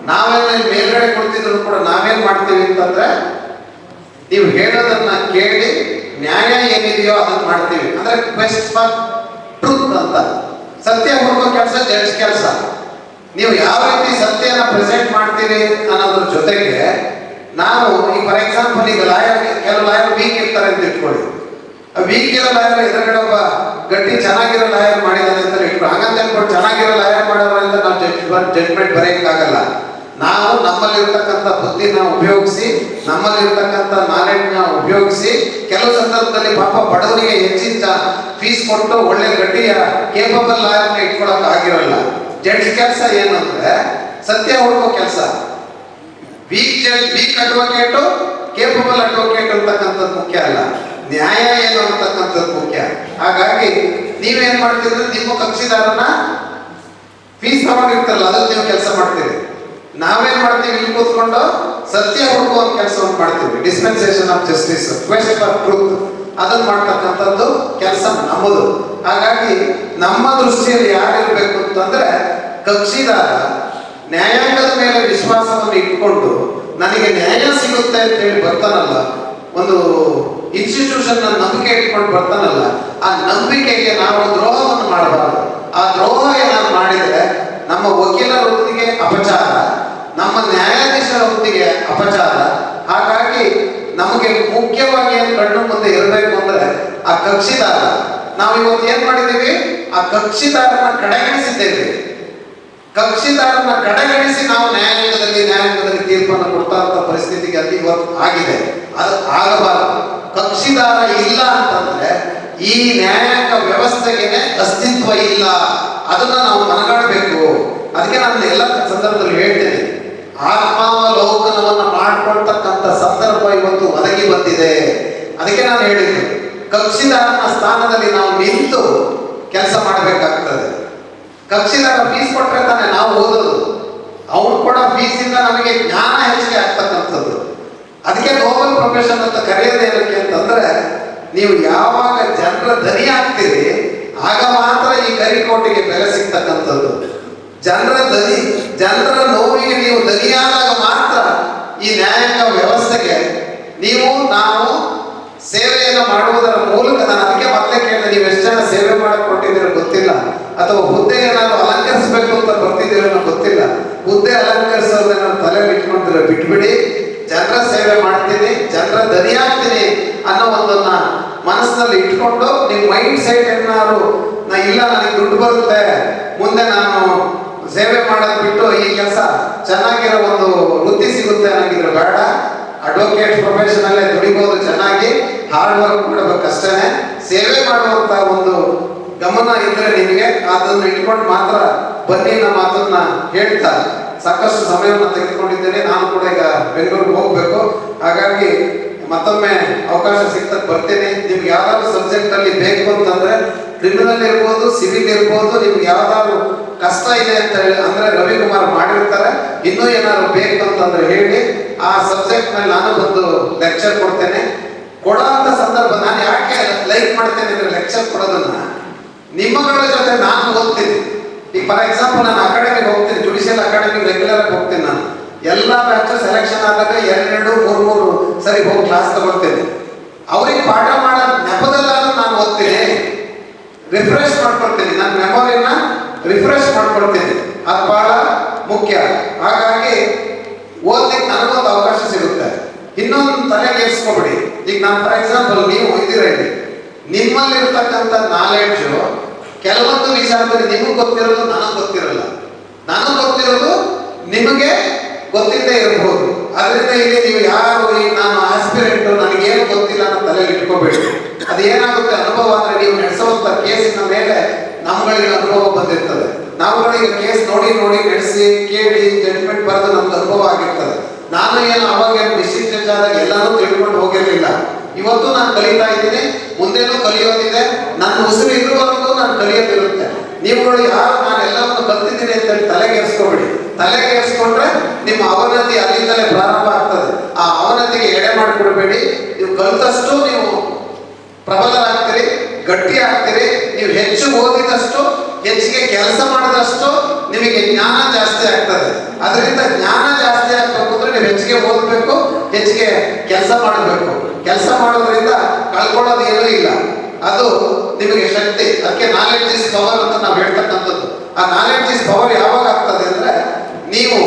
ನಾವೇನು ಮೇಲ್ಗಡೆ ಕೊಡ್ತಿದ್ರು ಕೂಡ ನಾವೇನ್ ಮಾಡ್ತೀವಿ ಅಂತಂದ್ರೆ ನೀವು ಹೇಳೋದನ್ನ ಕೇಳಿ ನ್ಯಾಯ ಏನಿದೆಯೋ ಅದನ್ನ ಮಾಡ್ತೀವಿ. ಅಂದ್ರೆ ಕ್ವೆಸ್ಟ್ ಫಾರ್ ಟ್ರೂತ್ ಅಂತ, ಸತ್ಯ ಹುಡುಕೋ ಕೆಲಸ ಜಡ್ಜ್ ಕೆಲಸ. ನೀವು ಯಾವ ರೀತಿ ಸತ್ಯನ ಪ್ರೆಸೆಂಟ್ ಮಾಡ್ತೀರಿ ಅನ್ನೋದ್ರ ಜೊತೆಗೆ ನಾವು ಈ ಫಾರ್ ಎಕ್ಸಾಂಪಲ್ ಈಗ ಲಾಯರ್, ಕೆಲವು ಲಾಯರ್ ವೀಕ್ ಇರ್ತಾರೆ ಅಂತ ಇಟ್ಕೊಳ್ಳಿ. ವೀಕ್ ಇರೋ ಲಾಯರ್ ಎದುರುಗಡೆ ಒಬ್ಬ ಗಟ್ಟಿ ಚೆನ್ನಾಗಿರೋ ಲಾಯರ್ ಮಾಡಿದಾನೆ ಅಂತ ಇಟ್ಕೊಳ್ಳಿ. ಹಂಗಂತ ಹೇಳ್ಕೊಂಡು ಚೆನ್ನಾಗಿರೋ ಲಾಯರ್ ಮಾಡೋದ್ರಿಂದ ನಾವು ಜಡ್ಜ್ಮೆಂಟ್ ಬರೆಯಕ್ಕಾಗಲ್ಲ. ನಾವು ನಮ್ಮಲ್ಲಿರ್ತಕ್ಕಂಥ ಬುದ್ಧಿನ ಉಪಯೋಗಿಸಿ, ನಮ್ಮಲ್ಲಿರ್ತಕ್ಕಂಥ ನಾಲೆಡ್ಜ್ನ ಉಪಯೋಗಿಸಿ, ಕೆಲವು ಸಂದರ್ಭದಲ್ಲಿ ಪಾಪ ಬಡವರಿಗೆ ಹೆಚ್ಚಿನ ಫೀಸ್ ಕೊಟ್ಟು ಒಳ್ಳೆ ಗಟ್ಟಿಯ ಕೇಪಬಲ್ ಲಾಯರ್ನ ಇಟ್ಕೊಳಕ್ ಆಗಿರಲ್ಲ. ಜಡ್ಜ್ ಕೆಲಸ ಏನು ಅಂದ್ರೆ ಸತ್ಯ ಹುಡುಕೋ ಕೆಲಸ. ವೀಕ್ ಅಡ್ವೊಕೇಟು, ಕೇಪಬಲ್ ಅಡ್ವೊಕೇಟ್ ಅಂತಕ್ಕಂಥದ್ದು ಮುಖ್ಯ ಅಲ್ಲ, ನ್ಯಾಯ ಏನು ಅಂತಕ್ಕಂಥದ್ದು ಮುಖ್ಯ. ಹಾಗಾಗಿ ನೀವೇನ್ ಮಾಡ್ತಿದ್ರೆ ನಿಮ್ಮ ಕಕ್ಷಿದಾರನ ಫೀಸ್ ತಗೊಂಡಿರ್ತಾರಲ್ಲ ಅದಕ್ಕೆ ನೀವು ಕೆಲಸ ಮಾಡ್ತೀರಿ. ನಾವೇನ್ ಮಾಡ್ತೀವಿ, ಇಲ್ಲಿ ಕೂತ್ಕೊಂಡು ಸತ್ಯ ಹುಡುಕುವ ಕೆಲಸವನ್ನು ಮಾಡ್ತೀವಿ. Dispensation of justice, question of truth, ಅದನ್ನ ಮಾಡ್ತಕ್ಕಂಥದ್ದು ಕೆಲಸ ನಮ್ಮದು. ಹಾಗಾಗಿ ನಮ್ಮ ದೃಷ್ಟಿಯಲ್ಲಿ ಯಾರಿರ್ಬೇಕು ಅಂತಂದ್ರೆ ಕಕ್ಷಿದಾರ ನ್ಯಾಯಾಂಗದ ಮೇಲೆ ವಿಶ್ವಾಸವನ್ನು ಇಟ್ಕೊಂಡು ನನಗೆ ನ್ಯಾಯ ಸಿಗುತ್ತೆ ಅಂತ ಹೇಳಿ ಬರ್ತಾನಲ್ಲ, ಒಂದು ಇನ್ಸ್ಟಿಟ್ಯೂಷನ್ ನಂಬಿಕೆ ಇಟ್ಕೊಂಡು ಬರ್ತಾನಲ್ಲ, ಆ ನಂಬಿಕೆಗೆ ನಾವು ದ್ರೋಹವನ್ನು ಮಾಡಬಾರದು. ಆ ದ್ರೋಹ ಏನಾದ್ರು ಮಾಡಿದರೆ ನಮ್ಮ ವಕೀಲರ ವೃತ್ತಿಗೆ ಅಪಚಾರ, ನಮ್ಮ ನ್ಯಾಯಾಧೀಶರ ವೃತ್ತಿಗೆ ಅಪಚಾರ. ಹಾಗಾಗಿ ನಮಗೆ ಮುಖ್ಯವಾಗಿ ಏನು ಕಣ್ಣು ಮುಂದೆ ಇರಬೇಕು ಅಂದ್ರೆ ಆ ಕಕ್ಷಿದಾರ. ನಾವು ಇವತ್ತು ಏನ್ ಮಾಡಿದ್ದೀವಿ, ಆ ಕಕ್ಷಿದಾರನ ಕಡೆಗಣಿಸಿದ್ದೇವೆ. ಕಕ್ಷಿದಾರನ ಕಡೆಗಣಿಸಿ ನಾವು ನ್ಯಾಯಾಂಗದಲ್ಲಿ ತೀರ್ಪನ್ನು ಕೊಡ್ತಾ ಪರಿಸ್ಥಿತಿಗೆ ಅಲ್ಲಿ ಇವತ್ತು ಆಗಿದೆ. ಅದು ಆಗಬಾರದು. ಕಕ್ಷಿದಾರ ಇಲ್ಲ ಅಂತಂದ್ರೆ ಈ ನ್ಯಾಯಾಂಗ ವ್ಯವಸ್ಥೆಗೆ ಅಸ್ತಿತ್ವ ಇಲ್ಲ. ಅದನ್ನ ನಾವು ಮನಗಾಡಬೇಕು. ಅದಕ್ಕೆ ನಾನು ಎಲ್ಲ ಸಂದರ್ಭದಲ್ಲಿ ಹೇಳ್ತೇನೆ, ಆತ್ಮಾವಲೋಕನವನ್ನು ಮಾಡ್ಕೊಳ್ತಕ್ಕಂಥ ಸಂದರ್ಭ ಇವತ್ತು ಒದಗಿ ಬಂದಿದೆ. ಅದಕ್ಕೆ ನಾನು ಹೇಳಿದ್ದೆ, ಕಕ್ಷಿದಾರನ ಸ್ಥಾನದಲ್ಲಿ ನಾವು ನಿಂತು ಕೆಲಸ ಮಾಡಬೇಕಾಗ್ತದೆ. ಕಕ್ಷಿದಾರ ಫೀಸ್ ಕೊಟ್ಟರೆ ತಾನೆ ನಾವು ಓದೋದು. ಅವನು ಕೂಡ ಫೀಸಿಂದ ನಮಗೆ ಜ್ಞಾನ ಹೆಚ್ಚಿಗೆ ಆಗ್ತಕ್ಕಂಥದ್ದು. ಅದಕ್ಕೆ ನೋಬಲ್ ಪ್ರೊಫೆಷನ್ ಅಂತ ಕರೆಯೋದೇನಕ್ಕೆ ಅಂತಂದ್ರೆ, ನೀವು ಯಾವಾಗ ಜನರ ಧನಿ ಆಗ್ತೀರಿ ಆಗ ಮಾತ್ರ ಈ ಕರಿಕೋಟಿಗೆ ಬೆಲೆ ಸಿಗ್ತಕ್ಕಂಥದ್ದು. ಜನರ ನೋವಿಗೆ ನೀವು ಧನಿಯಾದಾಗ ಮಾತ್ರ ಈ ನ್ಯಾಯಾಂಗ ವ್ಯವಸ್ಥೆಗೆ ನಾವು ಸೇವೆಯನ್ನು ಮಾಡುವುದರ ಮೂಲಕ, ನಾನು ಅದಕ್ಕೆ ಮತ್ತೆ ಕೇಳಿದೆ, ನೀವು ಎಷ್ಟು ಜನ ಸೇವೆ ಮಾಡಕ್ ಕೊಟ್ಟಿದ್ದೀರೋ ಗೊತ್ತಿಲ್ಲ, ಅಥವಾ ಹುದ್ದೆ ಏನಾದ್ರು ಅಲಂಕರಿಸಬೇಕು ಅಂತ ಬರ್ತಿದ್ದೀರೋ ಗೊತ್ತಿಲ್ಲ. ಹುದ್ದೆ ಅಲಂಕರಿಸೋದನ್ನ ತಲೆಯಲ್ಲಿ ಇಟ್ಕೊಂಡಿದ್ರೆ ಬಿಟ್ಬಿಡಿ. ಜನರ ಸೇವೆ ಮಾಡ್ತೀನಿ, ಜನರ ಧನಿಯಾಗ್ತೀನಿ ಅನ್ನೋ ಒಂದನ್ನ ಮನಸ್ಸಿನಲ್ಲಿ ಇಟ್ಕೊಂಡು ನಿಮ್ಮ ಮೈಂಡ್ ಸೆಟ್ ಏನಾದ್ರು ಇಲ್ಲ ನನಗೆ ದುಡ್ಡು ಬರುತ್ತೆ, ಮುಂದೆ ನಾನು ಸೇವೆ ಮಾಡೋದು ಬಿಟ್ಟು ಈ ಕೆಲಸ ಚೆನ್ನಾಗಿರೋ ಒಂದು ವೃತ್ತಿ ಸಿಗುತ್ತೆ ಅನ್ನೋದಿದ್ರೆ ಬೇಡ. ಅಡ್ವೊಕೇಟ್ ಪ್ರೊಫೆಷನ್ ಅಲ್ಲೇ ದುಡಿಬಹುದು, ಚೆನ್ನಾಗಿ ಹಾರ್ಡ್ ವರ್ಕ್ ಮಾಡಬೇಕಷ್ಟೇ. ಸೇವೆ ಮಾಡುವಂತ ಒಂದು ಗಮನ ಇದ್ರೆ ನಿಮಗೆ ಅದನ್ನು ಇಟ್ಕೊಂಡು ಮಾತ್ರ ಬನ್ನಿ ನಮ್ಮ ಮಾತನ್ನ ಹೇಳ್ತಾ ಸಾಕಷ್ಟು ಸಮಯವನ್ನು ತೆಗೆದುಕೊಂಡಿದ್ದೇನೆ. ನಾನು ಕೂಡ ಈಗ ಬೆಂಗಳೂರಿಗೆ ಹೋಗ್ಬೇಕು. ಹಾಗಾಗಿ ಮತ್ತೊಮ್ಮೆ ಅವಕಾಶ ಸಿಗ್ತದೆ ಬರ್ತೀನಿ. ನಿಮ್ಗೆ ಯಾವ್ದಾದ್ರು ಸಬ್ಜೆಕ್ಟ್ ಅಲ್ಲಿ ಬೇಕು ಅಂತಂದ್ರೆ, ಕ್ರಿಮಿನಲ್ ಇರ್ಬೋದು, ಸಿವಿಲ್ ಇರ್ಬೋದು, ನಿಮ್ಗೆ ಯಾವ್ದಾದ್ರು ಕಷ್ಟ ಇದೆ ಅಂತ ಹೇಳಿ ಅಂದ್ರೆ ರವಿಕುಮಾರ್ ಮಾಡಿರ್ತಾರೆ. ಇನ್ನೂ ಏನಾದ್ರು ಬೇಕು ಅಂತಂದ್ರೆ ಹೇಳಿ, ಆ ಸಬ್ಜೆಕ್ಟ್ ಮೇಲೆ ನಾನು ಬಂದು ಲೆಕ್ಚರ್ ಕೊಡ್ತೇನೆ. ಕೊಡೋಂಥ ಸಂದರ್ಭ ನಾನು ಯಾಕೆ ಲೈಕ್ ಮಾಡ್ತೇನೆ ಅಂದ್ರೆ, ಲೆಕ್ಚರ್ ಕೊಡೋದನ್ನ ನಿಮ್ಮಗಳ ಜೊತೆ ನಾನು ಓದ್ತೀನಿ. ಈಗ ಫಾರ್ ಎಕ್ಸಾಂಪಲ್ ನಾನು ಅಕಾಡೆಮಿಗೆ ಹೋಗ್ತೀನಿ, ಜುಡಿಷಿಯಲ್ ಅಕಾಡೆಮಿಗೆ ರೆಗ್ಯುಲರ್ ಆಗಿ ಹೋಗ್ತೀನಿ. ನಾನು ಎಲ್ಲ ಬ್ಯಾಚ್ ಸೆಲೆಕ್ಷನ್ ಆದಾಗ 2-3 ಸರಿ ಹೋಗಿ ಕ್ಲಾಸ್ ತಗೊಳ್ತೇನೆ. ಅವ್ರಿಗೆ ಪಾಠ ಮಾಡೋ ನೆಪದಲ್ಲಾದ್ರೂ ನಾನು ಓದ್ತೀನಿ, ರಿಫ್ರೆಶ್ ಮಾಡ್ಕೊಳ್ತೀನಿ, ನನ್ನ ಮೆಮೊರಿನ ರಿಫ್ರೆಶ್ ಮಾಡ್ಕೊಳ್ತೀನಿ. ಅದು ಬಹಳ ಮುಖ್ಯ. ಹಾಗಾಗಿ ಓದ್ಲಿಕ್ಕೆ ನನಗೊಂದು ಅವಕಾಶ ಸಿಗುತ್ತೆ. ಇನ್ನೊಂದು ತಲೆಗೇರಿಸ್ಕೊಬಿಡಿ. ಈಗ ನಾನು ಫಾರ್ ಎಕ್ಸಾಂಪಲ್ ನೀವು ಇದ್ದೀರ ಇಲ್ಲಿ, ನಿಮ್ಮಲ್ಲಿರ್ತಕ್ಕಂಥ ನಾಲೆಡ್ಜು ಕೆಲವೊಂದು ವಿಚಾರದಲ್ಲಿ ನಿಮಗೆ ಗೊತ್ತಿರೋದು ನನಗೆ ಗೊತ್ತಿರಲ್ಲ, ನನಗೆ ಗೊತ್ತಿರೋದು ನಿಮಗೆ ಗೊತ್ತಿಲ್ಲದೆ ಇರಬಹುದು. ಅದರಿಂದ ಇಲ್ಲಿ ನೀವು ಯಾರು ಈಗ ನಾನು ಆಸ್ಪಿರೆಂಟ್ ನನಗೇನು ಗೊತ್ತಿಲ್ಲ ಅನ್ನೋ ತಲೆಯಲ್ಲಿ ಇಟ್ಕೋಬೇಡಿ. ಅದು ಏನಾಗುತ್ತೆ ಅನುಭವ ಅಂದ್ರೆ, ನೀವು ನಡೆಸುವಂತ ಕೇಸಿನ ಮೇಲೆ ನಮ್ಗಳಿಗೆ ಅನುಭವ ಬಂದಿರ್ತದೆ. ನಾವುಗಳಿಗೆ ಕೇಸ್ ನೋಡಿ ನಡೆಸಿ ಕೇಳಿ ಜಡ್ಜ್ಮೆಂಟ್ ಬರೆದು ನಮ್ಗೆ ಅನುಭವ ಆಗಿರ್ತದೆ. ನಾನು ಏನು ಅವಾಗ ಡಿಸ್ಟ್ರಿಕ್ಟ್ ಜಡ್ಜ್ ಆದಾಗ ಎಲ್ಲಾನು ತಿಳ್ಕೊಂಡು ಹೋಗಿರ್ಲಿಲ್ಲ. ಇವತ್ತು ನಾನು ಕಲಿತಾ ಇದ್ದೀನಿ, ಮುಂದೆನೂ ಕಲಿಯೋದಿದೆ. ನನ್ನ ಉಸಿರು ಇರುವವರೆಗೂ ನಾನು ಕಲಿಯೋದಿರುತ್ತೆ. ನೀವುಗಳು ಯಾರು ನಾನು ಎಲ್ಲವನ್ನು ಕಲ್ತಿದ್ದೀನಿ ಅಂತೇಳಿ ತಲೆಗೇರಿಸ್ಕೊಬೇಡಿ. ತಲೆಗೇರಿಸ್ಕೊಂಡ್ರೆ ನಿಮ್ಮ ಅವನತಿ ಅಲ್ಲಿಂದಲೇ ಪ್ರಾರಂಭ ಆಗ್ತದೆ. ಆ ಅವನತಿಗೆ ಎಡೆ ಮಾಡಿಕೊಡ್ಬೇಡಿ. ನೀವು ಕಲಿತಷ್ಟು ನೀವು ಪ್ರಬಲರಾಗ್ತೀರಿ, ಗಟ್ಟಿ ಆಗ್ತೀರಿ. ನೀವು ಹೆಚ್ಚು ಓದಿದಷ್ಟು, ಹೆಚ್ಚಿಗೆ ಕೆಲಸ ಮಾಡಿದಷ್ಟು ನಿಮಗೆ ಜ್ಞಾನ ಜಾಸ್ತಿ ಆಗ್ತದೆ. ಅದರಿಂದ ಜ್ಞಾನ ಜಾಸ್ತಿ ಆಗ್ಬೇಕು ಅಂದ್ರೆ ನೀವು ಹೆಚ್ಚಿಗೆ ಓದಬೇಕು, ಹೆಚ್ಚಿಗೆ ಕೆಲಸ ಮಾಡಬೇಕು. ಕೆಲಸ ಮಾಡೋದ್ರಿಂದ ಕಳ್ಕೊಳ್ಳೋದು ಏನೂ ಇಲ್ಲ, ಅದು ನಿಮಗೆ ಶಕ್ತಿ. ಅದಕ್ಕೆ ನಾಲೆಡ್ಜ್ ಇಸ್ ಪವರ್ ಅಂತ ನಾವು ಹೇಳ್ತಕ್ಕಂಥದ್ದು. ಆ ನಾಲೆಡ್ಜ್ ಇಸ್ ಪವರ್ ಯಾವಾಗ ಆಗ್ತದೆ ಅಂದ್ರೆ, ನೀವು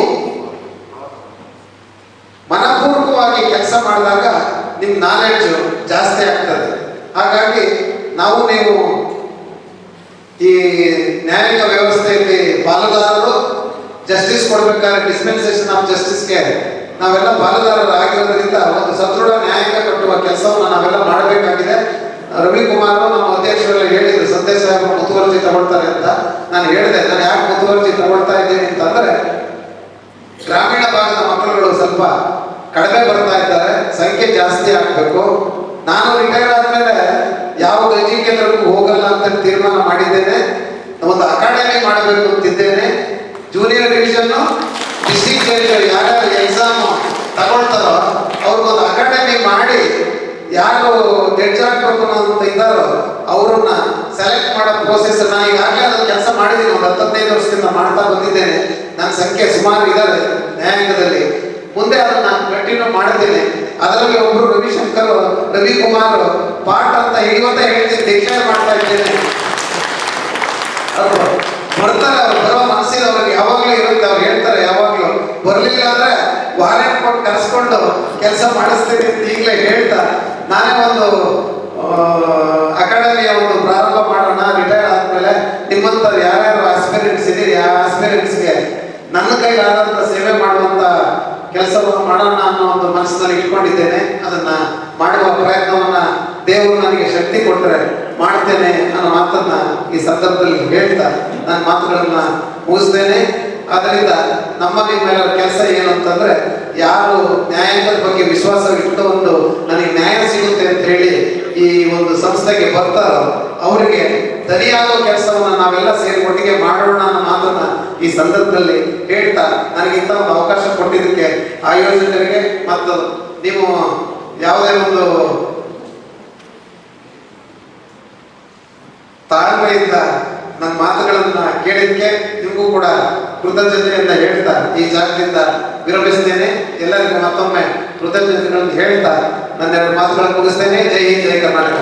ಮನಪೂರ್ವಕವಾಗಿ ಕೆಲಸ ಮಾಡಿದಾಗ ನಿಮ್ಮ ನಾಲೆಡ್ಜ್ ಜಾಸ್ತಿ ಆಗ್ತದೆ. ಹಾಗಾಗಿ ನೀವು ಈ ನ್ಯಾಯಾಂಗ ವ್ಯವಸ್ಥೆಯಲ್ಲಿ ಪಾಲುದಾರರು, ಜಸ್ಟಿಸ್ ಕೊಡಬೇಕಾದ್ರೆ ಡಿಸ್ಪೆನ್ಸೇಷನ್ ಆಫ್ ಜಸ್ಟಿಸ್ಗೆ ನಾವೆಲ್ಲ ಪಾಲುದಾರರಾಗಿರೋದ್ರಿಂದ ಒಂದು ಸದೃಢ ನ್ಯಾಯಾಂಗ ಕಟ್ಟುವ ಕೆಲಸವನ್ನು ನಾವೆಲ್ಲ ಮಾಡಬೇಕಾಗಿದೆ. ರವಿಕುಮಾರ್ ನಮ್ಮ ಅಧ್ಯಕ್ಷರೆಲ್ಲ ಹೇಳಿದ್ರು ಸಂದೇಶ ಮುತುವರ್ಜಿ ತಗೊಳ್ತಾರೆ ಅಂತ. ನಾನು ಹೇಳಿದೆ, ನಾನು ಯಾಕೆ ಮುತುವರ್ಜಿ ತಗೊಳ್ತಾ ಇದ್ದೀನಿ ಅಂತಂದ್ರೆ ಗ್ರಾಮೀಣ ಭಾಗದ ಮಕ್ಕಳುಗಳು ಸ್ವಲ್ಪ ಕಡಿಮೆ ಬರ್ತಾ ಇದ್ದಾರೆ, ಸಂಖ್ಯೆ ಜಾಸ್ತಿ ಆಗಬೇಕು. ನಾನು ರಿಟೈರ್ ಆದ್ಮೇಲೆ ಯಾವ ಗಂಜಿ ಕೇಂದ್ರಕ್ಕೂ ಹೋಗಲ್ಲ ಅಂತ ತೀರ್ಮಾನ ಮಾಡಿದ್ದೇನೆ. ಒಂದು ಅಕಾಡೆಮಿ ಮಾಡಬೇಕು ಅಂತಿದ್ದೇನೆ. ಜೂನಿಯರ್ ಡಿವಿಷನ್ ಡಿಸ್ಟ್ರಿಕ್ಟ್ ಜಡ್ಜ್ ಯಾರ್ಯಾರು ಎಕ್ಸಾಮ್ ತಗೊಳ್ತಾರೋ ಅವ್ರಿಗೊಂದು ಅಕಾಡೆಮಿ ಮಾಡಿ ಯಾರು ಜಡ್ಜ್ ಆಗ್ಬೇಕು ಅಂತ ಇದ್ದಾರೋ ಅವ್ರನ್ನ ಸೆಲೆಕ್ಟ್ ಮಾಡೋ ಪ್ರೋಸೆಸ್ ನಾನು ಈಗಾಗಲೇ ಅದನ್ನು ಕೆಲಸ ಮಾಡಿದ್ದೀನಿ. ಒಂದು 15 ವರ್ಷದಿಂದ ಮಾಡ್ತಾ ಬಂದಿದ್ದೇನೆ. ನನ್ನ ಸಂಖ್ಯೆ ಸುಮಾರು ಇದ್ದಾರೆ ನ್ಯಾಯಾಂಗದಲ್ಲಿ. ಮುಂದೆ ಅದನ್ನ ನಾನು ಕಂಟಿನ್ಯೂ ಮಾಡಿದ್ದೇನೆ. ಅದರಲ್ಲಿ ಒಬ್ಬರು ರವಿಕುಮಾರ್ ಪಾಠ ಅಂತ ಹಿಡಿಯುವಂತ ಹೇಳ್ತೀನಿ, ಡಿಕ್ಲೇರ್ ಮಾಡ್ತಾ ಇದ್ದೇನೆ. ಅವರು ಬರ್ತಾರೆ, ಅವ್ರು ಬರೋ ಮನಸ್ಸಿನ ಅವ್ರಿಗೆ ಯಾವಾಗಲೂ ಇರುತ್ತೆ. ಅವ್ರು ಹೇಳ್ತಾರೆ ಯಾವಾಗಲೂ ಬರ್ಲಿಲ್ಲ ಅಂದ್ರೆ ವಾರೆಂಟ್ ಕೊಟ್ಟು ಕರೆಸ್ಕೊಂಡು ಕೆಲಸ ಮಾಡಿಸ್ತೀನಿ ಅಂತ ಈಗಲೇ ಹೇಳ್ತಾ ನಾನೇ ಒಂದು ಅಕಾಡೆಮಿಯ ಒಂದು ಪ್ರಾರಂಭ ಮಾಡೋಣ. ರಿಟೈರ್ ಆದ್ಮೇಲೆ ನಿಮ್ಮಂತ ಯಾರ್ಯಾರು ಆಸ್ಪಿರೆಂಟ್ಸ್ ಇದೀರಿ ಆ ಆಸ್ಪಿರೆಂಟ್ಸ್ಗೆ ನನ್ನ ಕೈಲಾದಂತ ಸೇವೆ ಮಾಡುವಂತ ಕೆಲಸವನ್ನು ಮಾಡೋಣ ಅನ್ನೋ ಒಂದು ಮನಸ್ಸಿನಲ್ಲಿ ಇಟ್ಕೊಂಡಿದ್ದೇನೆ. ಅದನ್ನ ಮಾಡುವ ಪ್ರಯತ್ನವನ್ನ ದೇವರು ನನಗೆ ಶಕ್ತಿ ಕೊಟ್ಟರೆ ಮಾಡ್ತೇನೆ ಅನ್ನೋ ಮಾತನ್ನ ಈ ಸಂದರ್ಭದಲ್ಲಿ ಹೇಳ್ತಾ ನನ್ನ ಮಾತುಗಳನ್ನ ಮುಗಿಸ್ತೇನೆ. ಆದ್ದರಿಂದ ನಮ್ಮ ನಿಮ್ಮೆಲ್ಲರ ಕೆಲಸ ಏನು ಅಂತಂದ್ರೆ ಯಾರು ನ್ಯಾಯಾಂಗದ ಬಗ್ಗೆ ವಿಶ್ವಾಸ ಇಟ್ಟುಕೊಂಡು ನನಗೆ ನ್ಯಾಯ ಸಿಗುತ್ತೆ ಅಂತ ಹೇಳಿ ಈ ಒಂದು ಸಂಸ್ಥೆಗೆ ಬರ್ತಾರೋ ಅವರಿಗೆ ಸರಿಯಾದ ಕೆಲಸವನ್ನ ನಾವೆಲ್ಲ ಸೇರಿ ಒಟ್ಟಿಗೆ ಮಾಡೋಣ ಅನ್ನೋ ಮಾತನ್ನ ಈ ಸಂದರ್ಭದಲ್ಲಿ ಹೇಳ್ತಾ ನನಗಿಂತ ಒಂದು ಅವಕಾಶ ಕೊಟ್ಟಿದ್ದಕ್ಕೆ ಆಯೋಜಕರಿಗೆ ಮತ್ತು ನೀವು ಯಾವುದೇ ಒಂದು ತಾಳ್ಮೆಯಿಂದ ನನ್ನ ಮಾತುಗಳನ್ನ ಕೇಳಿದ್ಕೆ ನಿಮಗೂ ಕೂಡ ಕೃತಜ್ಞತೆಯಿಂದ ಹೇಳ್ತಾ ಈ ಜಾಗದಿಂದ ವಿರಮಿಸ್ತೇನೆ. ಎಲ್ಲರಿಗೂ ಮತ್ತೊಮ್ಮೆ ಕೃತಜ್ಞತೆಗಳನ್ನು ಹೇಳ್ತಾ ನನ್ನ 2 ಮಾತುಗಳನ್ನು ಮುಗಿಸ್ತೇನೆ. ಜೈ ಹಿಂದ್, ಜೈ ಕರ್ನಾಟಕ.